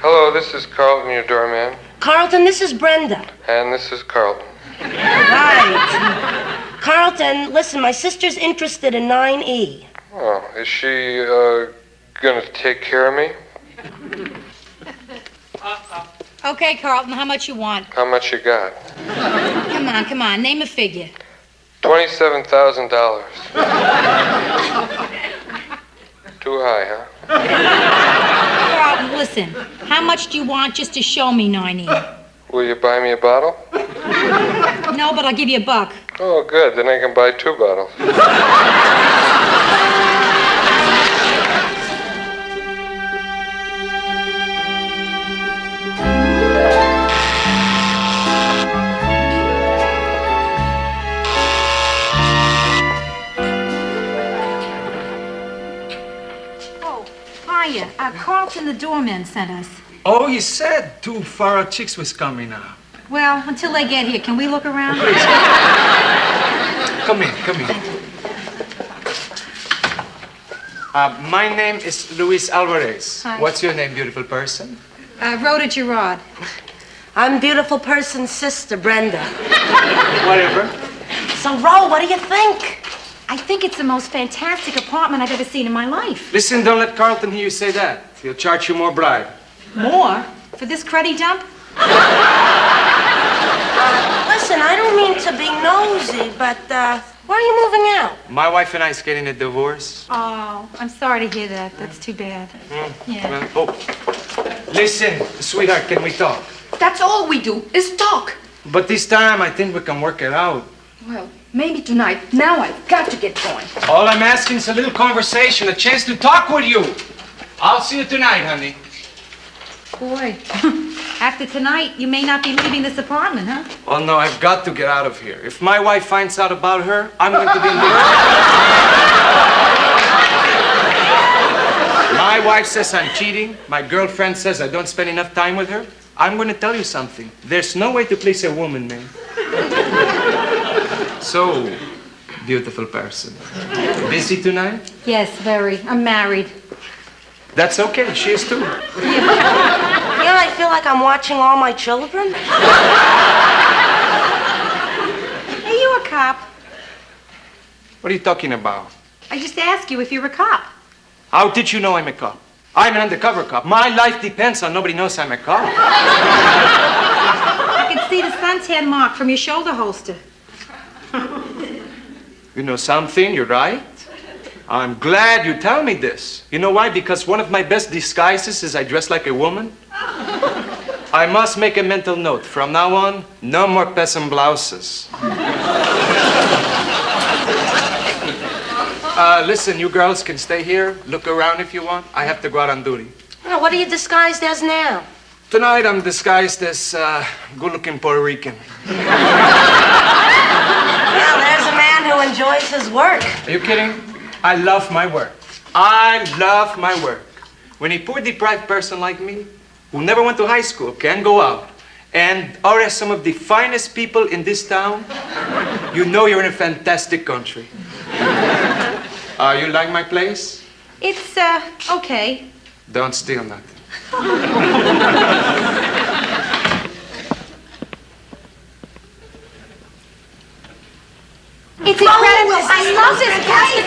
Hello, this is Carlton, your doorman. Carlton, this is Brenda. And this is Carlton. Right. Carlton, listen, my sister's interested in 9E. Oh, is she, gonna take care of me? Okay, Carlton, how much you want? How much you got? Come on, name a figure. $27,000. Too high, huh? Carlton, listen. How much do you want just to show me 9E? Will you buy me a bottle? No, but I'll give you $1. Oh, good. Then I can buy 2 bottles. Carlton, the doorman, sent us. Oh, he said 2 far chicks was coming up. Well, until they get here, can we look around? Come in, come in. My name is Luis Alvarez. Hi. What's your name, beautiful person? Rhoda Gerard. I'm beautiful person's sister, Brenda. Whatever. So, Ro, what do you think? I think it's the most fantastic apartment I've ever seen in my life. Listen, don't let Carlton hear you say that. He'll charge you more bribe. More? For this cruddy dump? Listen, I don't mean to be nosy, but why are you moving out? My wife and I is getting a divorce. Oh, I'm sorry to hear that. That's too bad. Yeah. Well, oh. Listen, sweetheart, can we talk? That's all we do, is talk. But this time, I think we can work it out. Well, maybe tonight. Now I've got to get going. All I'm asking is a little conversation, a chance to talk with you. I'll see you tonight, honey. Boy, after tonight, you may not be leaving this apartment, huh? Oh, no, I've got to get out of here. If my wife finds out about her, I'm going to be in big trouble. My wife says I'm cheating. My girlfriend says I don't spend enough time with her. I'm going to tell you something. There's no way to please a woman, man. So, beautiful person. Busy tonight? Yes, very. I'm married. That's okay. She is too. Yeah, I feel like I'm watching all my children. Hey, you a cop? What are you talking about? I just asked you if you're a cop. How did you know I'm a cop? I'm an undercover cop. My life depends on nobody knows I'm a cop. I can see the suntan mark from your shoulder holster. You know something? You're right. I'm glad you tell me this. You know why? Because one of my best disguises is I dress like a woman. I must make a mental note. From now on, no more peasant blouses. Listen, you girls can stay here. Look around if you want. I have to go out on duty. Oh, what are you disguised as now? Tonight, I'm disguised as good-looking Puerto Rican. Well, there's a man who enjoys his work. Are you kidding? I love my work. I love my work. When a poor deprived person like me, who never went to high school, can go out and arrest some of the finest people in this town, you know you're in a fantastic country. You like my place? It's, okay. Don't steal nothing. It's incredible. I love this place.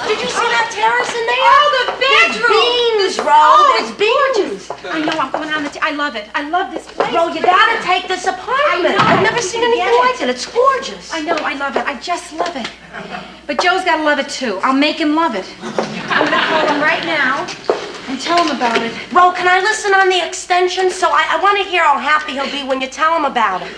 Did you see that terrace in there? Oh, the bedroom. Beams, Ro. Oh, There's beams. I know. I'm going on the. I love it. I love this place. Ro, you gotta take this apartment. I've never seen anything like it. It's gorgeous. I know. I love it. I just love it. But Joe's got to love it too. I'll make him love it. I'm going to call him right now and tell him about it. Ro, can I listen on the extension? So I want to hear how happy he'll be when you tell him about it.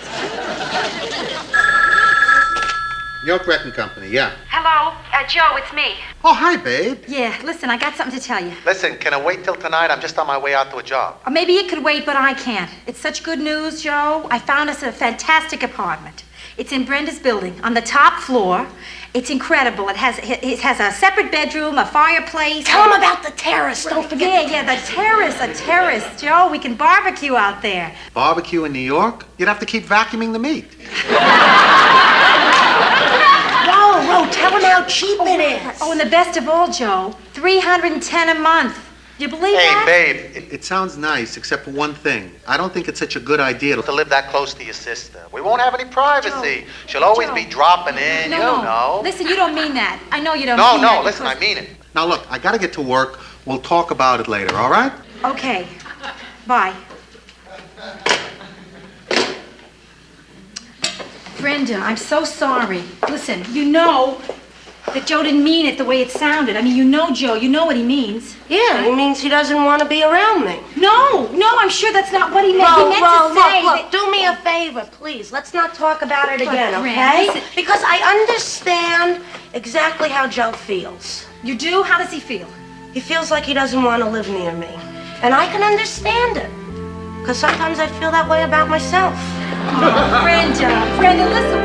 York Wrecking Company, yeah. Hello, Joe. It's me. Oh, hi, babe. Yeah. Listen, I got something to tell you. Listen, can I wait till tonight? I'm just on my way out to a job. Or maybe it could wait, but I can't. It's such good news, Joe. I found us a fantastic apartment. It's in Brenda's building on the top floor. It's incredible. It has a separate bedroom, a fireplace. Tell him about the terrace. Don't forget. Yeah, the terrace, a terrace. Joe, we can barbecue out there. Barbecue in New York? You'd have to keep vacuuming the meat. Ro, tell him how cheap it is. Oh, and the best of all, Joe, $310 a month. Do you believe that? Hey, babe, it sounds nice, except for one thing. I don't think it's such a good idea to live that close to your sister. We won't have any privacy. She'll always be dropping in, you know. Listen, you don't mean that. I know you don't No, mean that. no, listen, I mean it. Now, look, I gotta get to work. We'll talk about it later, all right? Okay. Bye. Brenda, I'm so sorry. Listen, you know that Joe didn't mean it the way it sounded. I mean, you know Joe. You know what he means. Yeah, he means he doesn't want to be around me. No, I'm sure that's not what he meant. Ro, He meant to say look, do me a favor, please. Let's not talk about it again, Brenda, okay? listen. Because I understand exactly how Joe feels. You do? How does he feel? He feels like he doesn't want to live near me. And I can understand it. Because sometimes I feel that way about myself. Oh, Brenda, listen.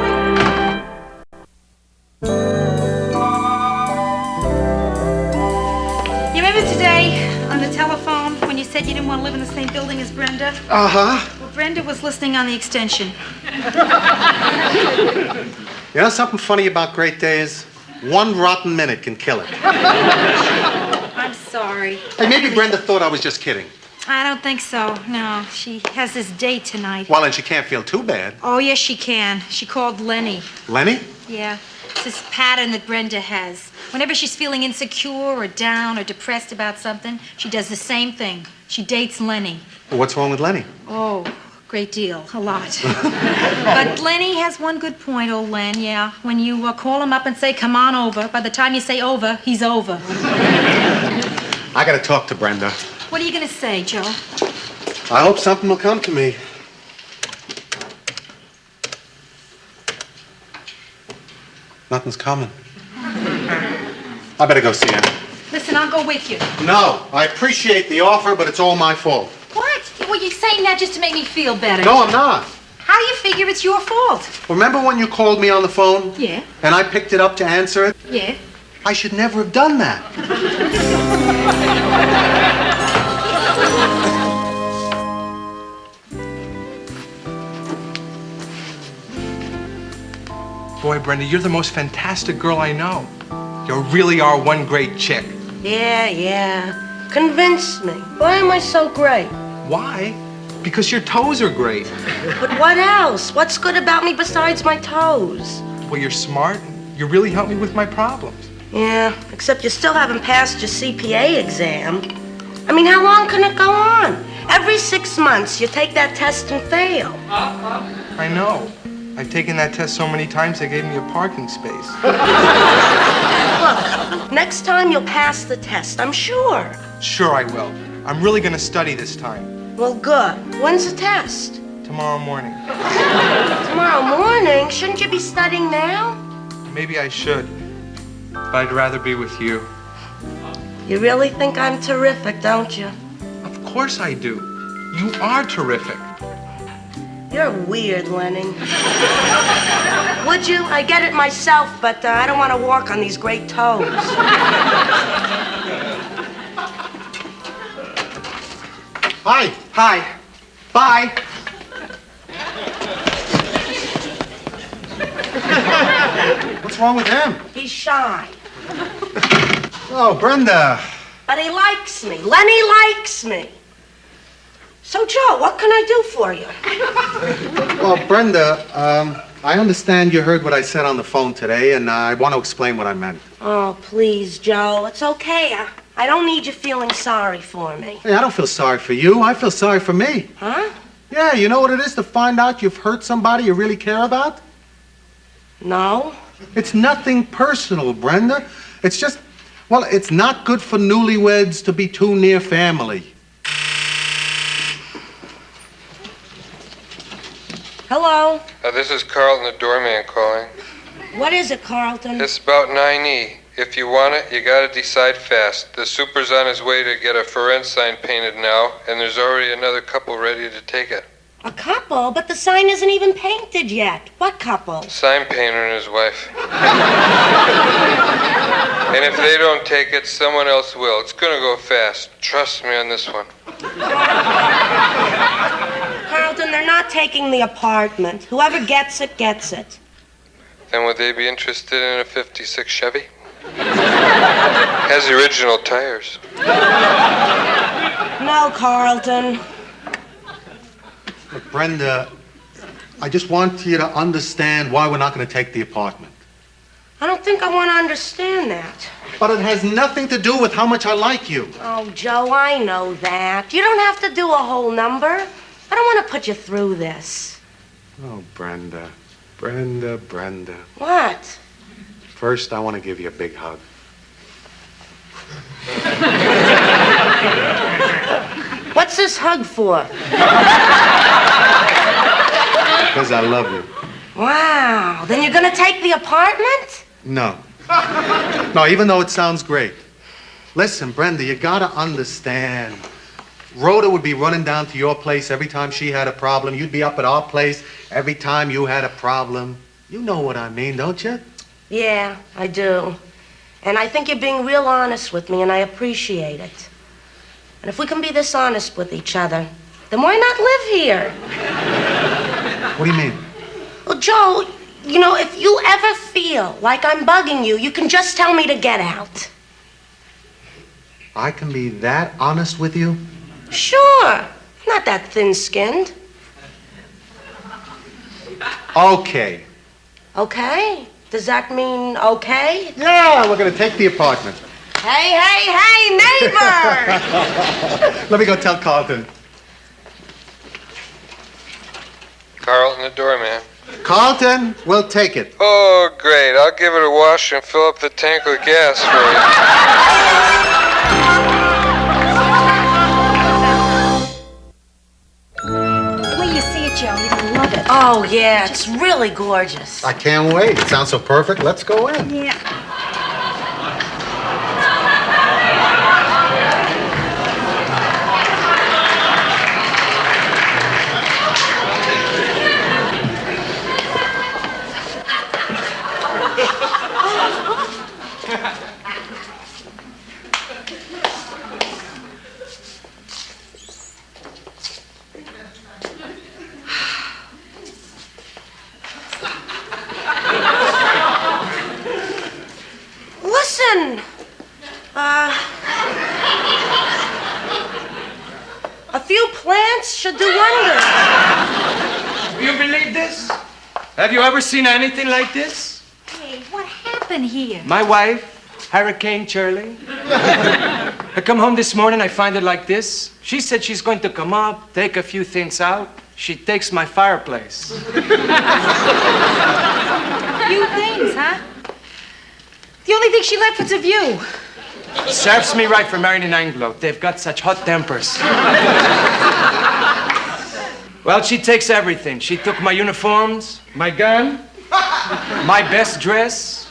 Today, on the telephone, when you said you didn't want to live in the same building as Brenda? Uh-huh. Well, Brenda was listening on the extension. You know something funny about great days? One rotten minute can kill it. I'm sorry. Hey, maybe Brenda thought I was just kidding. I don't think so. No, she has this date tonight. Well, then she can't feel too bad. Oh, yes, she can. She called Lenny. Lenny? Yeah. It's this pattern that Brenda has. Whenever she's feeling insecure or down or depressed about something, she does the same thing. She dates Lenny. Well, what's wrong with Lenny? Oh, great deal. A lot. But Lenny has one good point, old Len, yeah. When you call him up and say, come on over, by the time you say over, he's over. I gotta talk to Brenda. What are you going to say, Joe? I hope something will come to me. Nothing's coming. I better go see him. Listen, I'll go with you. No, I appreciate the offer, but it's all my fault. What? Well, you're saying that just to make me feel better. No, I'm not. How do you figure it's your fault? Remember when you called me on the phone? Yeah. And I picked it up to answer it? Yeah. I should never have done that. Boy, Brenda, you're the most fantastic girl I know. You really are one great chick. Yeah. Convince me. Why am I so great? Why? Because your toes are great. But what else? What's good about me besides my toes? Well, you're smart. You really help me with my problems. Yeah, except you still haven't passed your CPA exam. I mean, how long can it go on? Every 6 months, you take that test and fail. I know. I've taken that test so many times they gave me a parking space. Look, next time you'll pass the test, I'm sure. Sure I will. I'm really gonna study this time. Well, good. When's the test? Tomorrow morning. Tomorrow morning? Shouldn't you be studying now? Maybe I should, but I'd rather be with you. You really think I'm terrific, don't you? Of course I do. You are terrific. You're weird, Lenny. Would you? I get it myself, but I don't want to walk on these great toes. Hi. Hi. Bye. What's wrong with him? He's shy. Oh, Brenda. But he likes me. Lenny likes me. So, Joe, what can I do for you? Well, Brenda, I understand you heard what I said on the phone today, and I want to explain what I meant. Oh, please, Joe. It's okay. I don't need you feeling sorry for me. Hey, I don't feel sorry for you. I feel sorry for me. Huh? Yeah, you know what it is to find out you've hurt somebody you really care about? No. It's nothing personal, Brenda. It's just, well, it's not good for newlyweds to be too near family. Hello? This is Carlton, the doorman, calling. What is it, Carlton? It's about 9E. If you want it, you gotta decide fast. The super's on his way to get a for rent sign painted now, and there's already another couple ready to take it. A couple? But the sign isn't even painted yet. What couple? Sign painter and his wife. And if they don't take it, someone else will. It's gonna go fast. Trust me on this one. Carlton, they're not taking the apartment. Whoever gets it, gets it. Then would they be interested in a 56 Chevy? Has the original tires. No, Carlton. Look, Brenda, I just want you to understand why we're not going to take the apartment. I don't think I want to understand that. But it has nothing to do with how much I like you. Oh, Joe, I know that. You don't have to do a whole number. I don't want to put you through this. Oh, Brenda. Brenda. What? First, I want to give you a big hug. What's this hug for? Because I love you. Wow. Then you're going to take the apartment? No. No, even though it sounds great. Listen, Brenda, you got to understand. Rhoda would be running down to your place every time she had a problem. You'd be up at our place every time you had a problem. You know what I mean, don't you? Yeah, I do. And I think you're being real honest with me, and I appreciate it. And if we can be this honest with each other, then why not live here? What do you mean? Well, Joe, you know, if you ever feel like I'm bugging you, you can just tell me to get out. I can be that honest with you? Sure. I'm not that thin-skinned. Okay. Okay? Does that mean okay? Yeah, we're gonna take the apartment. Hey, neighbor! Let me go tell Carlton. Carlton, the doorman. Carlton, we'll take it. Oh, great. I'll give it a wash and fill up the tank with gas for Wait till you see it, Joe. You're gonna love it. Oh, yeah, it's really gorgeous. I can't wait. It sounds so perfect. Let's go in. Yeah. Listen, a few plants should do wonders. You believe this? Have you ever seen anything like this? Hey, what happened here? My wife, Hurricane Shirley. I come home this morning, I find it like this. She said she's going to come up, take a few things out. She takes my fireplace. Few things, huh? The only thing she left was a view. Serves me right for marrying an Anglo. They've got such hot tempers. Well, she takes everything. She took my uniforms, my gun, my best dress.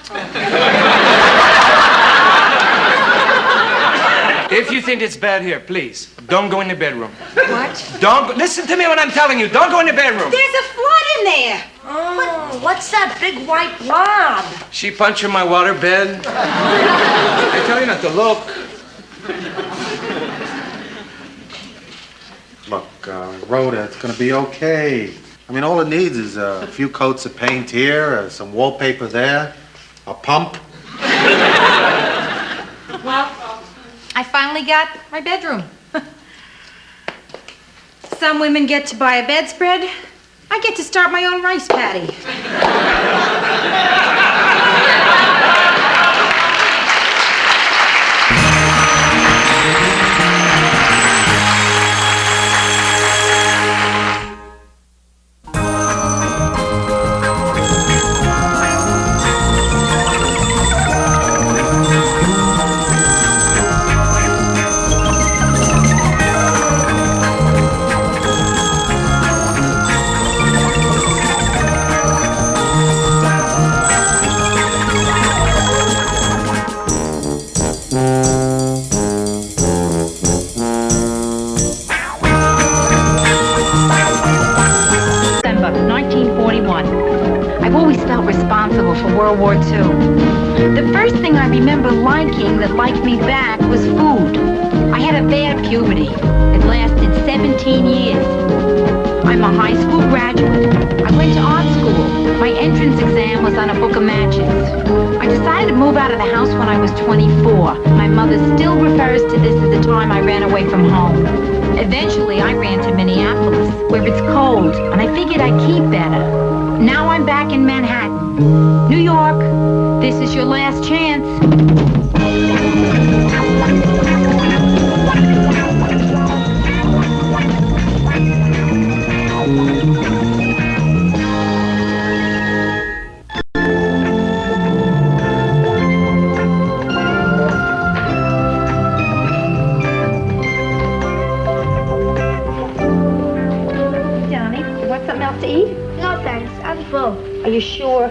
If you think it's bad here, please, don't go in the bedroom. What? Listen to me when I'm telling you. Don't go in the bedroom. There's a flood in there. Oh, what's that big white blob? She punctured my water bed. I tell you not to look. Look, Rhoda, it's gonna be okay. I mean, all it needs is a few coats of paint here, some wallpaper there, a pump. Well, I finally got my bedroom. Some women get to buy a bedspread. I get to start my own rice paddy. December 1941. I've always felt responsible for World War II. The first thing I remember liking that liked me back was food. I had a bad puberty. It lasted 17 years. I'm a high school graduate. I went to art school. My entrance exam was on a book of matches. I decided to move out of the house when I was 24. My mother still refers to this as the time I ran away from home. Eventually, I ran to Minneapolis, where it's cold, and I figured I'd keep better. Now I'm back in Manhattan. New York, this is your last chance. Johnny, you want something else to eat? No, thanks. I'm full. Are you sure?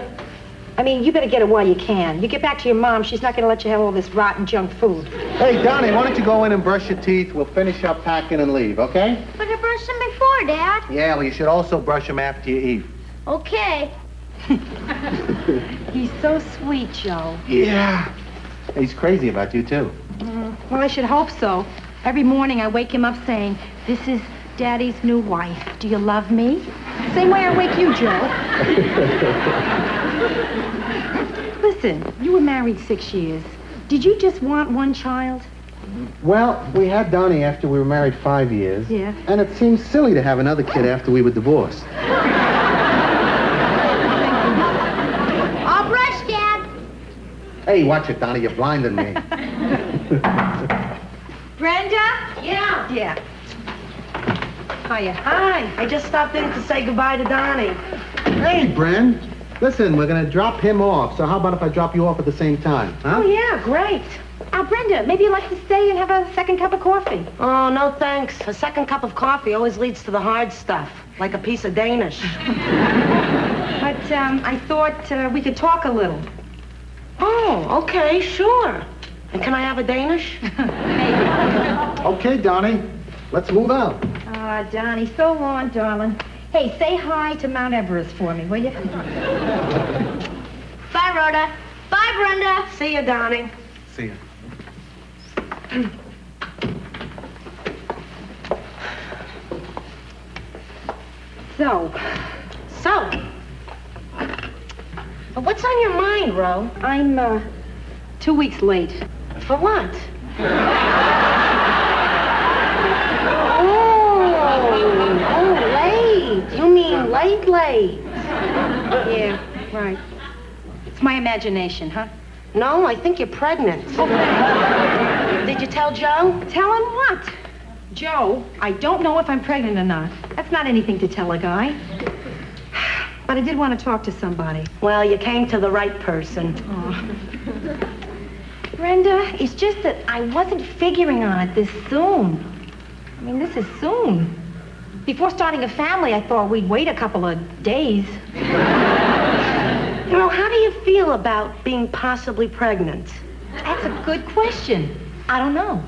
I mean, you better get it while you can. You get back to your mom, she's not going to let you have all this rotten junk food. Hey, Donnie, why don't you go in and brush your teeth? We'll finish up packing and leave, okay? But I brushed them before, Dad. Yeah, well, you should also brush them after you eat. Okay. He's so sweet, Joe. Yeah. He's crazy about you, too. Well, I should hope so. Every morning I wake him up saying, this is Daddy's new wife. Do you love me? Same way I wake you, Joe. Listen, you were married 6 years. Did you just want one child? Well, we had Donnie after we were married 5 years. Yeah. And it seems silly to have another kid after we were divorced. All brushed, Dad. Hey, watch it, Donnie. You're blinding me. Brenda? Yeah. Yeah. Hiya. Hi. I just stopped in to say goodbye to Donnie. Hey, Bren. Listen, we're going to drop him off. So how about if I drop you off at the same time, huh? Oh, yeah, great. Brenda, maybe you'd like to stay and have a second cup of coffee. Oh, no thanks. A second cup of coffee always leads to the hard stuff, like a piece of Danish. But I thought we could talk a little. Oh, okay, sure. And can I have a Danish? Okay, Donnie. Let's move out. Donnie, so long, darling. Hey, say hi to Mount Everest for me, will you? Bye, Rhoda. Bye, Brenda. See you, Donnie. See ya. So, what's on your mind, Ro? I'm 2 weeks late. For what? Oh, late. You mean late. Yeah, right. It's my imagination, huh? No, I think you're pregnant. Did you tell Joe? Tell him what? Joe, I don't know if I'm pregnant or not. That's not anything to tell a guy. But I did want to talk to somebody. Well, you came to the right person. Oh. Brenda, it's just that I wasn't figuring on it this soon. I mean, this is soon. Before starting a family, I thought we'd wait a couple of days. You know, how do you feel about being possibly pregnant? That's a good question. I don't know.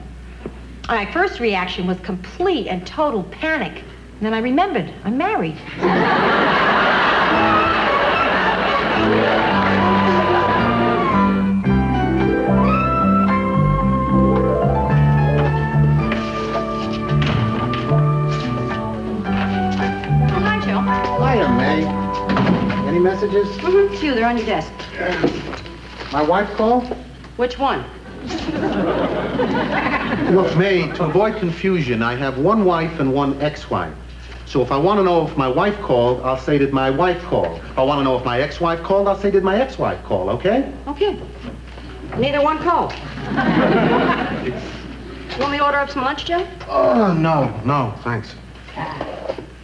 My first reaction was complete and total panic. And then I remembered, I'm married. Oh, hi, Joe. Hiya, May. Any messages? Mm-hmm. Two, they're on your desk. My wife called? Which one? Look, May, to avoid confusion, I have one wife and one ex-wife. So if I want to know if my wife called, I'll say, did my wife call? If I want to know if my ex-wife called, I'll say, did my ex-wife call, okay? Okay. Neither one called. You want me to order up some lunch, Joe? Oh, no, thanks.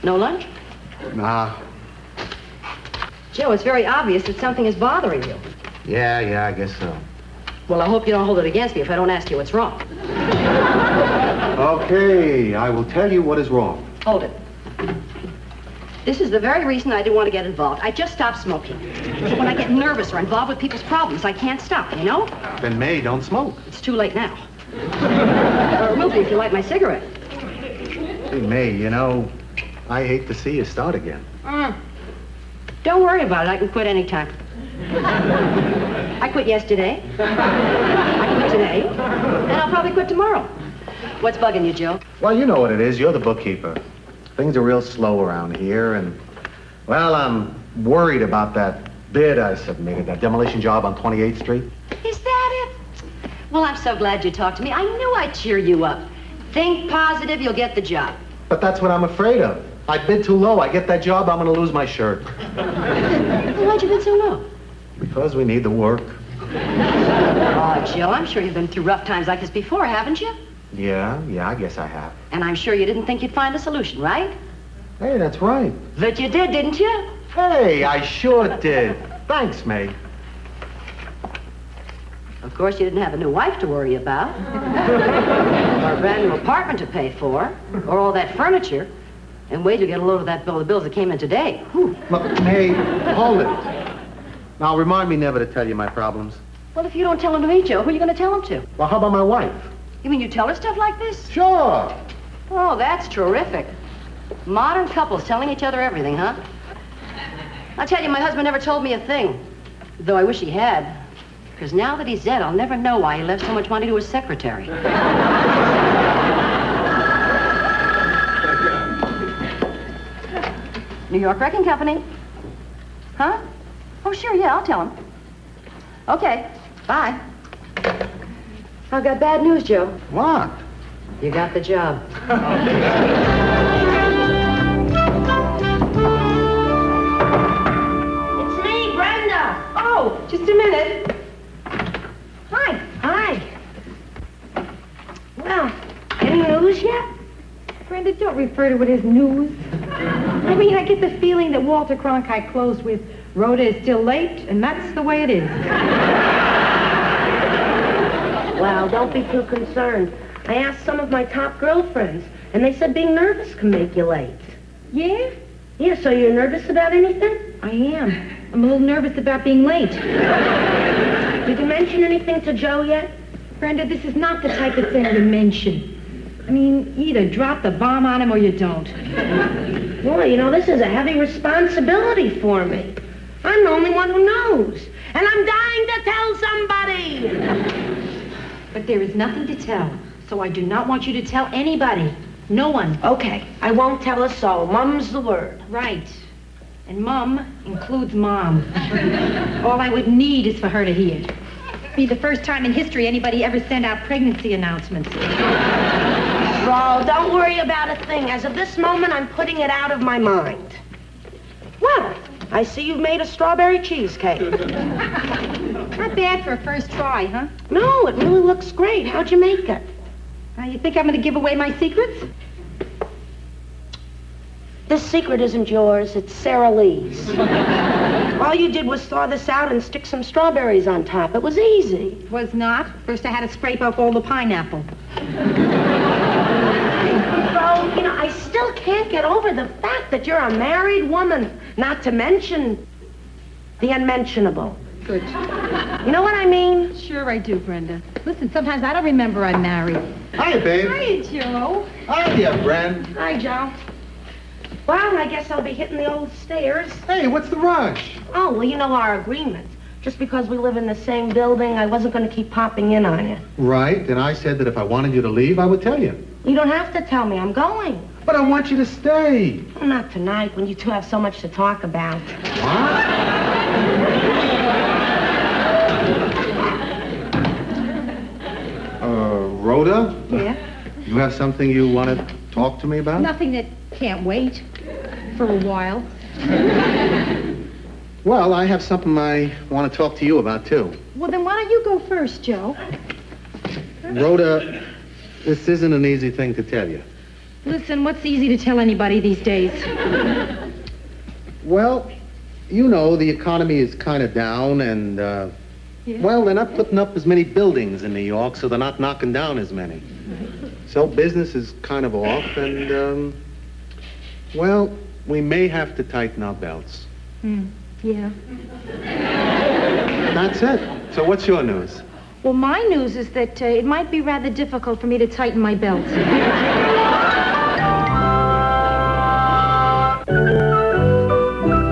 No lunch? Nah. Joe, it's very obvious that something is bothering you. Yeah, I guess so. Well, I hope you don't hold it against me if I don't ask you what's wrong. Okay, I will tell you what is wrong. Hold it. This is the very reason I didn't want to get involved. I just stopped smoking. But when I get nervous or involved with people's problems, I can't stop, you know? Then, May, don't smoke. It's too late now. Or remove me if you like my cigarette. Hey, May, you know, I hate to see you start again. Don't worry about it. I can quit any time. I quit yesterday. I quit today. And I'll probably quit tomorrow. What's bugging you, Joe? Well, you know what it is. You're the bookkeeper. Things are real slow around here, and, well, I'm worried about that bid I submitted, that demolition job on 28th Street. Is that it? Well, I'm so glad you talked to me. I knew I'd cheer you up. Think positive, you'll get the job. But that's what I'm afraid of. I bid too low. I get that job, I'm going to lose my shirt. Well, why'd you bid so low? Because we need the work. Oh, Joe, I'm sure you've been through rough times like this before, haven't you? Yeah, I guess I have. And I'm sure you didn't think you'd find a solution, right? Hey, that's right. But you did, didn't you? Hey, I sure did. Thanks, May. Of course, you didn't have a new wife to worry about, or a brand new apartment to pay for, or all that furniture. And wait till you get a load of that bill, the bills that came in today. Whew. Look, May, hold it. Now, remind me never to tell you my problems. Well, if you don't tell them to me, Joe, who are you going to tell them to? Well, how about my wife? You mean you tell her stuff like this? Sure. Oh, that's terrific. Modern couples telling each other everything, huh? I tell you, my husband never told me a thing. Though I wish he had. Because now that he's dead, I'll never know why he left so much money to his secretary. New York Wrecking Company. Huh? Oh, sure, yeah, I'll tell him. Okay, bye. I got bad news, Joe. What? You got the job. It's me, Brenda. Oh, just a minute. Hi. Hi. Well, any news yet? Brenda, don't refer to it as news. I mean, I get the feeling that Walter Cronkite closed with Rhoda is still late, and that's the way it is. Well, don't be too concerned. I asked some of my top girlfriends, and they said being nervous can make you late. Yeah? Yeah, so you're nervous about anything? I am. I'm a little nervous about being late. Did you mention anything to Joe yet? Brenda, this is not the type of thing to mention. I mean, you either drop the bomb on him or you don't. Well, you know, this is a heavy responsibility for me. I'm the only one who knows. And I'm dying to tell somebody. But there is nothing to tell, so I do not want you to tell anybody. No one. Okay, I won't tell a soul. Mum's the word. Right. And Mum includes Mom. All I would need is for her to hear. It'd be the first time in history anybody ever sent out pregnancy announcements. Ro, don't worry about a thing. As of this moment, I'm putting it out of my mind. Well, I see you've made a strawberry cheesecake. Not bad for a first try, huh? No, it really looks great. How'd you make it? You think I'm going to give away my secrets? This secret isn't yours. It's Sara Lee's. All you did was thaw this out and stick some strawberries on top. It was easy. It was not. First I had to scrape off all the pineapple. Bro, you know, I still can't get over the fact that you're a married woman. Not to mention the unmentionable. Good. You know what I mean? Sure I do, Brenda. Listen, sometimes I don't remember I'm married. Hiya, babe. Hi, Joe. Hiya, Bren. Hi, Joe. Well, I guess I'll be hitting the old stairs. Hey, what's the rush? Oh, well, you know our agreement. Just because we live in the same building, I wasn't going to keep popping in on you. Right, and I said that if I wanted you to leave, I would tell you. You don't have to tell me. I'm going. But I want you to stay. Well, not tonight, when you two have so much to talk about. Rhoda? Yeah? You have something you want to talk to me about? Nothing that can't wait for a while. Well, I have something I want to talk to you about, too. Well, then why don't you go first, Joe? Rhoda, this isn't an easy thing to tell you. Listen, what's easy to tell anybody these days? Well, you know, the economy is kind of down, and, well, they're not putting up as many buildings in New York, so they're not knocking down as many. So business is kind of off, and, well, we may have to tighten our belts. Yeah. That's it. So what's your news? Well, my news is that it might be rather difficult for me to tighten my belt.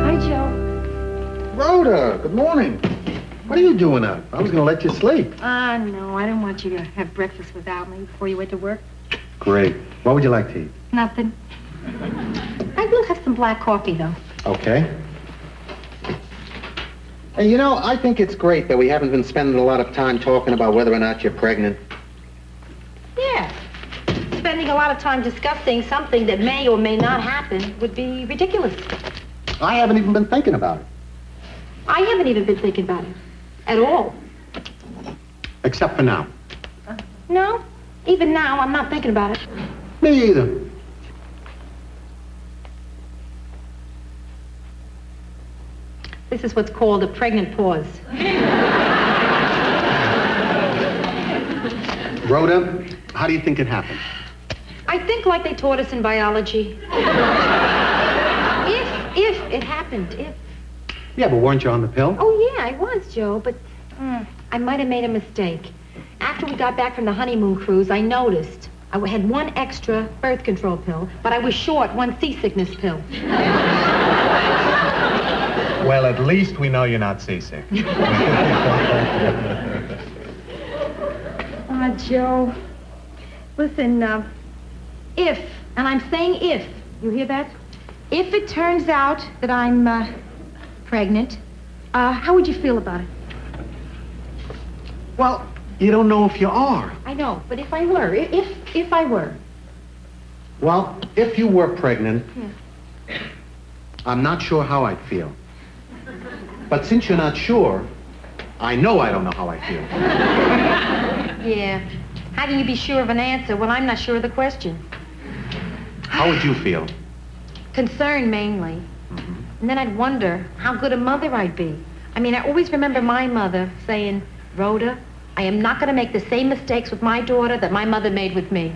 Hi, Joe. Rhoda, good morning. What are you doing up? I was going to let you sleep. No, I didn't want you to have breakfast without me before you went to work. Great. What would you like to eat? Nothing. I will have some black coffee, though. Okay. Hey, you know, I think it's great that we haven't been spending a lot of time talking about whether or not you're pregnant. Yeah. Spending a lot of time discussing something that may or may not happen would be ridiculous. I haven't even been thinking about it. I haven't even been thinking about it. At all. Except for now. No. Even now, I'm not thinking about it. Me either. This is what's called a pregnant pause. Rhoda, how do you think it happened? I think like they taught us in biology. If it happened, if. Yeah, but weren't you on the pill? Oh, yeah, I was, Joe, but I might have made a mistake. After we got back from the honeymoon cruise, I noticed I had one extra birth control pill, but I was short one seasickness pill. Well, at least we know you're not seasick. Joe, listen, if, and I'm saying if, you hear that? If it turns out that I'm pregnant, how would you feel about it? Well, you don't know if you are. I know, but if I were, if I were. Well, if you were pregnant, I'm not sure how I'd feel. But since you're not sure, I know I don't know how I feel. Yeah. How can you be sure of an answer when I'm not sure of the question? How would you feel? Concern mainly. And then I'd wonder how good a mother I'd be. I mean, I always remember my mother saying, Rhoda, I am not going to make the same mistakes with my daughter that my mother made with me.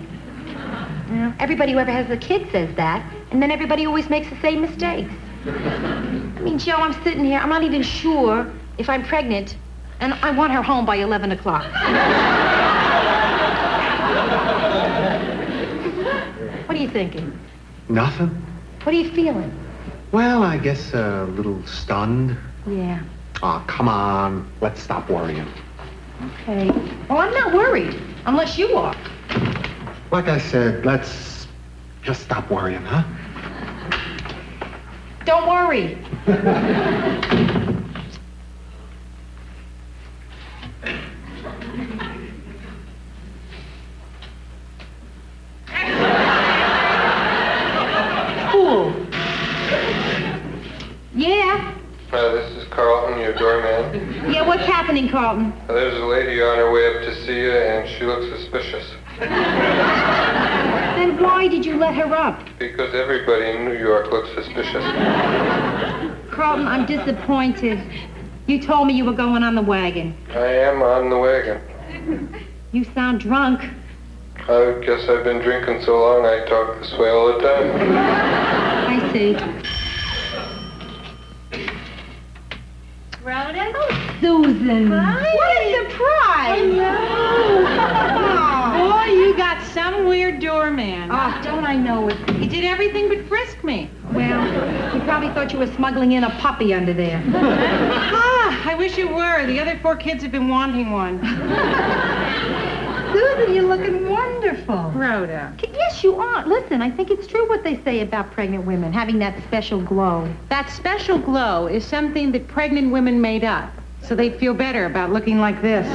You know, everybody who ever has a kid says that, and then everybody always makes the same mistakes. I mean, Joe, I'm sitting here, I'm not even sure if I'm pregnant, and I want her home by 11 o'clock. What are you thinking? Nothing. What are you feeling? Well, I guess a little stunned. Yeah. Oh, come on. Let's stop worrying. Okay. Well, I'm not worried, unless you are. Like I said, let's just stop worrying, huh? Don't worry. Cool. Yeah. This is Carlton, your doorman. Yeah, what's happening, Carlton? There's a lady on her way up to see you, and she looks suspicious. Then why did you let her up? Because everybody in New York looks suspicious. Carlton, I'm disappointed. You told me you were going on the wagon. I am on the wagon. You sound drunk. I guess I've been drinking so long I talk this way all the time. I see. Rhoda? Oh, Susan. Hi. What a surprise. Boy, you got some weird doorman. Oh, don't I know it? He did everything but frisk me. Well, he probably thought you were smuggling in a puppy under there. I wish you were. The other 4 kids have been wanting one. Susan, you're looking wonderful. Rhoda. Yes, you are. Listen, I think it's true what they say about pregnant women, having that special glow. That special glow is something that pregnant women made up, so they'd feel better about looking like this.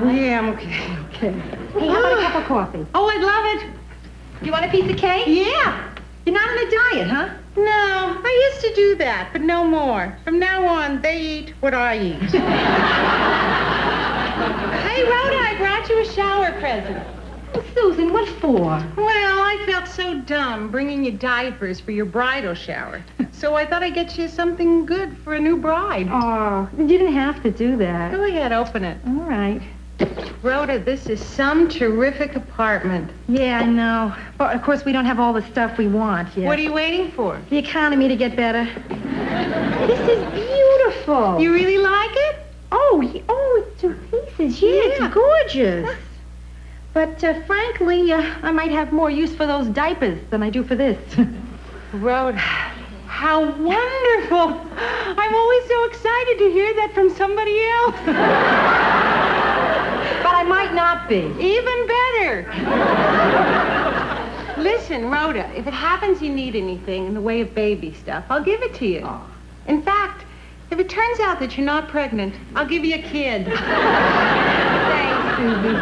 Yeah, I'm okay. Okay. Hey, how about a cup of coffee? Oh, I'd love it. You want a piece of cake? Yeah. You're not on a diet, huh? No, I used to do that, but no more. From now on, they eat what I eat. Hey, Rhoda, I brought you a shower present. Oh, Susan, what for? Well, I felt so dumb bringing you diapers for your bridal shower. So I thought I'd get you something good for a new bride. Oh, you didn't have to do that. Go ahead, open it. All right. Rhoda, this is some terrific apartment. Yeah, I know. But, of course, we don't have all the stuff we want yet. What are you waiting for? The economy to get better. This is beautiful. You really like it? Oh, it's to pieces. Yeah, it's gorgeous. But, frankly, I might have more use for those diapers than I do for this. Rhoda, how wonderful. I'm always so excited to hear that from somebody else. But I might not be. Even better. Listen, Rhoda, if it happens you need anything in the way of baby stuff, I'll give it to you. Oh. In fact, if it turns out that you're not pregnant, I'll give you a kid. Thanks, Susan.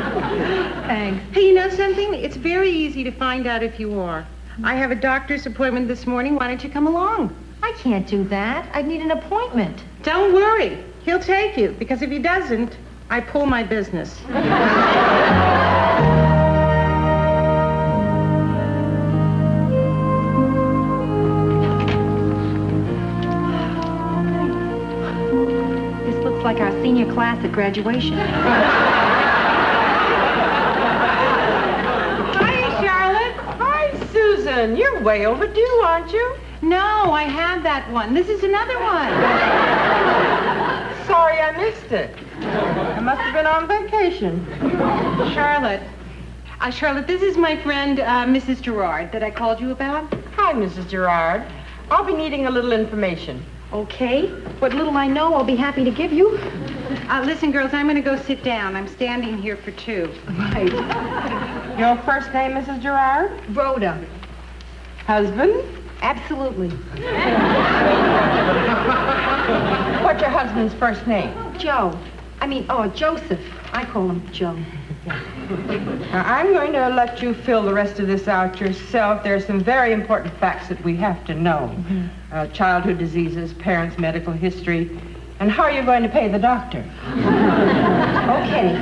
Thanks. Hey, you know something? It's very easy to find out if you are. I have a doctor's appointment this morning. Why don't you come along? I can't do that. I'd need an appointment. Don't worry. He'll take you, because if he doesn't, I pull my business. This looks like our senior class at graduation. Hi, Charlotte. Hi, Susan. You're way overdue, aren't you? No, I had that one. This is another one. Sorry I missed it. I must have been on vacation. Charlotte, this is my friend, Mrs. Gerard, that I called you about. Hi, Mrs. Gerard. I'll be needing a little information. Okay. What little I know, I'll be happy to give you. Listen, girls, I'm going to go sit down. I'm standing here for 2. Right. Your first name, Mrs. Gerard? Rhoda. Husband? Absolutely. What's your husband's first name? Joe. Joseph. I call him Joe. Now, I'm going to let you fill the rest of this out yourself. There are some very important facts that we have to know. Childhood diseases, parents' medical history, and how you're going to pay the doctor. Okay.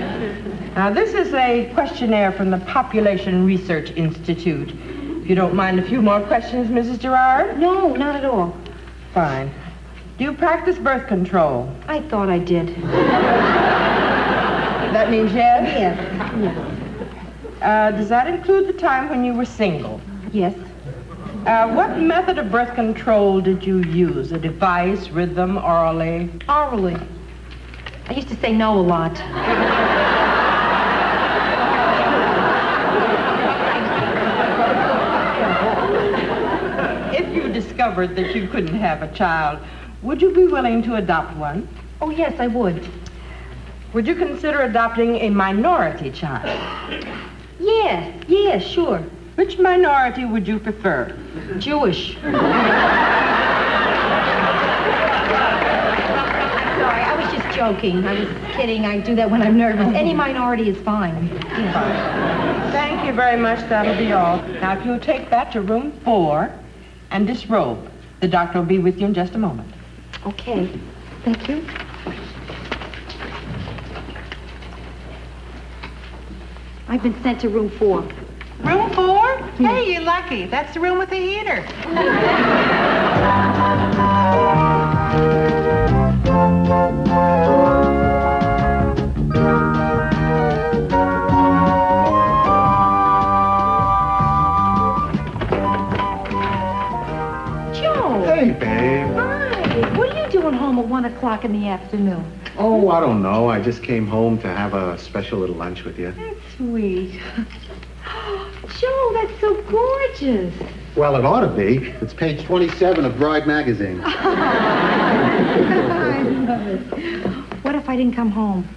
Now, this is a questionnaire from the Population Research Institute. If you don't mind a few more questions, Mrs. Gerard? No, not at all. Fine. Do you practice birth control? I thought I did. That means yes? Yes. Does that include the time when you were single? Yes. What method of birth control did you use? A device, rhythm, orally? Orally. I used to say no a lot. If you discovered that you couldn't have a child, would you be willing to adopt one? Oh, yes, I would. Would you consider adopting a minority child? Yes, sure. Which minority would you prefer? Jewish. I'm sorry, I was just joking. I was kidding. I do that when I'm nervous. Any minority is fine. Yeah. Fine. Thank you very much. That'll be all. Now, if you'll take that to room 4 and disrobe, the doctor will be with you in just a moment. Okay. Thank you. I've been sent to room 4. Room 4? Hey, you're lucky. That's the room with the heater. Joe. Hey, babe. Hi. What are you doing home at 1 o'clock in the afternoon? Oh, I don't know. I just came home to have a special little lunch with you. That's sweet. Joe, that's so gorgeous. Well, it ought to be. It's page 27 of Bride magazine. I love it. What if I didn't come home?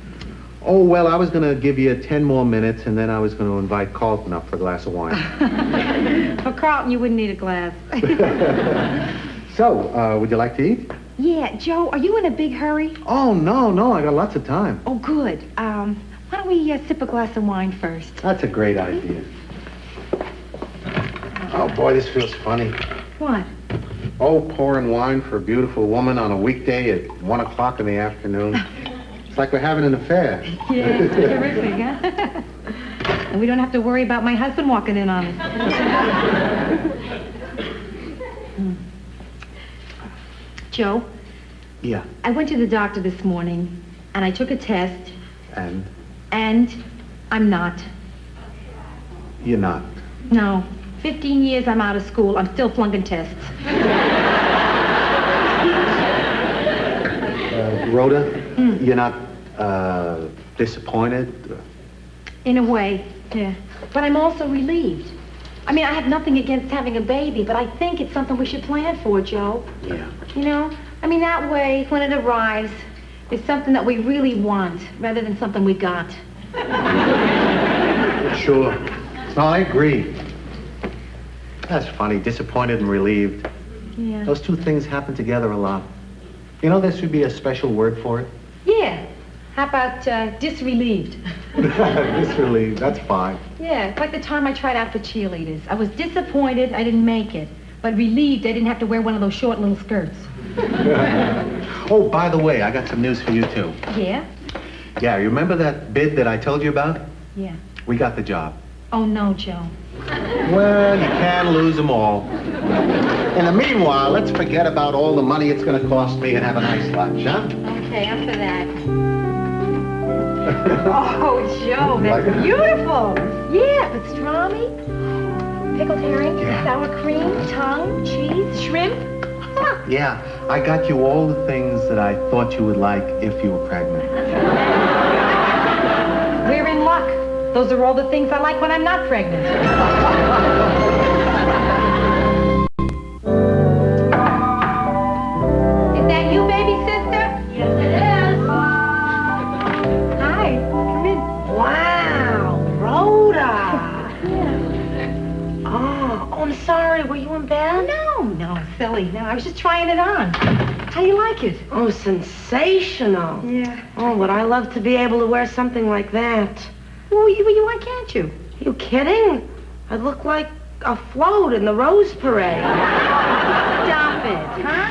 Oh, well, I was going to give you 10 more minutes, and then I was going to invite Carlton up for a glass of wine. For Carlton, you wouldn't need a glass. So, would you like to eat? Yeah, Joe, are you in a big hurry? Oh, no, I got lots of time. Oh, good. Why don't we sip a glass of wine first? That's a great idea. Oh, boy, this feels funny. What? Oh, pouring wine for a beautiful woman on a weekday at 1 o'clock in the afternoon. It's like we're having an affair. Yeah, it's terrific, huh? And we don't have to worry about my husband walking in on us. Joe? Yeah. I went to the doctor this morning, and I took a test. And I'm not. You're not. No. 15 years I'm out of school. I'm still flunking tests. Rhoda, you're not, disappointed? In a way, yeah. But I'm also relieved. I mean, I have nothing against having a baby, but I think it's something we should plan for, Joe. Yeah. You know? I mean, that way, when it arrives, it's something that we really want, rather than something we got. Sure. No, I agree. That's funny, disappointed and relieved. Yeah. Those two things happen together a lot. You know, there should be a special word for it. Yeah. How about disrelieved? Disrelieved, that's fine. Yeah, it's like the time I tried out for cheerleaders. I was disappointed I didn't make it, but relieved I didn't have to wear one of those short little skirts. Oh, by the way, I got some news for you, too. Yeah? Yeah, you remember that bid that I told you about? Yeah. We got the job. Oh, no, Joe. Well, you can't lose them all. In the meanwhile, let's forget about all the money it's going to cost me and have a nice lunch, huh? Okay, I'm for that. Oh, Joe, that's beautiful. Yeah, pastrami, pickled herring, sour cream, tongue, cheese, shrimp. Yeah, I got you all the things that I thought you would like if you were pregnant. We're in luck. Those are all the things I like when I'm not pregnant. Is that you, baby sister? Yes, it is. Hi, come in. Wow, Rhoda. Oh. Oh, I'm sorry. Were you in bed? No, silly. No, I was just trying it on. How do you like it? Oh, sensational. Yeah. Oh, would I love to be able to wear something like that. Well, why can't you? Are you kidding? I'd look like a float in the Rose Parade. Stop it, huh?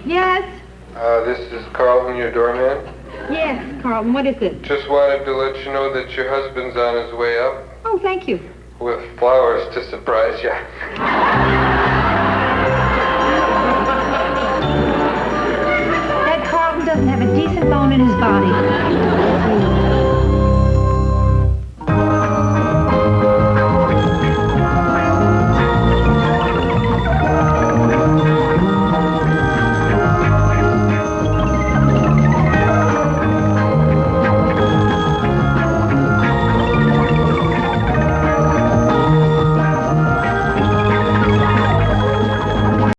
Yes? This is Carlton, your doorman. Yes, Carlton, what is it? Just wanted to let you know that your husband's on his way up Oh, thank you. with flowers to surprise you. That Carlton doesn't have a decent bone in his body.